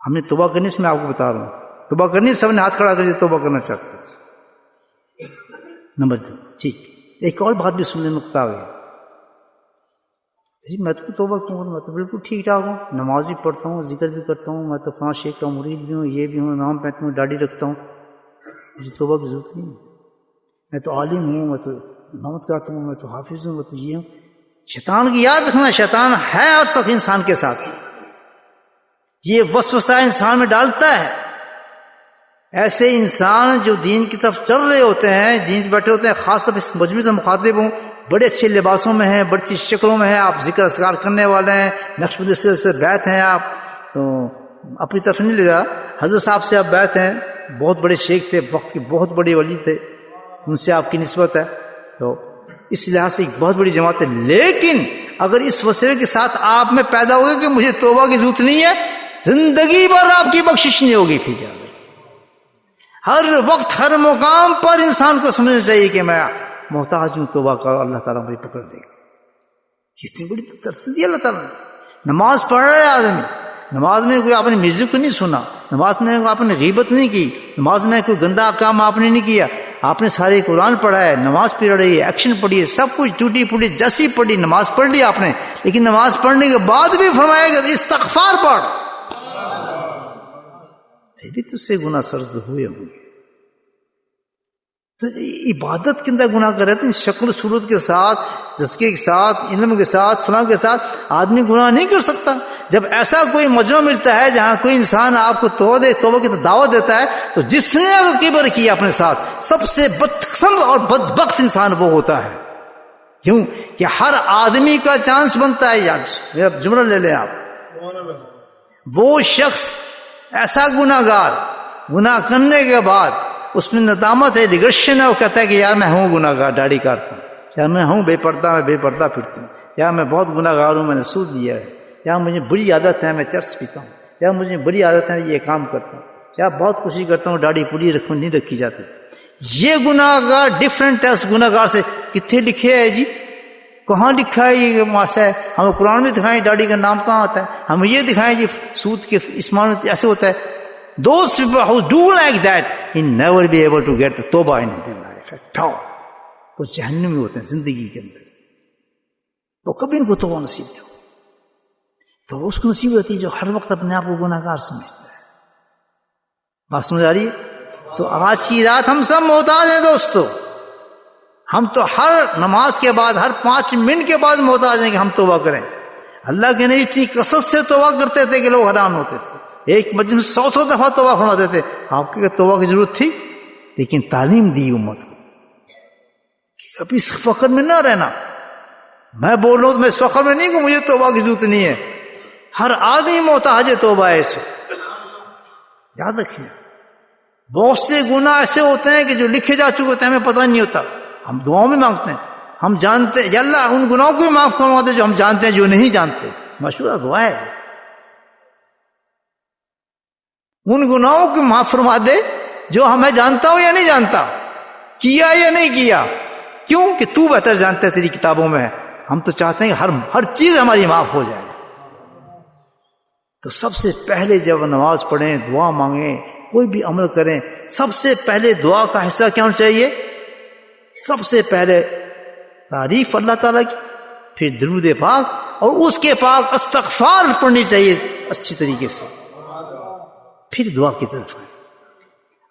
[SPEAKER 1] ہم نے توبہ کرنی سے، میں آپ کو بتا رہا ہوں، توبہ کرنی سب نے ہاتھ کھڑا کر توبہ کرنا چاہتے ہیں۔ نمبر 2، ٹھیک، ایک اور بات بھی سننے نقطہ آ گیا، جی میں تو توبہ کیوں کروں، میں تو بالکل ٹھیک ٹھاک ہوں، نماز بھی پڑھتا ہوں، ذکر بھی کرتا ہوں، میں تو فلاں شیخ کا مرید بھی ہوں، یہ بھی ہوں، نام پہنتا ہوں، داڑھی رکھتا ہوں، مجھے توبہ کی ضرورت نہیں ہے، میں تو عالم ہوں، میں تو امامت کرتا ہوں، میں تو حافظ ہوں، میں تو یہ ہوں۔ شیطان کی یاد رکھنا، شیطان ہے ہر سخت انسان کے ساتھ، یہ وسوسہ انسان میں ڈالتا ہے۔ ایسے انسان جو دین کی طرف چل رہے ہوتے ہیں، دین پہ بیٹھے ہوتے ہیں، خاص طور پہ اس مجمع سے مخاطب ہوں، بڑے اچھے لباسوں میں ہیں، بڑی اچھی شکلوں میں ہیں، آپ ذکر اذکار کرنے والے ہیں، نقشبندی سے بیعت ہیں، آپ تو اپنی طرف نہیں لے جا، حضرت صاحب سے آپ بیعت ہیں، بہت بڑے شیخ تھے، وقت کے بہت بڑے ولی تھے، ان سے آپ کی نسبت ہے، تو اس لحاظ سے ایک بہت بڑی جماعت ہے۔ لیکن اگر اس وسیلے کے ساتھ آپ میں پیدا ہوگا کہ مجھے توبہ کی ضرورت نہیں ہے، زندگی بھر آپ کی بخشش نہیں ہوگی، پھر جا ہر وقت ہر مقام پر انسان کو سمجھنا چاہیے کہ میں محتاج ہوں، توبہ کرو، اللہ تعالیٰ مجھے پکڑ دے گا۔ کتنی بڑی ترس دی اللہ تعالیٰ نے۔ نماز پڑھ رہا ہے آدمی، نماز میں کوئی آپ نے میوزک نہیں سنا، نماز میں آپ نے غیبت نہیں کی، نماز میں کوئی گندا کام آپ نے نہیں کیا، آپ نے سارے قرآن پڑھا ہے، نماز پڑھ رہی ہے، ایکشن پڑھی ہے، سب کچھ ٹوٹی پھوٹی جیسی پڑھی، نماز پڑھ لی آپ نے، لیکن نماز پڑھنے کے بعد بھی فرمایا گا استغفار پڑھ، پھر بھی تجھ سے گناہ سرزد ہوئے ہوں گے۔ تو عبادت کے اندر گناہ کر رہے تھے، شکل صورت کے ساتھ، تزکیے کے ساتھ، علم کے ساتھ، فلاں کے ساتھ آدمی گناہ نہیں کر سکتا۔ جب ایسا کوئی مجمع ملتا ہے جہاں کوئی انسان آپ کو توبہ کی دعوت دیتا ہے، تو جس نے اگر کبر کیا اپنے ساتھ، سب سے بدقسمت اور بدبخت انسان وہ ہوتا ہے۔ کیوں کہ ہر آدمی کا چانس بنتا ہے، یاد میرا جملہ لے لیں آپ، وہ شخص ایسا گناہ گار گناہ کرنے کے بعد اس میں ندامت ہے، ریگریشن ہے، وہ کہتا ہے کہ یار میں ہوں گناہ گار، داڑھی کاٹتا ہوں، یا میں ہوں بے پردہ، میں بے پردہ پھرتا ہوں، یا میں بہت گناہ گار ہوں، میں نے سود لیا ہے، یا مجھے بری عادت ہے میں چرس پیتا ہوں، یا مجھے بری عادت ہے یہ کام کرتا ہوں، یا بہت کوشش کرتا ہوں داڑھی پوری رکھوں، نہیں رکھی جاتی۔ یہ گناہ گار ڈفرینٹ ہے اس گناہ گار سے۔ کتنے لکھے ہے جی؟ کہاں لکھا ہے یہ ماسا ہے؟ ہمیں قرآن میں دکھائیں داڑھی کا نام کہاں آتا ہے؟ ہمیں یہ دکھائیں جی سود کے اسمان ایسے ہوتا ہے۔ Those people who do like that, he never be able to get the توبہ in their life at all. وہ جہنم میں ہوتے ہیں زندگی کے اندر، وہ کبھی ان کو توبہ نصیب نہیں ہوتی۔ تو اس کو نصیب ہوتی ہے جو ہر وقت اپنے آپ کو گناہ گار سمجھتا ہے۔ بات سمجھ آ رہی ہے؟ تو آج کی رات ہم سب محتاج ہیں دوستو، ہم تو ہر نماز کے بعد، ہر 5 منٹ کے بعد محتاج ہیں کہ ہم توبہ کریں۔ اللہ کے نبی اتنی کثرت سے توبہ کرتے تھے کہ لوگ حیران ہوتے تھے، ایک مجلس 100 دفعہ توبہ فرماتے تھے۔ آپ کے توبہ کی ضرورت تھی، لیکن تعلیم دی امت کو کہ ابھی اس فخر میں نہ رہنا۔ میں بول رہا ہوں تو میں اس فخر میں نہیں کہ مجھے توبہ کی ضرورت نہیں ہے، ہر آدمی محتاج توبہ ہے اس وقت، یاد رکھیں۔ بہت سے گناہ ایسے ہوتے ہیں کہ جو لکھے جا چکے ہوتے ہیں، ہمیں پتہ نہیں ہوتا، ہم دعاؤں میں مانگتے ہیں، ہم جانتے ہیں یا اللہ ان گناہوں کو بھی معاف فرما دے جو ہم جانتے ہیں، جو نہیں جانتے، مشہور دعا ہے، ان گناہوں کو معاف فرما دے جو ہمیں جانتا ہوں یا نہیں جانتا، کیا یا نہیں کیا، کیوں کہ تو بہتر جانتا ہے، تیری کتابوں میں ہے۔ ہم تو چاہتے ہیں کہ ہر چیز ہماری معاف ہو جائے۔ تو سب سے پہلے جب نماز پڑھیں، دعا مانگیں، کوئی بھی عمل کریں، سب سے پہلے دعا کا حصہ کیا ہونا چاہیے؟ سب سے پہلے تعریف اللہ تعالیٰ کی، پھر درود پاک، اور اس کے پاک استغفار پڑھنی چاہیے اچھی طریقے سے، پھر دعا کی طرف آئے۔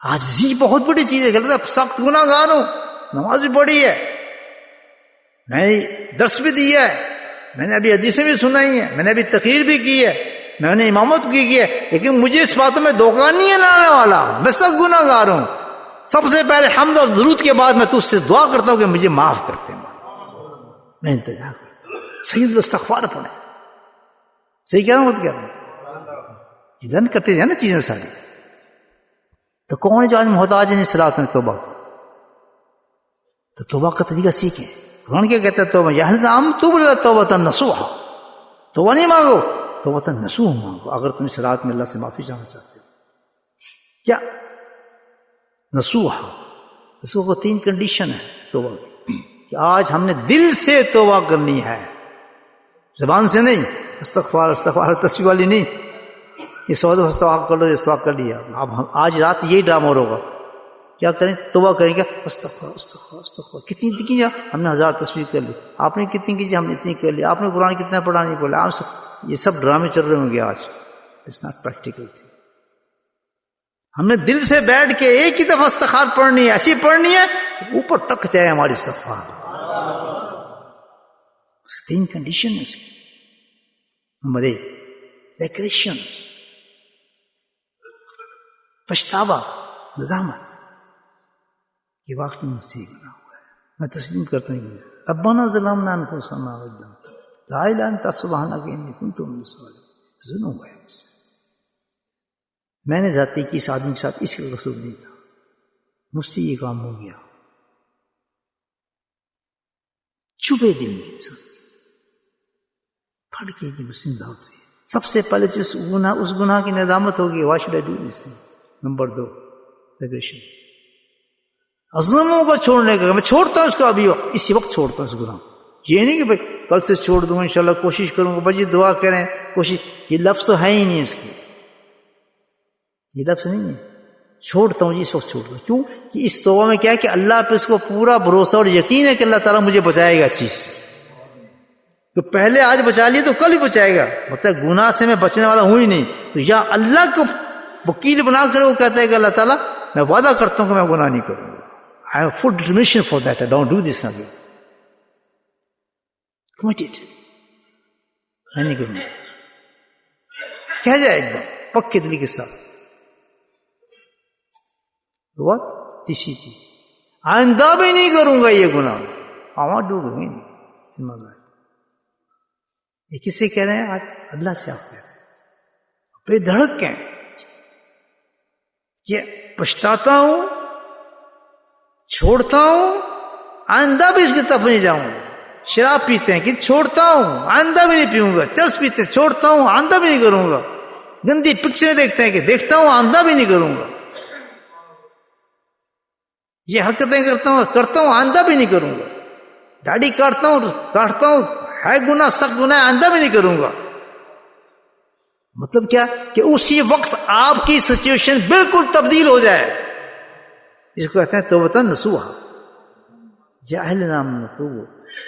[SPEAKER 1] عاجزی بہت بڑی چیز ہے، غلط ہے، سخت گناہ گار ہوں، نماز بھی پڑھی ہے، میں نے درس بھی دیا ہے، میں نے ابھی حدیثیں بھی سنائی ہیں، میں نے ابھی تقریر بھی کی ہے، میں نے امامت کی ہے، لیکن مجھے اس باتوں میں دھوکہ نہیں ہے لانے والا، میں سخت گناہ گار ہوں۔ سب سے پہلے حمد اور درود کے بعد میں تجھ سے دعا کرتا ہوں کہ مجھے معاف کرتے ہیں، میں انتظار کرتا ہوں۔ سید الاستغفار پڑھیں، صحیح کہہ رہا ہوں، کہہ رہا ہوں، یہ لرن کرتے جائیں نا چیزیں ساری. تو کون ہے جو آج محتاج نہیں صراط میں توبہ کو؟ تو توبہ کا طریقہ سیکھیں. قرآن کیا کہتا ہے توبہ یا الزام توبۃ نصوحا، توبہ نہیں مانگو، توبۃ نصوح مانگو اگر تم اس رات میں اللہ سے معافی چاہنا چاہتے ہو. کیا نصوحا؟ نصوح کو 3 کنڈیشن ہے توبہ کی کہ آج ہم نے دل سے توبہ کرنی ہے، زبان سے نہیں. استغفار استغفار تسبیح والی نہیں، یہ 100 دفعہ استغفار کر لو، استغفار کر لیا. اب آج رات یہی ڈرامہ ہوگا. کیا کریں؟ توبہ کریں گے. استغفار استغفار استغفار. کتنی کی ہم نے 1000 تسبیح کر لی. آپ نے کتنی کی ہم نے اتنی کر لی. آپ نے قرآن کتنا پڑھا نہیں پڑھا. آپ سب یہ سب ڈرامے چل رہے ہوں گے آج. اٹس ناٹ پریکٹیکل تھی. ہم نے دل سے بیٹھ کے ایک ہی دفعہ استغفار پڑھنی ہے، ایسی پڑھنی ہے کہ اوپر تک جائے ہماری استغفار. اس کی 3 کنڈیشن ہے اس کی. نمبر 1 ریکریشن، پچھتاوا، ندامت کہ واقعی مجھ سے گناہ ہوا ہے، میں تسلیم کرتا ہوں گناہ. ربنا ظلمنا انفسنا وان لم تغفر لا الہ الا انت سبحانک انی کنت من الظالمین. ظلم ہوا ہے مجھ سے، میں نے ذاتی کی اس آدمی کے ساتھ اس کا قصور نہیں تھا، مجھ سے یہ کام ہو گیا. چبے دل میں انسان پھڑ کے مجھ سے دعوت ہوئی. سب سے پہلے اس گناہ کی ندامت ہوگی. Why should I do this thing. Number 2 regression, عزموں کو چھوڑنے کا. میں چھوڑتا ہوں اس کو، ابھی اسی وقت چھوڑتا ہوں اس گناہ. یہ نہیں کہ بھائی کل سے چھوڑ دوں گا، انشاءاللہ کوشش کروں گا. بھائی دعا کریں کوشش، یہ لفظ تو ہے ہی نہیں اس کی، یہ لفظ نہیں ہے. چھوڑتا ہوں جی اس وقت چھوڑتا ہوں. کیوں کہ اس توبہ میں کیا ہے کہ اللہ پہ اس کو پورا بھروسہ اور یقین ہے کہ اللہ تعالیٰ مجھے بچائے گا اس چیز سے. تو پہلے آج بچا لیے تو کل ہی بچائے گا. مطلب گناہ سے میں بچنے والا ہوں ہی نہیں. تو یا اللہ کو وکیل بنا کر وہ کہتا ہے کہ اللہ تعالیٰ میں وعدہ کرتا ہوں کہ میں گناہ نہیں کروں گا. I have full determination for that. I don't do this again. Committed. میں نہیں کروں گا. کہہ جائے ایک دم پکے دلی کے ساتھ. What? تیسری چیز، آئندہ بھی نہیں کروں گا یہ گناہ. I won't do it in my life. یہ کس سے کہہ رہے ہیں آج؟ اللہ سے آپ کہہ رہے ہیں. بے دھڑک کہیں کہ پچھتاتا ہوں، چھوڑتا ہوں، آئندہ بھی اس کی طرف نہیں جاؤں گا. شراب پیتے ہیں کہ چھوڑتا ہوں، آئندہ بھی نہیں پیوں گا. چرس پیتے ہیں، چھوڑتا ہوں، آئندہ بھی نہیں کروں گا. گندی پکچریں دیکھتے ہیں کہ دیکھتا ہوں، آئندہ بھی نہیں کروں گا. یہ حرکتیں کرتا ہوں آئندہ بھی نہیں کروں گا. داڑھی کاٹتا ہوں ہے گناہ، سخت گناہ، آئندہ بھی نہیں کروں گا. مطلب کیا کہ اسی وقت آپ کی سچویشن بالکل تبدیل ہو جائے. اس کو کہتے ہیں توبۃ نصوحا. جعلنا نتوب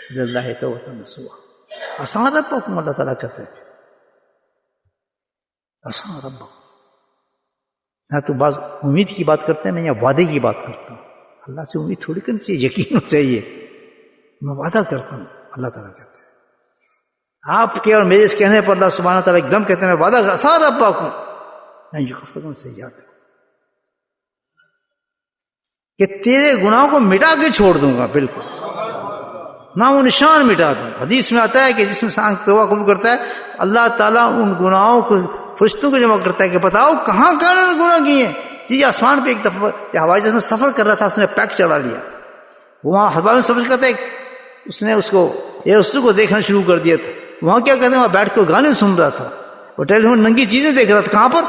[SPEAKER 1] الی اللہ توبۃ نصوحا. آسان ربکم، اللہ تعالیٰ کہتے ہیں آسان ربکم. نہ تو بعض امید کی بات کرتے ہیں، میں یہاں وعدے کی بات کرتا ہوں. اللہ سے امید تھوڑی کرنی چاہیے، یقین ہونا چاہیے. میں وعدہ کرتا ہوں، اللہ تعالیٰ کہتے ہیں. آپ کے اور میرے اس کہنے پر اللہ سبحانہ تعالیٰ ایک دم کہتے ہیں میں وعدہ کرتا ہوں ربکم سیئات، کہ تیرے گناہوں کو مٹا کے چھوڑ دوں گا، بالکل نام و نشان مٹا دوں. حدیث میں آتا ہے کہ جس انسان توبہ قبول کرتا ہے اللہ تعالیٰ ان گناہوں کو فرشتوں کو جمع کرتا ہے کہ بتاؤ کہاں انہوں نے گناہ کیے ہیں. جی آسمان پہ ایک دفعہ ہوائی جہاز میں سفر کر رہا تھا، اس نے پیک چڑھا لیا. وہاں ہوا میں سمجھ کرتا ہے اس نے اس کو ایئر کو دیکھنا شروع کر دیا تھا. وہاں کیا کہتے ہیں، وہاں بیٹھ کے گانے سن رہا تھا، اور ٹیلی فون ننگی چیزیں دیکھ رہا تھا. کہاں پر؟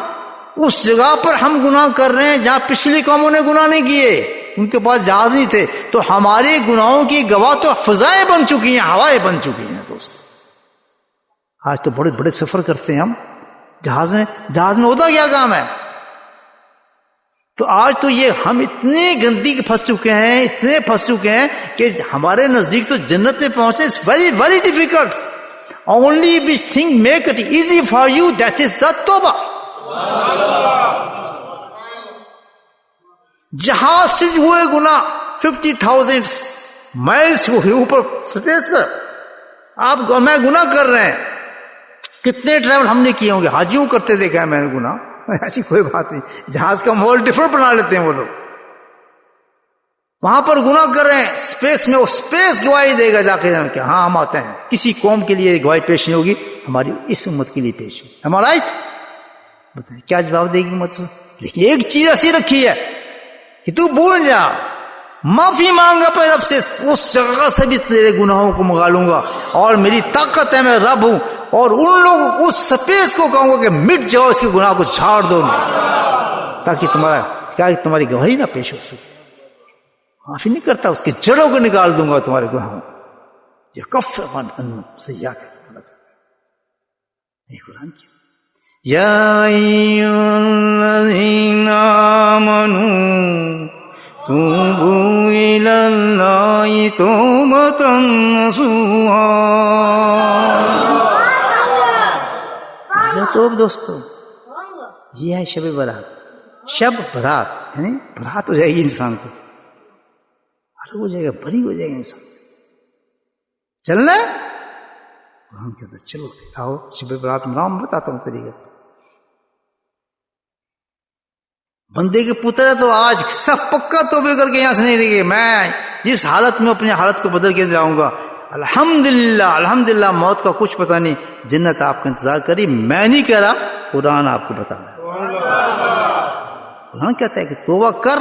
[SPEAKER 1] اس جگہ پر ہم گناہ کر رہے ہیں جہاں پچھلی قوموں نے گناہ نہیں کیے، ان کے پاس جہاز نہیں تھے. تو ہمارے گناہوں کی گواہ تو فضائیں بن چکی ہیں، ہوائیں بن چکی ہیں. دوست آج تو بڑے بڑے سفر کرتے ہیں ہم جہاز میں ہوتا کیا کام ہے. تو آج تو یہ ہم اتنے گندی پھنس چکے ہیں، اتنے پھنس چکے ہیں کہ ہمارے نزدیک تو جنت میں پہنچنے is very very difficult. Only which thing make it easy for you, that is the توبہ. جہاز سے ہوئے گناہ 50,000 مائلس اوپر اسپیس پر آپ میں گناہ کر رہے ہیں. کتنے ٹریول ہم نے کیے ہوں گے، حاجیوں کرتے دیکھا ہے میں نے گناہ. ایسی کوئی بات نہیں، جہاز کا ماحول ڈفرنٹ بنا لیتے ہیں وہ لوگ. وہاں پر گناہ کر رہے ہیں اسپیس میں، وہ اسپیس گواہی دے گا جا کے کہ ہاں ہم آتے ہیں. کسی قوم کے لیے گواہی پیش نہیں ہوگی، ہماری اس امت کے لیے پیش ہوگی. Am I right? بتائیں کیا جواب دے گی مت؟ لیکن ایک چیز ایسی رکھی ہے کہ تو بھول جا، معافی مانگا پہ رب سے، اس جگہ سے بھی تیرے گناہوں کو منگا لوں گا، اور میری طاقت ہے، میں رب ہوں، اور ان لوگوں اس سپیس کو کہوں گا کہ مٹ جاؤ، اس کے گناہ کو جھاڑ دو، تاکہ تمہاری گواہی نہ پیش ہو سکے۔ معافی نہیں کرتا، اس کی جڑوں کو نکال دوں گا تمہارے گناہوں، یہ کفر عن سیئات یہ قرآن کی۔ یا ایھا الذین آمنوا توبوا الی اللہ توبۃ نصوحا۔ توب دوستو، یہ ہے شب برات۔ شب برات یعنی برات ہو جائے گی انسان کو، الگ ہو جائے گا، بری ہو جائے گا انسان سے۔ چلنا ہے قرآن کے اندر، چلو آؤ شب برات مناؤ، میں بتاتا ہوں طریقہ۔ بندے کے پتر ہے تو آج سب پکا توبہ کر کے یہاں سے نہیں رہے، میں جس حالت میں اپنی حالت کو بدل کے جاؤں گا، الحمدللہ الحمدللہ، موت کا کچھ پتہ نہیں، جنت آپ کا انتظار کری، میں نہیں کہہ رہا، قرآن آپ کو بتا رہا ہے۔ قرآن کہتا ہے کہ توبہ کر،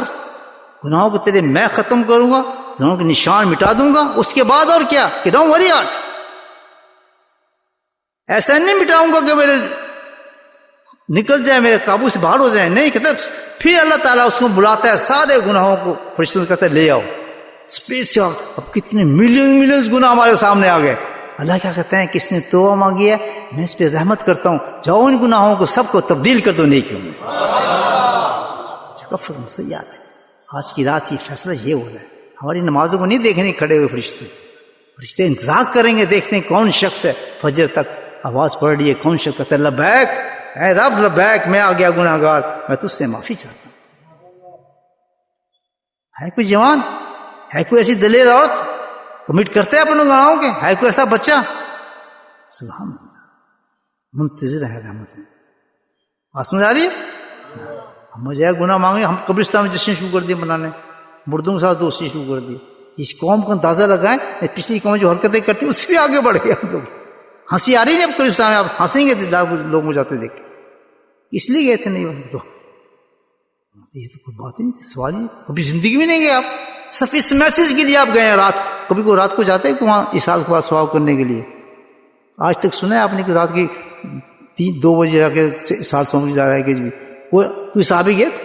[SPEAKER 1] گناہوں کو تیرے میں ختم کروں گا، گناہوں کے نشان مٹا دوں گا، اس کے بعد اور کیا کہ ڈونٹ وری ہارٹ، ایسا نہیں مٹاؤں گا کہ میرے نکل جائے، میرے قابو سے باہر ہو جائے، نہیں کہتا۔ پھر اللہ تعالیٰ اس کو بلاتا ہے سارے گناہوں کو، فرشتوں سے کہتا ہے لے آؤ اسپیس سے۔ اب کتنے ملینز گناہ ہمارے سامنے آ گئے، اللہ کیا کہتے ہیں، کس نے توبہ مانگی ہے میں اس پہ رحمت کرتا ہوں، جاؤ ان گناہوں کو سب کو تبدیل کر دو نیکیوں میں۔ کفر سیئات ہے۔ آج کی رات یہ فیصلہ یہ ہو رہا ہے، ہماری نمازوں کو نہیں دیکھنے کھڑے ہوئے فرشتے انتظار کریں گے، دیکھتے ہیں کون شخص ہے، فجر تک آواز پڑ رہی ہے، کون شخص کہتا ہے لبیک اے رب لبیک، میں آ گیا گناہ گار، میں تجھ سے معافی چاہتا ہوں۔ ہے کوئی جوان، ہے کوئی ایسی دلیر عورت کمٹ کرتے ہیں اپنے گناہوں کے، ہے کوئی ایسا بچہ؟ سبحان اللہ، منتظر ہے رحمت ہے۔ بات سمجھ آ رہی ہے؟ ہم مجھے گناہ مانگے، ہم قبرستان میں جشن شروع کر دیے منانے، مردوں کے ساتھ دوستی شروع کر دی۔ اس قوم کو اندازہ لگائیں، پچھلی قوم جو حرکتیں کرتی اس سے بھی آگے بڑھ گئے ہم لوگ۔ ہنسی آ رہی نہیں اب قبرستان میں، آپ ہنسیں گے لوگ ہو جاتے دیکھ، اس لیے گئے تھے نہیں تو یہ تو کوئی بات ہی نہیں تھی، سوال ہی کبھی زندگی میں نہیں گئے آپ، صرف اس میسج کے لیے آپ گئے ہیں رات، کبھی کوئی رات کو جاتے ہیں کہ وہاں اسال کے بعد سواب کرنے کے لیے؟ آج تک سنا ہے آپ نے کہ رات کی 2 بجے جا کے سال سمجھ جا رہا ہے کہ کوئی صحابی گئے تھے؟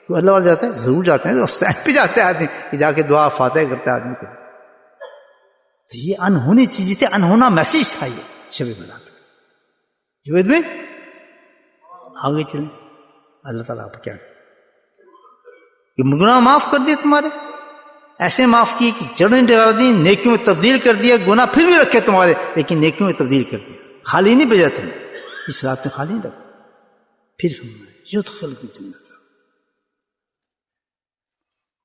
[SPEAKER 1] کوئی اللہ والے جاتا ہے؟ ضرور جاتے ہیں، اس ٹائم پہ جاتے ہیں آدمی کہ جا کے دعا فاتحہ کرتا ہے آدمی کو۔ تو یہ انہونی چیزیں تھے، انہونا میسج تھا یہ شب برات کا۔ میں آگے چلیں، اللہ تعالیٰ آپ کیا گناہ معاف کر دیے تمہارے، ایسے معاف کیے کہ جڑیں ڈال دی، نیکیوں میں تبدیل کر دیا، گناہ پھر بھی رکھے تمہارے لیکن نیکیوں میں تبدیل کر دیا، خالی نہیں بھیجا تمہیں، اس رات میں خالی نہیں رکھا۔ پھر یدخل الجنت،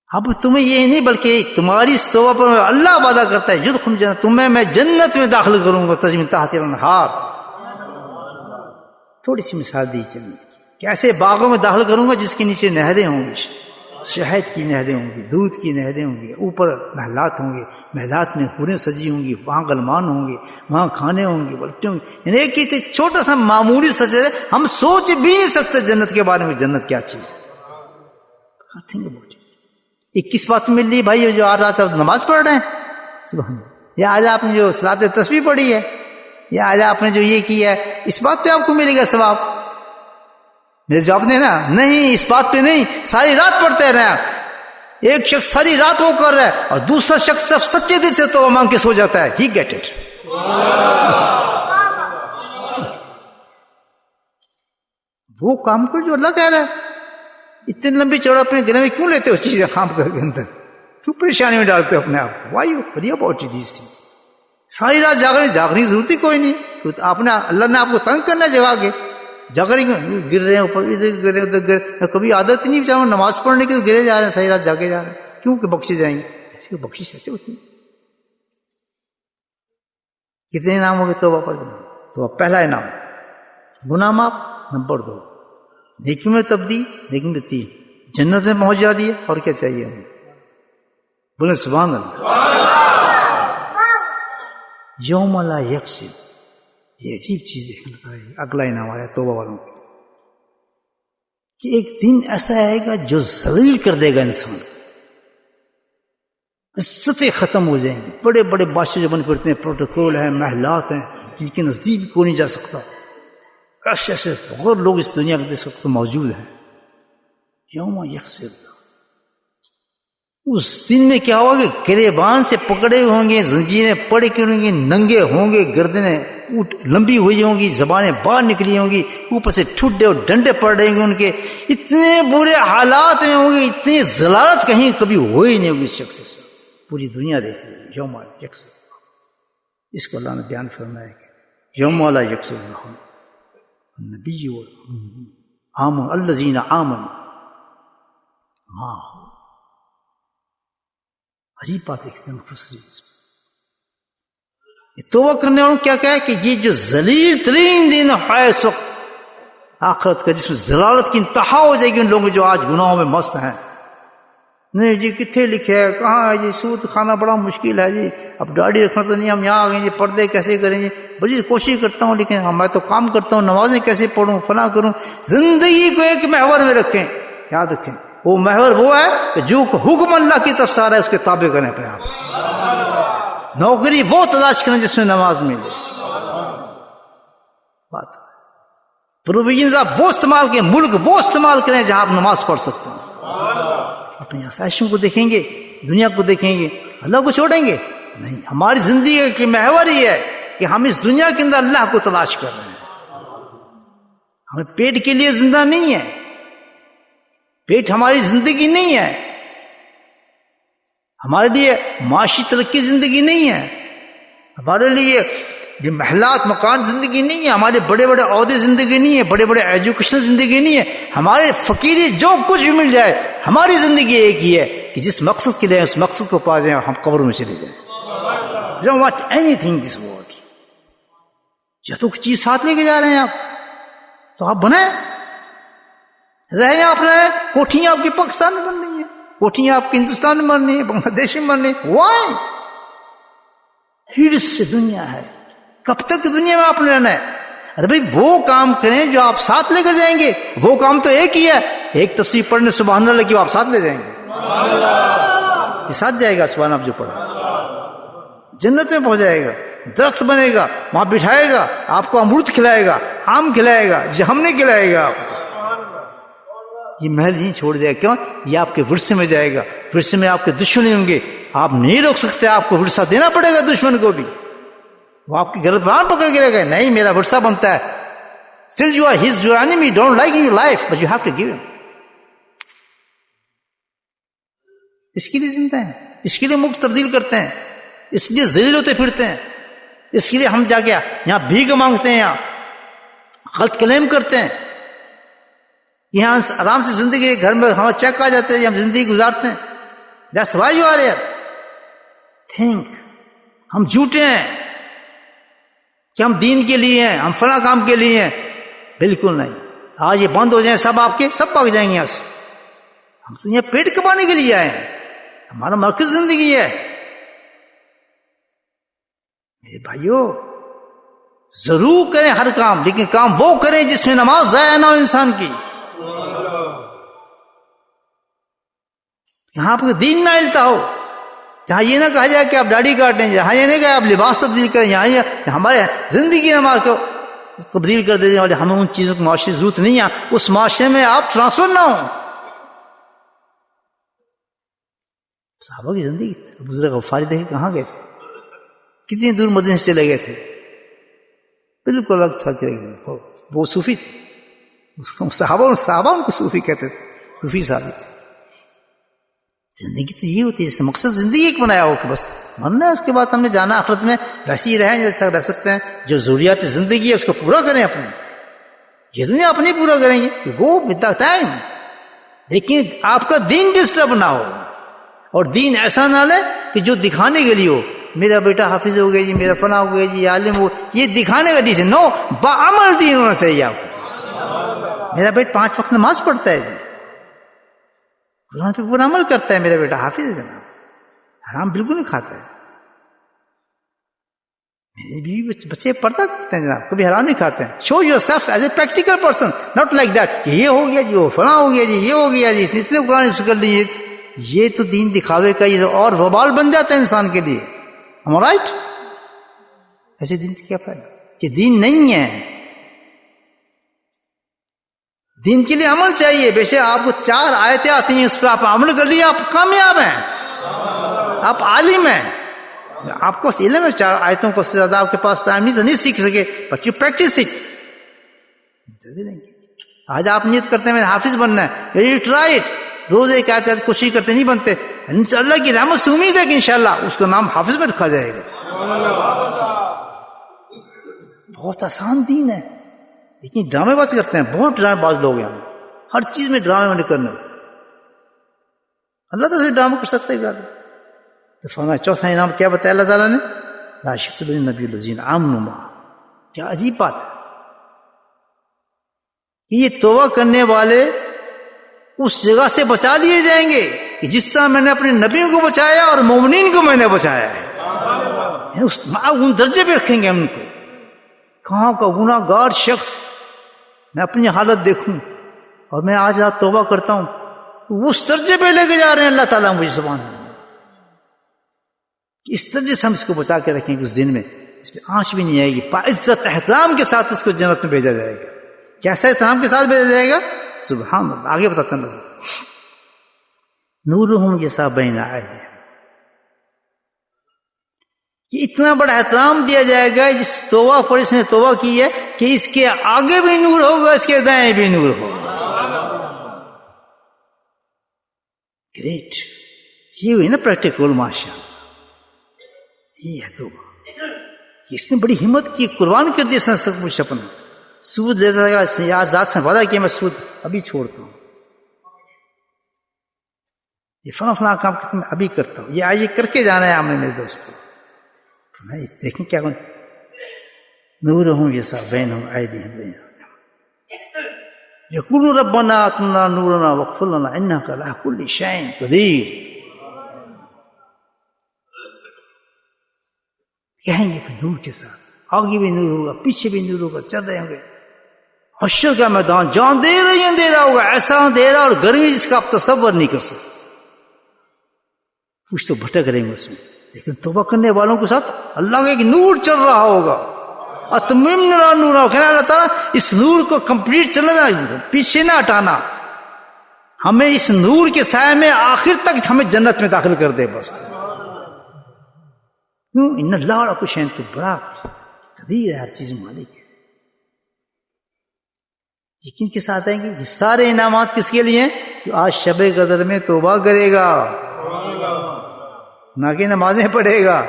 [SPEAKER 1] اب تمہیں یہ نہیں بلکہ تمہاری اس توبہ پر اللہ وعدہ کرتا ہے یدخل الجنت، تمہیں میں جنت میں داخل کروں گا، تجری من تحتہا الانہار۔ تھوڑی سی مثال دی جنت کی، کیسے باغوں میں داخل کروں گا جس کے نیچے نہریں ہوں گی، شہد کی نہریں ہوں گی، دودھ کی نہریں ہوں گی، اوپر محلات ہوں گے، محلات میں حوریں سجی ہوں گی، وہاں غلمان ہوں گے، وہاں کھانے ہوں گے، بلٹے ہوں گے، یعنی ایک چھوٹا سا معمولی سجے، ہم سوچ بھی نہیں سکتے جنت کے بارے میں، جنت کیا چیز ہے۔ یہ کس بات میں مل رہی ہے بھائی؟ جو آج رات آپ نماز پڑھ رہے ہیں سبحان اللہ، یا آج آپ نے جو صلاۃ تسبیح پڑھی ہے، یا آج آپ نے جو یہ کیا ہے، اس بات پہ آپ کو ملے گا ثواب؟ میرے جواب نے نا نہیں، اس بات پہ نہیں، ساری رات پڑھتے رہے، ایک شخص ساری رات وہ کر رہا ہے اور دوسرا شخص صرف سچے دل سے توبہ مانگ کے سو جاتا ہے، ہی گیٹ اٹ۔ وہ کام کر جو اللہ کہہ رہا ہے، اتنے لمبی چوڑا اپنے گلے میں کیوں لیتے ہو چیزیں خام کر کے اندر، کیوں پریشانی میں ڈالتے ہو اپنے آپ کو؟ Why you worry about these things? ساری رات جاگنے ضرورت ہی کوئی نہیں، آپ نے اللہ نے آپ کو تنگ کرنا جگہ کے جاگریں گر رہے ہیں، اوپر گر رہے ہیں، ادھر گر، کبھی عادت ہی نہیں چاہوں نماز پڑھنے کی تو گرے جا رہے ہیں، صحیح رات جاگے جا رہے ہیں، کیوں کہ بخشے جائیں گے؟ ایسے بخشش ایسے ہوتی ہے۔ کتنے انعام ہو گئے توبہ پر؟ تو پہلا انعام گناہ معاف، نمبر 2 نیکیوں میں تبدیل، نیکی میں 3 جنت میں پہنچ جاتی ہے، اور کیا چاہیے ہمیں؟ بولیں سبحان اللہ۔ یوم لا یکسب، یہ عجیب چیز دیکھنا تھا، اگلا انعام آیا توبہ والوں کے، کہ ایک دن ایسا آئے گا جو ذلیل کر دے گا انسان، عزتیں ختم ہو جائیں گی. بڑے بڑے بادشاہ جو بن پڑتے ہیں، پروٹوکول ہیں، محلات ہیں، جن کے نزدیک کوئی نہیں جا سکتا، ایسے ایسے بہت لوگ اس دنیا میں اس وقت موجود ہیں. یوم یکسر، اس دن میں کیا ہوگا کہ گریبان سے پکڑے ہوں گے، زنجیریں پڑے کے ہوں گے، ننگے ہوں گے، گردنیں لمبی ہوئی ہوں گی، زبانیں باہر نکلی ہوں گی، اوپر سے ٹھڈے اور ڈنڈے پڑ رہے ہوں گے، اتنے برے حالات میں ہوں گے، اتنی ذلالت کہیں کبھی ہوئی نہیں ہوگی اس شخص سے. پوری دنیا دیکھ رہی ہے یوم یکسر. اس کو اللہ نے بیان فرمایا کہ یوم لا یکسر اللہ النبی آمن الذین آمنوا معہ. عجیب بات دیکھتے ہیں مفسرین اس میں. یہ توبہ کرنے والوں کیا کہا ہے کہ یہ جو ذلیل ترین دن ہے اس وقت آخرت کا، جس میں ذلالت کی انتہا ہو جائے گی ان لوگوں جو آج گناہوں میں مست ہیں. نہیں جی کتنے لکھے ہے، کہاں ہے جی، سود کھانا بڑا مشکل ہے جی، اب داڑھی رکھنا تو نہیں، ہم یہاں آ گئے جی، پردے کیسے کریں جی، بڑی کوشش کرتا ہوں لیکن میں تو کام کرتا ہوں، نمازیں کیسے پڑھوں، فلاں کروں. زندگی کو ایک محور میں رکھیں. یاد رکھیں وہ محور وہ ہے کہ جو حکم اللہ کی طرف سے آ رہا ہے اس کے تابع کریں اپنے آپ. نوکری وہ تلاش کریں جس میں نماز ملے. بات پروویژنز آپ وہ استعمال کریں، ملک وہ استعمال کریں جہاں آپ نماز پڑھ سکتے ہیں. اپنی آسائشوں کو دیکھیں گے، دنیا کو دیکھیں گے، اللہ کو چھوڑیں گے نہیں. ہماری زندگی کی محور یہ ہے کہ ہم اس دنیا کے اندر اللہ کو تلاش کر رہے ہیں. ہمیں پیٹ کے لیے زندہ نہیں ہے، پیٹ ہماری زندگی نہیں ہے، ہمارے لیے معاشی ترقی زندگی نہیں ہے، ہمارے لیے یہ محلات مکان زندگی نہیں ہے، ہمارے بڑے بڑے عہدے زندگی نہیں ہے، بڑے بڑے ایجوکیشن زندگی نہیں ہے. ہمارے فقیری جو کچھ بھی مل جائے، ہماری زندگی ایک ہی ہے کہ جس مقصد کے لیے اس مقصد کو پا جائیں اور ہم قبر میں چلے جائیں. You don't want anything this world. یا تو کچھ چیز ساتھ لے کے جا رہے ہیں آپ تو آپ بنائیں، رہیں آپ رہیں. کوٹھیاں آپ کی پاکستان میں بن رہی ہیں، کوٹھیاں آپ کے ہندوستان میں بن رہی ہیں، بنگلہ دیش میں بن رہی ہیں. وائی؟ ہرس سے دنیا ہے. کب تک دنیا میں آپ نے رہنا ہے؟ ارے بھائی وہ کام کریں جو آپ ساتھ لے کر جائیں گے. وہ کام تو ایک ہی ہے، ایک تفسیر پڑھنے سبحان اللہ کی آپ ساتھ لے جائیں گے. یہ ساتھ جائے گا سبحان آپ جو پڑھا، جنت میں پہنچ جائے گا، درخت بنے گا، وہاں بٹھائے گا، آپ کو امرود کھلائے گا، آم کھلائے گا، جہم نہیں کھلائے گا. آپ یہ محل نہیں چھوڑ دے گا. کیوں؟ یہ آپ کے ورثے میں جائے گا. ورثے میں آپ کے دشمن ہوں گے، آپ نہیں روک سکتے، آپ کو ورثہ دینا پڑے گا دشمن کو بھی. وہ آپ کی گردان پکڑ کے لے گئے، نہیں میرا ورثہ بنتا ہے. Still you are his enemy, don't like in your life, but you have to give him. اس کے لیے زندہ ہیں، اس کے لیے ملک تبدیل کرتے ہیں، اس لیے ذلیل ہوتے پھرتے ہیں، اس کے لیے ہم جا کے یہاں بھیک مانگتے ہیں، یہاں غلط کلیم کرتے ہیں، یہاں آرام سے زندگی گھر میں ہمارا چیک آ جاتے ہیں، ہم زندگی گزارتے ہیں. That's why you are here. Think ہم جھوٹے ہیں کہ ہم دین کے لیے ہیں، ہم فلاں کام کے لیے ہیں. بالکل نہیں. آج یہ بند ہو جائیں سب، آپ کے سب بھاگ جائیں گے یہاں سے. ہم تو یہاں پیٹ کمانے کے لیے آئے ہیں، ہمارا مرکز زندگی ہے. میرے بھائیو ضرور کریں ہر کام، لیکن کام وہ کریں جس میں نماز ضائع نہ ہو انسان کی. یہاں آپ کا دین نہ ہلتا ہو، جہاں یہ نہ کہا جائے کہ آپ داڑھی کاٹیں، جہاں یہ نہیں کہا آپ لباس تبدیل کریں، یہاں ہمارے زندگی نماز کو تبدیل کر دیں والے ہمیں ان چیزوں کی معاشرے ضرورت نہیں ہے، اس معاشرے میں آپ ٹرانسفر نہ ہوں. صحابہ کی زندگی ابو ذر غفاری دیکھے کہاں گئے تھے، کتنی دور مدینے سے چلے گئے تھے، بالکل الگ تھا. وہ صوفی تھے، صحابہ ان کو صوفی کہتے تھے، صوفی صحابی تھے. زندگی تو یہ ہوتی ہے، جس نے مقصد زندگی ایک بنایا ہو کہ بس مرنا ہے، اس کے بعد ہم نے جانا آخرت میں، ویسے ہی رہیں جیسا رہ سکتے ہیں. جو ضروریات زندگی ہے اس کو پورا کریں اپنے، یہ دنیا اپنی پورا کریں گے وہ ود ٹائم، لیکن آپ کا دین ڈسٹرب نہ ہو، اور دین ایسا نہ لے کہ جو دکھانے کے لیے ہو. میرا بیٹا حافظ ہو گیا جی، میرا فلاں ہو گیا جی، عالم ہو، یہ دکھانے کا دین ہے. نو، بعمل دین ہونا چاہیے آپ کو. میرا بیٹا 5 وقت نماز پڑھتا ہے جی، قرآن پہ پورا عمل کرتا ہے، میرا بیٹا حافظ ہے جناب، حرام بالکل نہیں کھاتا ہے. میرے بیوی بچے پردہ کرتے ہیں جناب, کبھی حرام نہیں کھاتے ہیں. Show your self as a practical person, not like that یہ ہو گیا جی, وہ فلاں ہو گیا جی, یہ ہو گیا جی, اس نے اتنے قرآن کر لیے. یہ تو دین دکھاوے کا یہ اور وبال بن جاتا ہے انسان کے لیے. am I right؟ ایسے دین سے کیا فائدہ؟ کہ دین نہیں ہے. دین کے لیے عمل چاہیے. بے شک آپ کو 4 آیتیں آتی ہیں, اس پر آپ عمل کر لیے, آپ کامیاب ہیں, آپ عالم ہیں. آپ کو علم ہے 4 آیتوں کو سے زیادہ آپ کے پاس ٹائم نہیں تو نہیں سیکھ سکے, بٹ یو پریکٹس اٹ. آج آپ نیت کرتے ہیں میں حافظ بننا ہے, یو ٹرائی اٹ. روز ایک آیت کوشش کرتے نہیں بنتے. اللہ کی رحمت سے امید ہے کہ انشاءاللہ اس کا نام حافظ میں رکھا جائے گا. بہت آسان دین ہے, لیکن ڈرامے باز کرتے ہیں. بہت ڈرامے باز لوگ ہیں, ہر چیز میں ڈرامے کرنے ہوتے ہیں. اللہ تعالیٰ سے ڈرامہ کر سکتا ہے. تو فرمایا چوتھا انعام کیا بتایا اللہ تعالیٰ نے؟ لا شرک بالنبی الذین آمنوا معہ. کیا عجیب بات ہے کہ یہ توبہ کرنے والے اس جگہ سے بچا لیے جائیں گے کہ جس طرح میں نے اپنے نبیوں کو بچایا اور مومنین کو میں نے بچایا ہے. اس درجے پہ رکھیں گے ہم ان کو. کہاں کا گناہ گار شخص میں اپنی حالت دیکھوں اور میں آج رات توبہ کرتا ہوں, تو اس درجے پہ لے کے جا رہے ہیں اللہ تعالیٰ مجھے. سبحان اللہ. اس طرح سے ہم اس کو بچا کے رکھیں گے اس دن میں اس پہ آنچ بھی نہیں آئے گی. عزت احترام کے ساتھ اس کو جنت میں بھیجا جائے گا. کیسا احترام کے ساتھ بھیجا جائے گا؟ سبحان اللہ. آگے بتاتا ہوں. نورہم یسعی بین ایدیہم. یہ اتنا بڑا احترام دیا جائے گا جس توبہ پر اس نے توبہ کی ہے کہ اس کے آگے بھی نور ہوگا, اس کے دائیں بھی نور ہوگا. گریٹ. یہ ہوئی نا پریکٹیکل. ماشاء اللہ. یہ ہے توبہ. اس نے بڑی ہمت کی, قربان کر دیا اس نے سب کچھ اپنا. سود لیتا تھا, اس نے یاد ذات سے وعدہ کیا میں سود ابھی چھوڑتا ہوں, یہ فلاں فلاں کام کس میں ابھی کرتا ہوں, یہ آج یہ کر کے جانا ہے آپ نے میرے دوستوں. دیکھیں کیا نورہم یسعی بین ایدیہم یقولون ربنا اتمنا نورنا واغفر لنا انک علی کل شیء قدیر. کہیں گے پھر نور کے ساتھ, آگے بھی نور ہوگا, پیچھے بھی نور ہوگا, چل رہے ہوں گے. حشر کا میدان جان دے رہا ہوگا, ایسا دے رہا, اور گرمی جس کا آپ تصور نہیں کر سکتے. کچھ تو بھٹک رہے ہیں اس میں, لیکن توبہ کرنے والوں کے ساتھ اللہ کا ایک نور چل رہا ہوگا. اتممنا نورا, کہنا اللہ تعالیٰ اس نور کو کمپلیٹ چلنا, پیچھے نہ ہٹانا, ہمیں اس نور کے سائے میں آخر تک ہمیں جنت میں داخل کر دے بس. ان اللہ علی کل شیء, تو بڑا قدیر ہے, ہر چیز مالک ہے. یقین کے ساتھ آئیں گے یہ سارے انعامات کس کے لیے ہیں؟ جو آج شب قدر میں توبہ کرے گا, نہ کہ نمازیں پڑھے گا.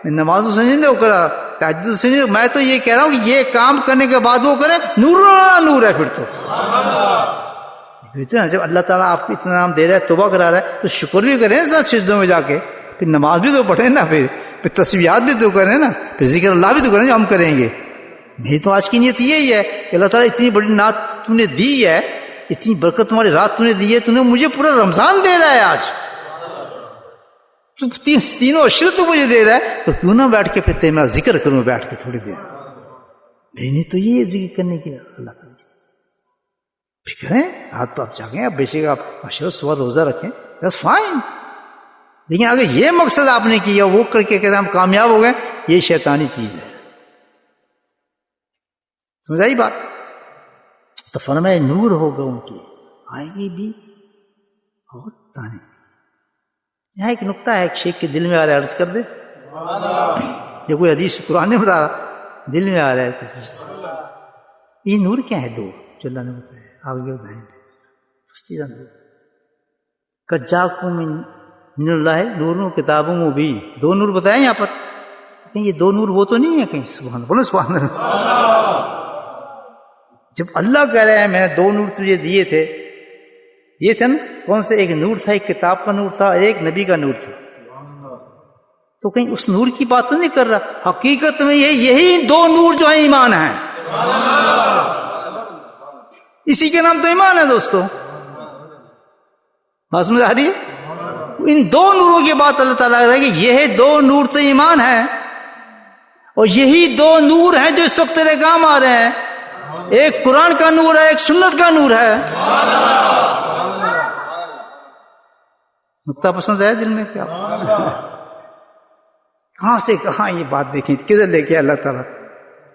[SPEAKER 1] نمازوں سے نہیں کرا, تہجد سے نہیں. میں تو یہ کہہ رہا ہوں کہ یہ کام کرنے کے بعد وہ کریں, نور ہے. پھر تو جب اللہ تعالیٰ آپ کو اتنا نام دے رہا ہے, توبہ کرا رہا ہے, تو شکر بھی کریں اس سجدوں میں جا کے. پھر نماز بھی تو پڑھیں نا, پھر تسبیحات بھی تو کریں نا, پھر ذکر اللہ بھی تو کریں جو ہم کریں گے. میری تو آج کی نیت یہی ہے کہ اللہ تعالیٰ اتنی بڑی نعت تو نے دی ہے, اتنی برکت تمہاری رات تو نے دی ہے, تو نے مجھے پورا رمضان دے رہا ہے آج, تو تینوں عشر تو مجھے دے رہا ہے, تو کیوں نہ بیٹھ کے پھر میرا ذکر کروں بیٹھ کے تھوڑی دیر. میری نیت تو یہ ہے ذکر کرنے کی اللہ تعالیٰ سے. پھر کریں, ہاتھ پاپ جاگیں, آپ بے شک آپ ماشاء اللہ صبح روزہ رکھیں, دیٹس فائن. لیکن اگر یہ مقصد آپ نے کیا, وہ کر کے کہتے ہم کامیاب ہو گئے, یہ شیطانی چیز ہے. سمجھ آئی بات؟ تو فرمایا نور ہوگا ان کے, آئیں گے بھی اور تانے. یہاں ایک نقطہ ہے, ایک شیخ کے دل میں آ رہا ہے, عرض کر دے. یہ کوئی حدیث قرآن نے بتا رہا, دل میں آ رہا ہے کچھ. یہ نور کیا ہے؟ 2 جو اللہ نے بتایا, آگے بتائیں گے. کجاکم من اللہ نور کتابوں میں بھی 2 نور بتائے یہاں پر. کہیں یہ 2 نور وہ تو نہیں ہے کہیں؟ سبحان اللہ, بولو سبحان اللہ. جب اللہ کہہ رہے ہیں میں نے 2 نور تجھے دیے تھے نا, کون سے؟ ایک نور تھا, ایک کتاب کا نور تھا, ایک نبی کا نور تھا. تو کہیں اس نور کی بات تو نہیں کر رہا. حقیقت میں یہی 2 نور جو ہیں ایمان ہیں. اسی کے نام تو ایمان ہے دوستو. بات سمجھ آ رہی ہے؟ ان 2 نوروں کی بات اللہ تعالیٰ کر رہا ہے کہ یہ 2 نور تو ایمان ہے. اور یہی دو نور ہیں جو اس وقت تیرے کام آ رہے ہیں. ایک قرآن کا نور ہے, ایک سنت کا نور ہے. نقطہ پسند ہے دل میں کیا؟ کہاں سے کہاں یہ بات دیکھیں, کدھر لے کے اللہ تعالیٰ.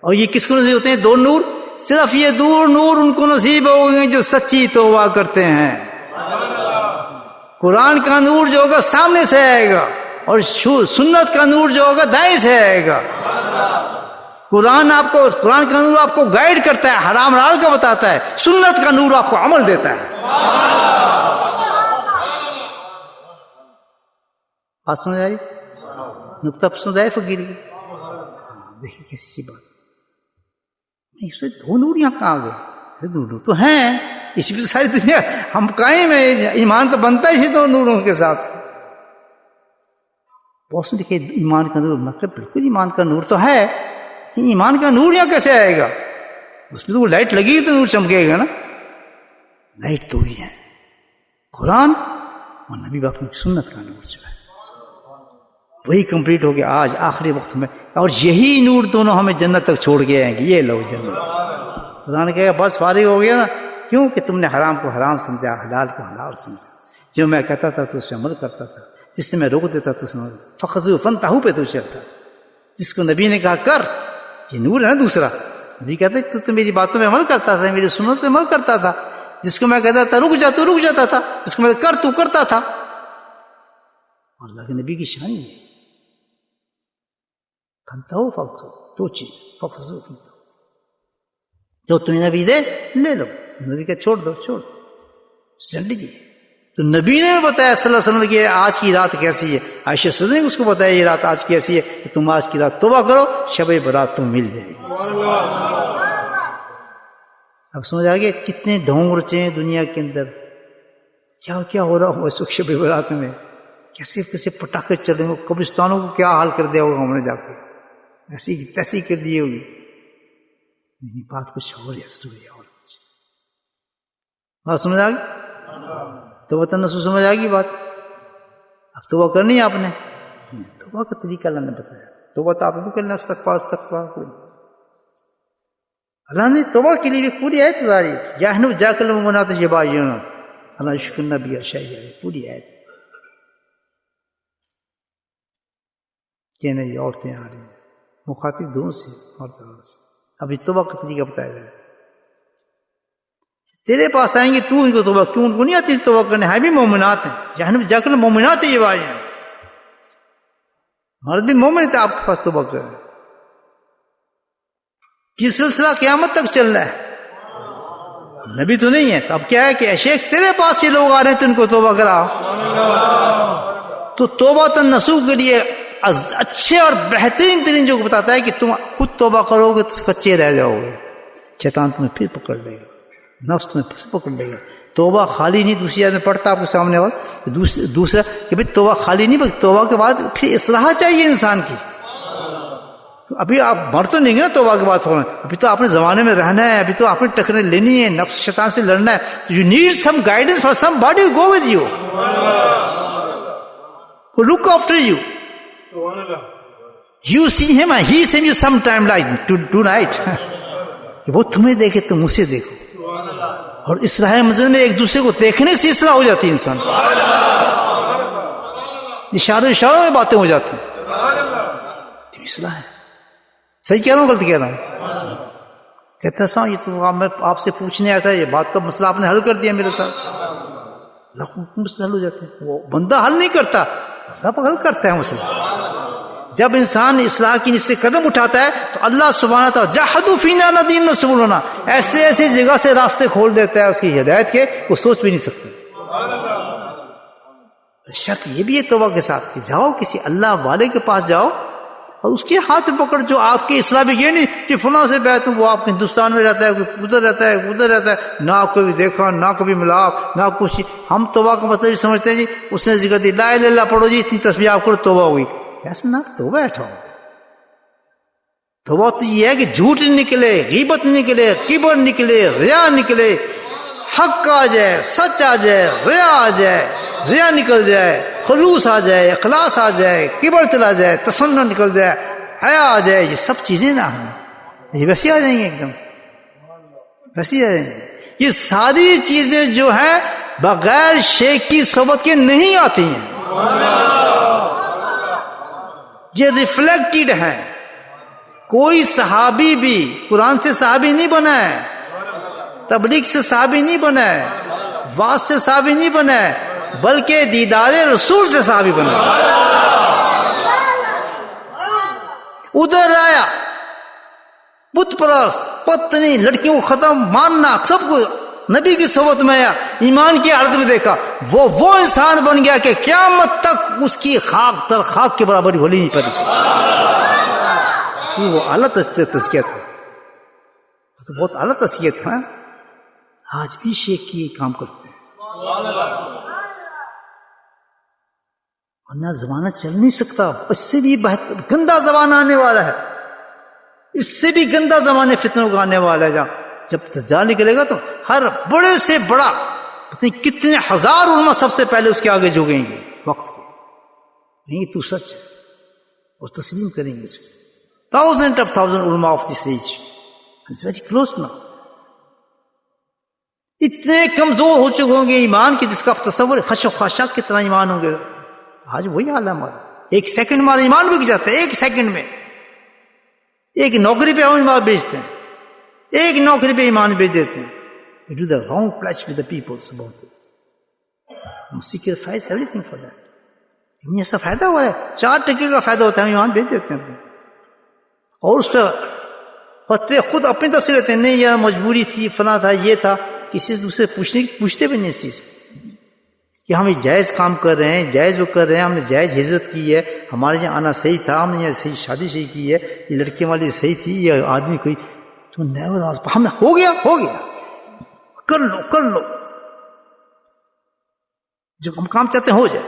[SPEAKER 1] اور یہ کس کو نصیب ہوتے ہیں دو نور؟ صرف یہ دو نور ان کو نصیب ہو گئے جو سچی توبہ کرتے ہیں. قرآن کا نور جو ہوگا سامنے سے آئے گا, اور سنت کا نور جو ہوگا دائیں سے آئے گا. قرآن کا نور آپ کو گائیڈ کرتا ہے, حرام حلال کا بتاتا ہے. سنت کا نور آپ کو عمل دیتا ہے. بات سمجھ آئی؟ نقطہ پسند ہے فقیر کی؟ دیکھیے کیسی سی بات. اسے دو نور یہاں کہاں گئے؟ دو نور تو ہیں, اسی پہ ساری دنیا ہم قائم ہے. ایمان تو بنتا ہے اسی دو نوروں کے ساتھ. بہت لکھے ایمان کا نور. میں بالکل ایمان کا نور تو ہے, ایمان کا نور یہاں کیسے آئے گا؟ اس میں تو وہ لائٹ لگی تو نور چمکے گا نا. لائٹ دو ہی ہے, قرآن اور نبی پاک کی سنت کا نور جو ہے وہی کمپلیٹ ہو گیا آج آخری وقت میں. اور یہی نور دونوں ہمیں جنت تک چھوڑ کے آئیں گے. یہ لو جنت. خدا نے کہا بس فارغ ہو گیا نا, کیوں کہ تم نے حرام کو حرام سمجھا, حلال کو حلال سمجھا. جو میں کہتا تھا تو اس پہ عمل کرتا تھا, جس سے میں روک دیتا تو اس میں فخذو فانتہوا پہ تو چلتا تھا. جس کو نبی نے کہا کر, یہ نور ہے نا دوسرا. نبی کہتے تو میری باتوں میں عمل کرتا تھا, میری سنت پہ عمل کرتا تھا. جس کو میں کہتا تھا رک جا تو رک جاتا تھا, جس کو میں کر تو کرتا تھا. اور اللہ کے نبی کی شان ہی ہے. فانتہوا فخذو, دو چیز, فخذو فانتہوا. جو تمہیں نبی دے لے لو, نبی کہ چھوڑ دو چل لیجیے. تو نبی نے بتایا صلی اللہ علیہ وسلم کہ آج کی رات کیسی ہے. عائشہ صدیقہ نے اس کو بتایا یہ رات آج کیسی ہے, کہ تم آج کی رات توبہ کرو, شب برات تم مل جائے گی. اب سمجھ آ گیا کتنے ڈھونگ رچے ہیں دنیا کے اندر, کیا کیا ہو رہا ہو اس وقت شب برات میں, کیسے کیسے پٹاخے چل رہے ہو. قبرستانوں کو کیا حال کر دیا ہوگا ہم نے جا کے, ایسی تیسی کر دی ہوگی. نہیں, بات کچھ اور ہے, اسٹوری اور کچھ. بات سمجھ آ گئی؟ توبہ تنسو سمجھ آ گئی بات. اب توبہ کرنی ہے آپ نے, توبہ کا طریقہ اللہ نے بتایا. توبہ تو آپ بھی کرنا, استغفار کوئی. اللہ نے توبہ کے لیے بھی پوری آیت اتاری. یحنو جاکل المنات جبایون اللہ شکر نبی ارشاد, پوری آیت. کہنے یہ عورتیں آ رہی ہیں, مخاطب دونوں سے, عورتوں سے. ابھی توبہ کا طریقہ بتایا جائے. تیرے پاس آئیں گے تو ان کو توبہ, کیوں ان کو نہیں آتی توبہ کرنے؟ ہے بھی مومنات ہیں, جہنم جا کر مومنات ہیں. یہ بات ہے, مرد بھی مومن تھے آپ کے پاس توبہ کر. یہ سلسلہ قیامت تک چل رہا ہے, نبی تو نہیں ہے. تو اب کیا ہے کہ شیخ تیرے پاس یہ لوگ آ رہے ہیں تو ان کو توبہ کراؤ. تو توبہ تنسوخ کے لیے اچھے اور بہترین ترین جو بتاتا ہے کہ تم خود توبہ کرو گے تو کچے رہ جاؤ گے, شیطان تمہیں پھر پکڑ لے گا, نفس تمہیں پھر پکڑ لے گا. توبہ خالی نہیں, دوسری آدمی پڑھتا آپ کے سامنے والا دوسرا کہ بھائی توبہ خالی نہیں, بلکہ توبہ کے بعد پھر اصلاح چاہیے انسان کی. ابھی آپ مر تو نہیں گے نا توبہ کے بعد فوراً, ابھی تو آپ نے زمانے میں رہنا ہے, ابھی تو آپ نے ٹکریں لینی ہے, نفس شیطان سے لڑنا ہے. You need some guidance for somebody go with you, look after you. You see him and he sees you sometime like tonight. کہ وہ تمہیں دیکھے تم اسے دیکھو. اور اصلاح منزل میں ایک دوسرے کو دیکھنے سے اصلاح ہو جاتی ہے انسان. اشاروں میں باتیں ہو جاتی ہیں. تو اصلاح ہے. صحیح کہہ رہا ہوں غلط کہہ رہا ہوں؟ کہتا سا یہ تو میں آپ سے پوچھنے آیا تھا, یہ بات کا مسئلہ آپ نے حل کر دیا میرے ساتھ. مسئلہ حل ہو جاتا ہے. وہ بندہ حل نہیں کرتا, رب حل کرتا ہے مسئلہ. جب انسان اصلاح کی نیت سے قدم اٹھاتا ہے تو اللہ سبحانہ تعالیٰ جاہدوا فینا لنہدینہم سبلنا, ایسے ایسے جگہ سے راستے کھول دیتا ہے اس کی ہدایت کے, وہ سوچ بھی نہیں سکتے. شرط یہ بھی ہے توبہ کے ساتھ کہ جاؤ کسی اللہ والے کے پاس جاؤ اور اس کے ہاتھ پکڑ, جو آپ کی اصلاح بھی. یہ نہیں کہ فلاں سے بیعت ہوں, وہ آپ کے ہندوستان میں رہتا ہے, کوئی ادھر رہتا ہے, ادھر رہتا ہے, نہ کبھی دیکھا نہ کبھی ملا نہ کچھ. ہم توبہ کا مطلب سمجھتے ہیں جی اس نے ذکر دی لا الہ الا اللہ پڑھو جی, اتنی تسبیح آپ کرو توبہ ہوئی. ایسا نہ توبہ اٹھاؤ. توبہ تو یہ ہے کہ جھوٹ نہیں نکلے, غیبت نہیں نکلے, کبر نکلے, ریا نکلے, حق آ جائے, سچ آ جائے, ریا آ جائے, ریا نکل جائے, خلوص آ جائے, اخلاص آ جائے, کبر چلا جائے, تسنن نکل جائے, حیا آ جائے، یہ سب چیزیں نا یہ ویسے آ جائیں گے، ایک دم ویسے آ جائیں گے. یہ ساری چیزیں جو ہیں بغیر شیخ کی صحبت کے نہیں آتی ہیں، یہ ریفلیکٹڈ ہے. کوئی صحابی بھی قرآن سے صحابی نہیں بنا ہے، تبلیغ سے صحابی نہیں بنا ہے، واعظ سے صحابی نہیں بنا ہے، بلکہ دیدار رسول سے صحابی بنا ہے. ادھر آیا بت پرست، پتنی لڑکیوں کو ختم ماننا، سب کو نبی کی صحبت میں آیا، ایمان کی حالت میں دیکھا، وہ انسان بن گیا کہ قیامت تک اس کی خاک تر خاک کے برابر بھلی نہیں پڑی. وہ اعلیٰ تزکیہ تھا، وہ تو بہت اعلیٰ تزکیہ تھا. آج بھی شیخ کی کام کرتے ہیں، ورنہ زمانہ چل نہیں سکتا. اس سے بھی گندا زمانہ آنے والا ہے، اس سے بھی گندا زمانے فتنوں کا آنے والا ہے. جب دجال نکلے گا تو ہر بڑے سے بڑا کتنے ہزار علماء سب سے پہلے اس کے آگے جھکیں گے وقت کے، نہیں تو سچ ہے، اور تسلیم کریں گے اس کو. Thousands of thousands علماء of this age. It's very close now. اتنے کمزور ہو چکے ہوں گے ایمان کی جس کا تصور خش و خاشاک کی طرح ایمان ہوں گے. آج وہی حال ہے ہمارا، ایک سیکنڈ ہمارا ایمان بک جاتا ہے، ایک سیکنڈ میں. ایک نوکری پہ ہم ایمان بیچتے ہیں، ایک نوکری پہ ایمان بیچ دیتے ہیں. We do the wrong pledge with the people about it. We sacrifice everything for that. ہمیں ایسا فائدہ ہو رہا ہے، 4 ٹکے کا فائدہ ہوتا ہے، ہم ایمان بیچ دیتے ہیں، اور اس پہ خود اپنی طرف سے لیتے ہیں. نہیں یار مجبوری تھی، فلاں تھا، یہ تھا. کسی سے دوسرے پوچھتے بھی نہیں اس چیز کو کہ ہم جائز کام کر رہے ہیں، جائز وہ کر رہے ہیں، ہم نے جائز ہجرت کی ہے، ہمارے یہاں آنا صحیح تھا، ہم نے یہاں صحیح شادی صحیح کی ہے، یہ لڑکے والی صحیح تھی، یہ آدمی کوئی تو نیور ہم ہو گیا کر لو جو ہم کام چاہتے ہیں ہو جائے.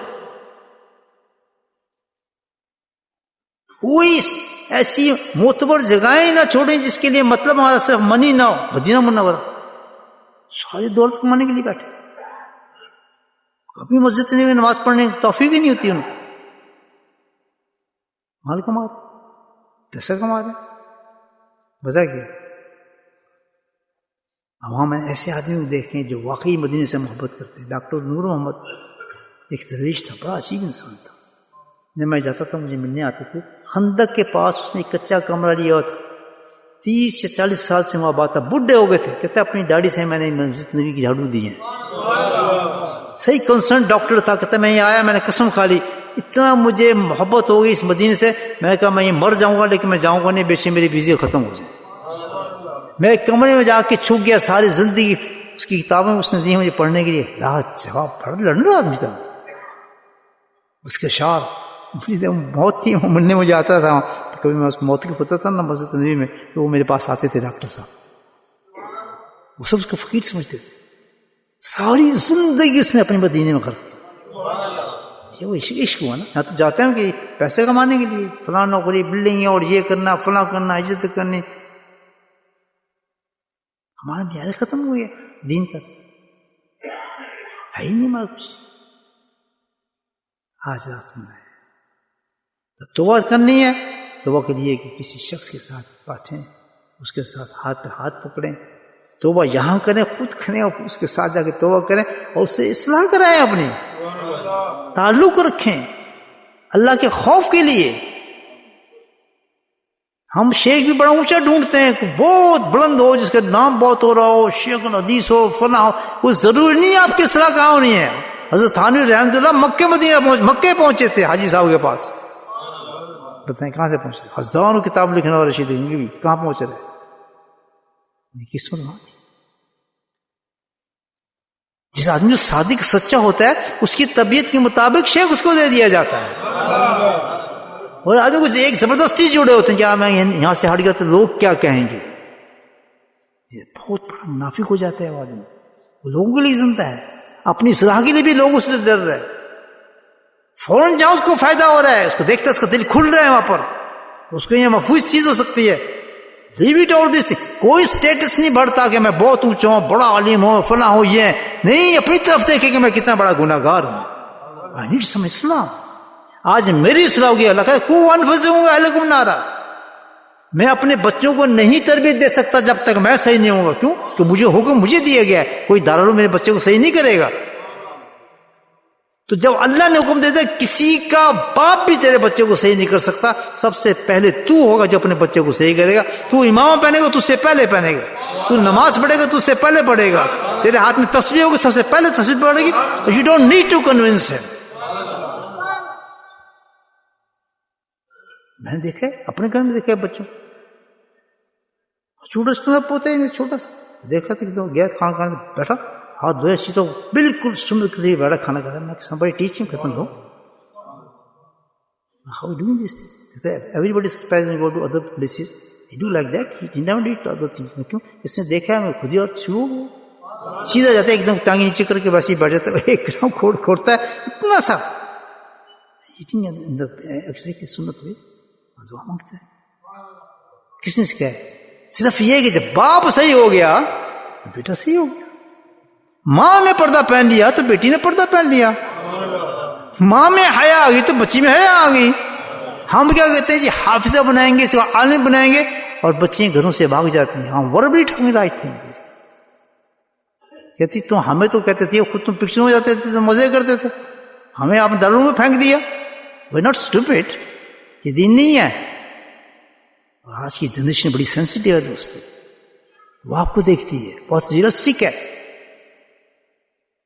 [SPEAKER 1] کوئی ایسی معتبر جگہیں نہ چھوڑیں جس کے لیے مطلب ہمارا صرف منی نہ ہو. مدینہ منورہ ساری دولت کمانے کے لیے بیٹھے، کبھی مسجد میں نماز پڑھنے کی توفیق ہی نہیں ہوتی ان کو. مال کما رہے، پیسہ کما رہے، وجہ کیا؟ اب ہم ایسے آدمی کو دیکھیں جو واقعی مدینے سے محبت کرتے ہیں. ڈاکٹر نور محمد ایک درویش تھا، بڑا عجیب انسان تھا. جب میں جاتا تھا مجھے ملنے آتے تھے. خندق کے پاس اس نے ایک کچا کمرہ لیا تھا، 30 یا 40 سال سے وہاں بات تھا، بڈھے ہو گئے تھے. کہتے اپنی داڑھی سے میں نے مسجد نبی کی جھاڑو دی ہیں. صحیح کنسرن ڈاکٹر تھا. کہتا میں یہ آیا، میں نے قسم کھا لی، اتنا مجھے محبت ہو گئی اس مدینے سے، میں نے کہا میں یہ مر جاؤں گا لیکن میں جاؤں گا نہیں، بے شک میری بیزی ختم ہو جائے. میں کمرے میں جا کے چھپ گیا، ساری زندگی اس کی کتابیں اس نے دی مجھے پڑھنے کے لیے. جواب پڑھ لڑنے آدمی تھا. اس کے شعر موت تھی، وہ ملنے مجھے آتا تھا. کبھی میں اس موت کو پتہ تھا نا مسجد نبی میں، تو وہ میرے پاس آتے تھے ڈاکٹر صاحب. وہ سب اس کو فقیر سمجھتے تھے. ساری زندگی اس نے اپنے مدینے میں خرچ کی. یہ وہ عشق ہوا نا. یہاں تو جاتے ہیں کہ پیسے کمانے کے لیے، فلاں نوکری، بلڈنگ اور یہ کرنا، فلاں کرنا، ہجرت کرنی. ہمارا معیار ختم ہو گیا دین کا، ہے ہی نہیں ہمارا کچھ. آج رات میں تو توبہ کرنی ہے. توبہ کے لیے کہ کسی شخص کے ساتھ بیٹھیں، اس کے ساتھ ہاتھ پہ ہاتھ پکڑیں، توبہ یہاں کریں، خود کریں، اور اس کے ساتھ جا کے توبہ کریں اور اس سے اصلاح کرائیں، اپنی تعلق رکھیں اللہ کے خوف کے لیے. ہم شیخ بھی بڑا اونچا ڈھونڈتے ہیں، بہت بلند ہو، جس کا نام بہت ہو رہا ہو، شیخ الحدیث ہو، فلاں ہو. کوئی ضروری نہیں ہے آپ کی اصلاح کہاں ہونی ہے. حضرت تھانوی رحمۃ اللہ مکے پہنچے تھے حاجی صاحب کے پاس. بتائیں کہاں سے پہنچے؟ ہزاروں کتاب لکھنے والے رشید بھی کہاں پہنچ رہے؟ قسمت وہاں تھی. جس آدمی جو صادق سچا ہوتا ہے اس کی طبیعت کے مطابق شیخ اس کو دے دیا جاتا ہے. اور آدمی کو ایک زبردستی جڑے ہوتے ہیں کہ میں یہاں سے ہٹ گیا تو لوگ کیا کہیں گے. یہ بہت بڑا منافق ہو جاتا ہے وہ آدمی. وہ لوگوں کے لیے زندہ ہے، اپنی اصلاح کے لیے بھی لوگ اس سے ڈر رہے ہیں. فوراً جہاں اس کو فائدہ ہو رہا ہے، اس کو دیکھتا ہے اس کا دل کھل رہا ہے وہاں پر، اس کو یہ محفوظ چیز ہو سکتی ہے. لیو اٹ آل دس. کوئی سٹیٹس نہیں بڑھتا کہ میں بہت اونچا ہوں، بڑا عالم ہوں، فلاں ہوں. یہ نہیں، اپنی طرف دیکھے کہ میں کتنا بڑا گناہ گار ہوں. آئی نیڈ سم اسلام. آج میری اصلاح ہوگی. اللہ کہتا ہے کو انفسکم اہلکم نارا. میں اپنے بچوں کو نہیں تربیت دے سکتا جب تک میں صحیح نہیں ہوں گا. کیوں؟ کہ مجھے حکم مجھے دیا گیا ہے. کوئی دارالعلوم میرے بچے کو صحیح نہیں کرے گا. تو جب اللہ نے حکم دے دیا کسی کا باپ بھی تیرے بچے کو صحیح نہیں کر سکتا، سب سے پہلے تو ہوگا جو اپنے بچے کو صحیح کرے گا. تو امامہ پہنے گا تو اس سے پہلے پہنے گا، تو نماز پڑھے گا تو اس سے پہلے پڑھے گا، تیرے ہاتھ میں تسبیح ہوگی سب سے پہلے تسبیح پڑھے گی. You don't need to convince him. میں نے دیکھا ہے اپنے گھر میں، دیکھا ہے بچوں چھوٹا سا پوتا ہے چھوٹا سا، دیکھا تھا کہ گیا کھانا کھانے بیٹھا، ہاتھ دھویا سی تو بالکل سنت کے لیے بیٹھا کھانا کھا رہا. میں somebody teach him ختم دو. How are you doing this thing? Everybody is supposed to go to other places. He do like that. He never did other things. میں کیوں؟ اس نے دیکھا ہے میں خود ہی اور شروع سیدھا جاتا ہے ایک دم ٹانگیں نیچے کر کے ویسے ہی بیٹھ جاتا ہے، ایک گرام کھوڑتا ہے اتنا سا اکثر کی سنت ہوئی دعا مانگتا ہے. کس نے سکھایا؟ صرف یہ کہ جب باپ صحیح ہو گیا تو بیٹا صحیح ہو گیا. ماں نے پردہ پہن لیا تو بیٹی نے پردہ پہن لیا. ماں میں حیا آ گئی تو بچی میں حیا آ گئی. ہم کیا کہتے ہیں جی حافظہ بنائیں گے، اس کو عالم بنائیں گے، اور بچے گھروں سے بھاگ جاتے ہیں. ہم وربلی ٹاکنگ رائٹ تھنگ کہتی تو ہمیں تو کہتے تھے خود تم پکچر ہو جاتے تھے تو مزے کرتے تھے، ہمیں آپ نے دارالعلوم میں پھینک دیا. وی ناٹ اسٹوپڈ، یہ دین نہیں ہے. اور آج کی جنریشن بڑی سینسیٹیو ہے دوستو، وہ آپ کو دیکھتی ہے، بہت ریئلسٹک ہے.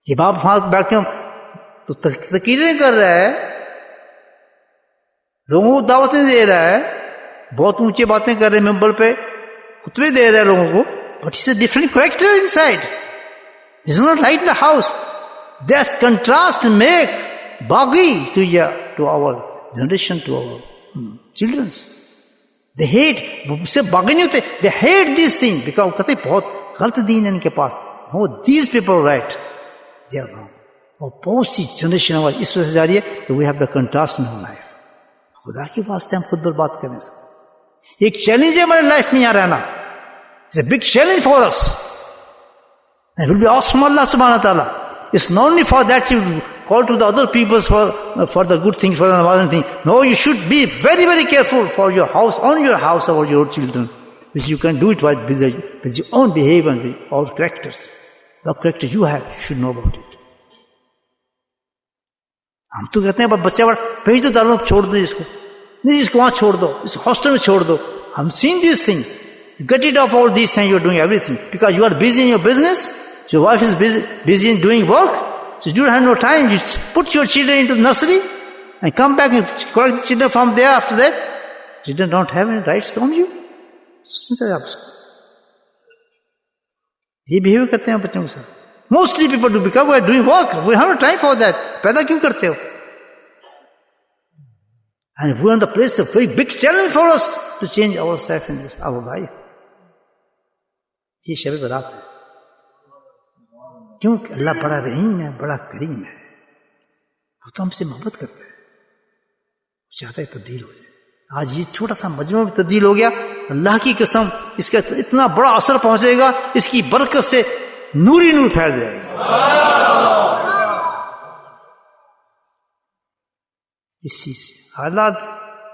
[SPEAKER 1] جب آپ وہاں بیٹھ کے تو تقریریں کر رہا ہے، لوگوں کو دعوتیں دے رہا ہے، بہت اونچی باتیں کر رہے ہیں، ممبر پہ خطبے دے رہا ہے لوگوں کو، but it's a different character inside. It's not right in the house. That contrast make باغی to our generation, to our childrens. They hate, سے باغی نہیں ہوتے، they hate this thing because کہتے بہت غلط دین ہے ان کے پاس. No these people right, they are wrong. اور بہت سی جنریشن ہماری اس وجہ سے جا رہی ہے کہ we have the contrast in our life. خدا کے واسطے ہم خود برباد کریں سب. ایک چیلنج ہے ہمارے لائف میں یہاں رہنا. It's a big challenge for us. It will be awesome Allah subhanahu wa ta'ala. It's not only for that you call to the other peoples for the good things, for the important thing. No, you should be very, very careful for your house, on your house, or your children. Which you can do it with your own behavior and with all characters. The character you have, you should know about it. ہم تو کہتے ہیں بچہ بڑا بھیج دو دارالعلوم، چھوڑ دو اس کو، نہیں اس کو وہاں چھوڑ دو، اس ہاسٹل میں چھوڑ دو. ہم seen these things. Get rid of all these things. You are doing everything because you are busy in your business. Your wife is busy in doing work, so you don't have no time. You put your children into the nursery and come back and collect the children from there. After that, children don't have any rights from you. یہ بہیو کرتے ہیں بچوں کے ساتھ. Mostly people do because we are doing work. We have no time for that. پیدا کیوں کرتے ہو؟ And we are in the place of very big challenge for us to change ourselves in this our life. یہ شب برات ہے. کیونکہ اللہ بڑا رحیم ہے، بڑا کریم ہے. وہ تو ہم سے محبت کرتا ہے، وہ چاہتا ہے تبدیل ہو جائے. آج یہ چھوٹا سا مجموعہ بھی تبدیل ہو گیا. اللہ کی قسم اس کا اتنا بڑا اثر پہنچے گا، اس کی برکت سے نوری نور پھیل جائے گا. اسی سے حالات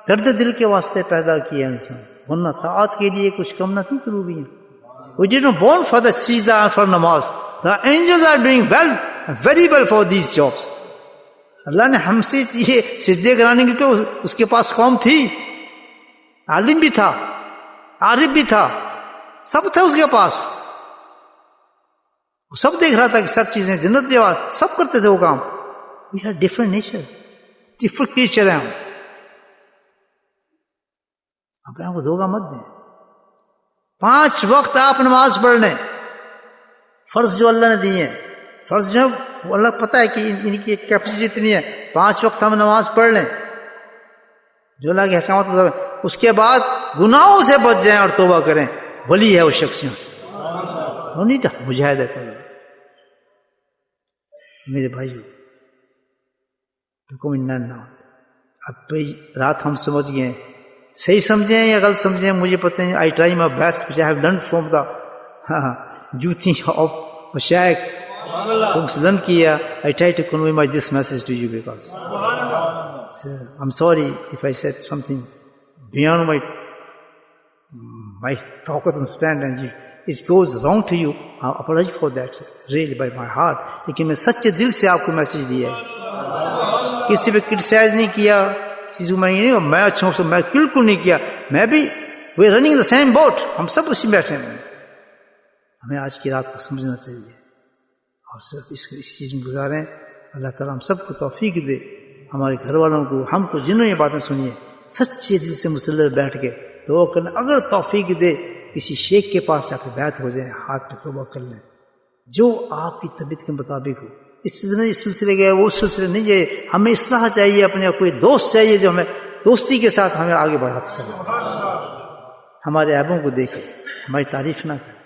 [SPEAKER 1] درد دل کے واسطے پیدا کیا انسان، ورنہ طاعت کے لیے کچھ کم نہ تھی قلوبیاں. We didn't born for the sajda and for namaz. The angels are doing well, very well for these jobs. اللہ نے ہم سے یہ سجدے کرانے کی تو اس کے پاس قوم تھی، عالم بھی تھا، عارف بھی تھا، سب تھا اس کے پاس. وہ سب دیکھ رہا تھا کہ سب چیزیں جنت کے بعد سب کرتے تھے وہ کام. We have different nature, different creature ہیں ہم. اپنے آپ کو دھوکہ مت دیں. 5 وقت آپ نماز پڑھ لیں، فرض جو اللہ نے دیے ہیں، فرض جو وہ اللہ پتہ ہے کہ ان کی کیپیسٹی اتنی ہے. 5 وقت ہم نماز پڑھ لیں جو اللہ کی حکمت مطابق، اس کے بعد گناہوں سے بچ جائیں اور توبہ کریں. ولی ہے اس شخصیوں سے، وہ نہیں مجاہد ہے. میرے بھائیو اب رات ہم سمجھ گئے ہیں، صحیح سمجھیں یا غلط سمجھیں مجھے پتہ نہیں. I try my best which I have learned from the duty of مشائخ learn کیا. I try to convey this message to you because I'm sorry if I said something beyond my my طاقت stand and it goes wrong to you, I apologize for that really by my heart. لیکن میں سچے دل سے آپ کو میسج دیا ہے, کسی پہ کرٹیسائز نہیں کیا, کسی کو میں اچھا ہوں, میں بالکل نہیں کیا, میں بھی we are running the same boat, ہم سب اسی میں بیٹھے ہیں. ہمیں آج کی رات کو سمجھنا چاہیے اور صرف اس چیز میں گزاریں. اللہ تعالیٰ ہم سب کو توفیق دے, ہمارے گھر والوں کو, ہم کو جنہوں یہ باتیں سنی ہیں سچے دل سے مسلح بیٹھ کے دعا کرنا. اگر توفیق دے کسی شیخ کے پاس جا کے بیعت ہو جائیں, ہاتھ پہ توبہ کر لیں, جو آپ کی طبیعت کے مطابق ہو. اس سلسلے گئے وہ سلسلے نہیں جائے. ہمیں اصلاح چاہیے, اپنے کوئی دوست چاہیے جو ہمیں دوستی کے ساتھ ہمیں آگے بڑھاتے چلے, ہمارے عیبوں کو دیکھے, ہماری تعریف نہ کرے,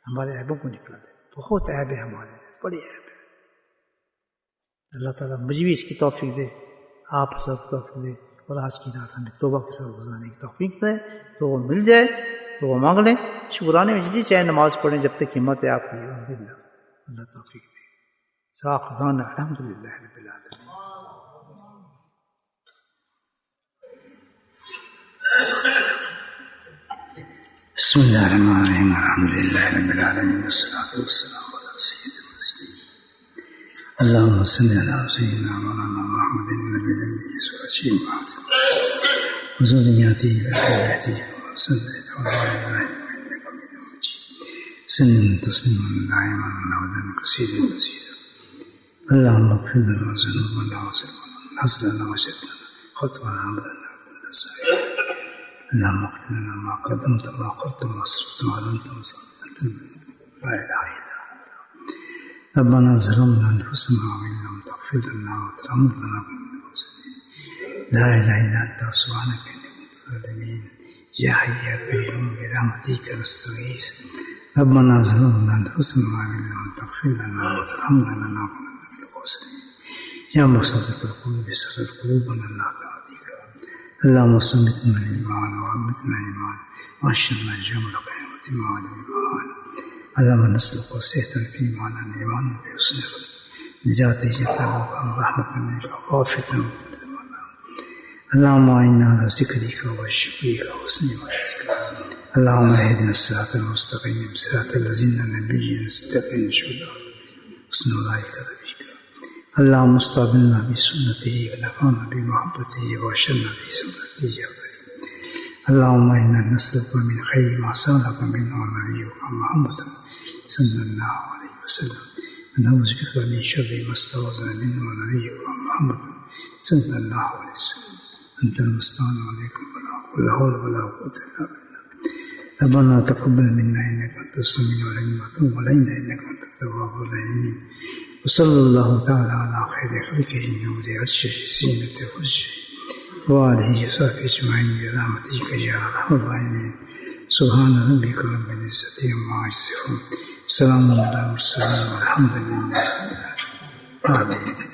[SPEAKER 1] ہمارے عیبوں کو نکالے. بہت عیب ہے ہمارے, بڑی عیب ہے. اللہ تعالیٰ مجھے بھی اس کی توفیق دے, آپ سب کو توفیق دے, اور آج کی رات ہمیں توبہ کے ساتھ گزارنے کی توفیق دے. تو وہ مل جائے تو وہ مانگ لیں, شکرانے میں جی چاہے نماز پڑھیں جب تک ہمت ہے آپ کی. الحمدللہ, اللہ توفیق دے. ساقدان الحمدللہ رب العالمین. بسم اللہ الرحمن الرحیم. الحمدللہ رب العالمین, والصلاۃ والسلام علی سید المرسلین. اللهم صل على سيدنا مولانا محمد النبي الأمي وعلى وذريته وذريته كما صليت على إبراهيم إنك حميد مجيد. وسلم تسليما دائما أبدا كثيرا كثيرا. اللهم اغفر لنا ذنوبنا وسرنا حسننا وشدنا خطأنا عملنا كل سعيد. اللهم اغفر لنا ما قدمت ما أخرت ما أسررت ما أعلنت ما أنت لا إله إلا أنت. ربنا ظلمنا أنفسنا وإن لم تغفر لنا وترحمنا لنكونن من الخاسرين. لا إله إلا أنت سبحانك إني كنت من الظالمين. يا حي يا قيوم برحمتك نستغيث. ربنا ظلمنا أنفسنا وإن لم تغفر لنا وترحمنا لنكونن من الخاسرين. يا مصرف القلوب صرف قلوبنا إلى طاعتك. اللهم صمتنا الإيمان وعمتنا الإيمان وأشرنا الجمل قيامة مع الإيمان. اللهم نسلك صحة في إيمان الإيمان بحسن خلق نجاتك تبوك رحمة منك وعافية من كل ضلال. اللهم أعنا على ذكرك وشكرك وحسن عبادتك. اللهم اهدنا الصراط المستقيم صراط الذين نبيهم استقيم شهداء حسن أولئك رفيقا. اللهم استقبلنا بسنته ونفعنا بمحبته واشرنا في سنته يا كريم. اللهم إنا نسألك من خير ما سألك منه نبيك محمد صلى الله عليه وسلم, ونعوذ بك من شر ما استعاذ منه نبيك محمد صلى الله عليه وسلم. أنت المستعان عليكم ولا حول ولا قوة إلا بالله. ربنا تقبل منا إنك أنت السميع العليم وتب علينا إنك أنت التواب الرحيم. وصلى الله تعالى على خير خلقه نور عرشه زينة فرشه وآله وصحبه أجمعين برحمتك يا أرحم الراحمين. سبحان ربك رب العزة عما يصفون, سلام على المرسلين والحمد لله رب العالمين. آمين.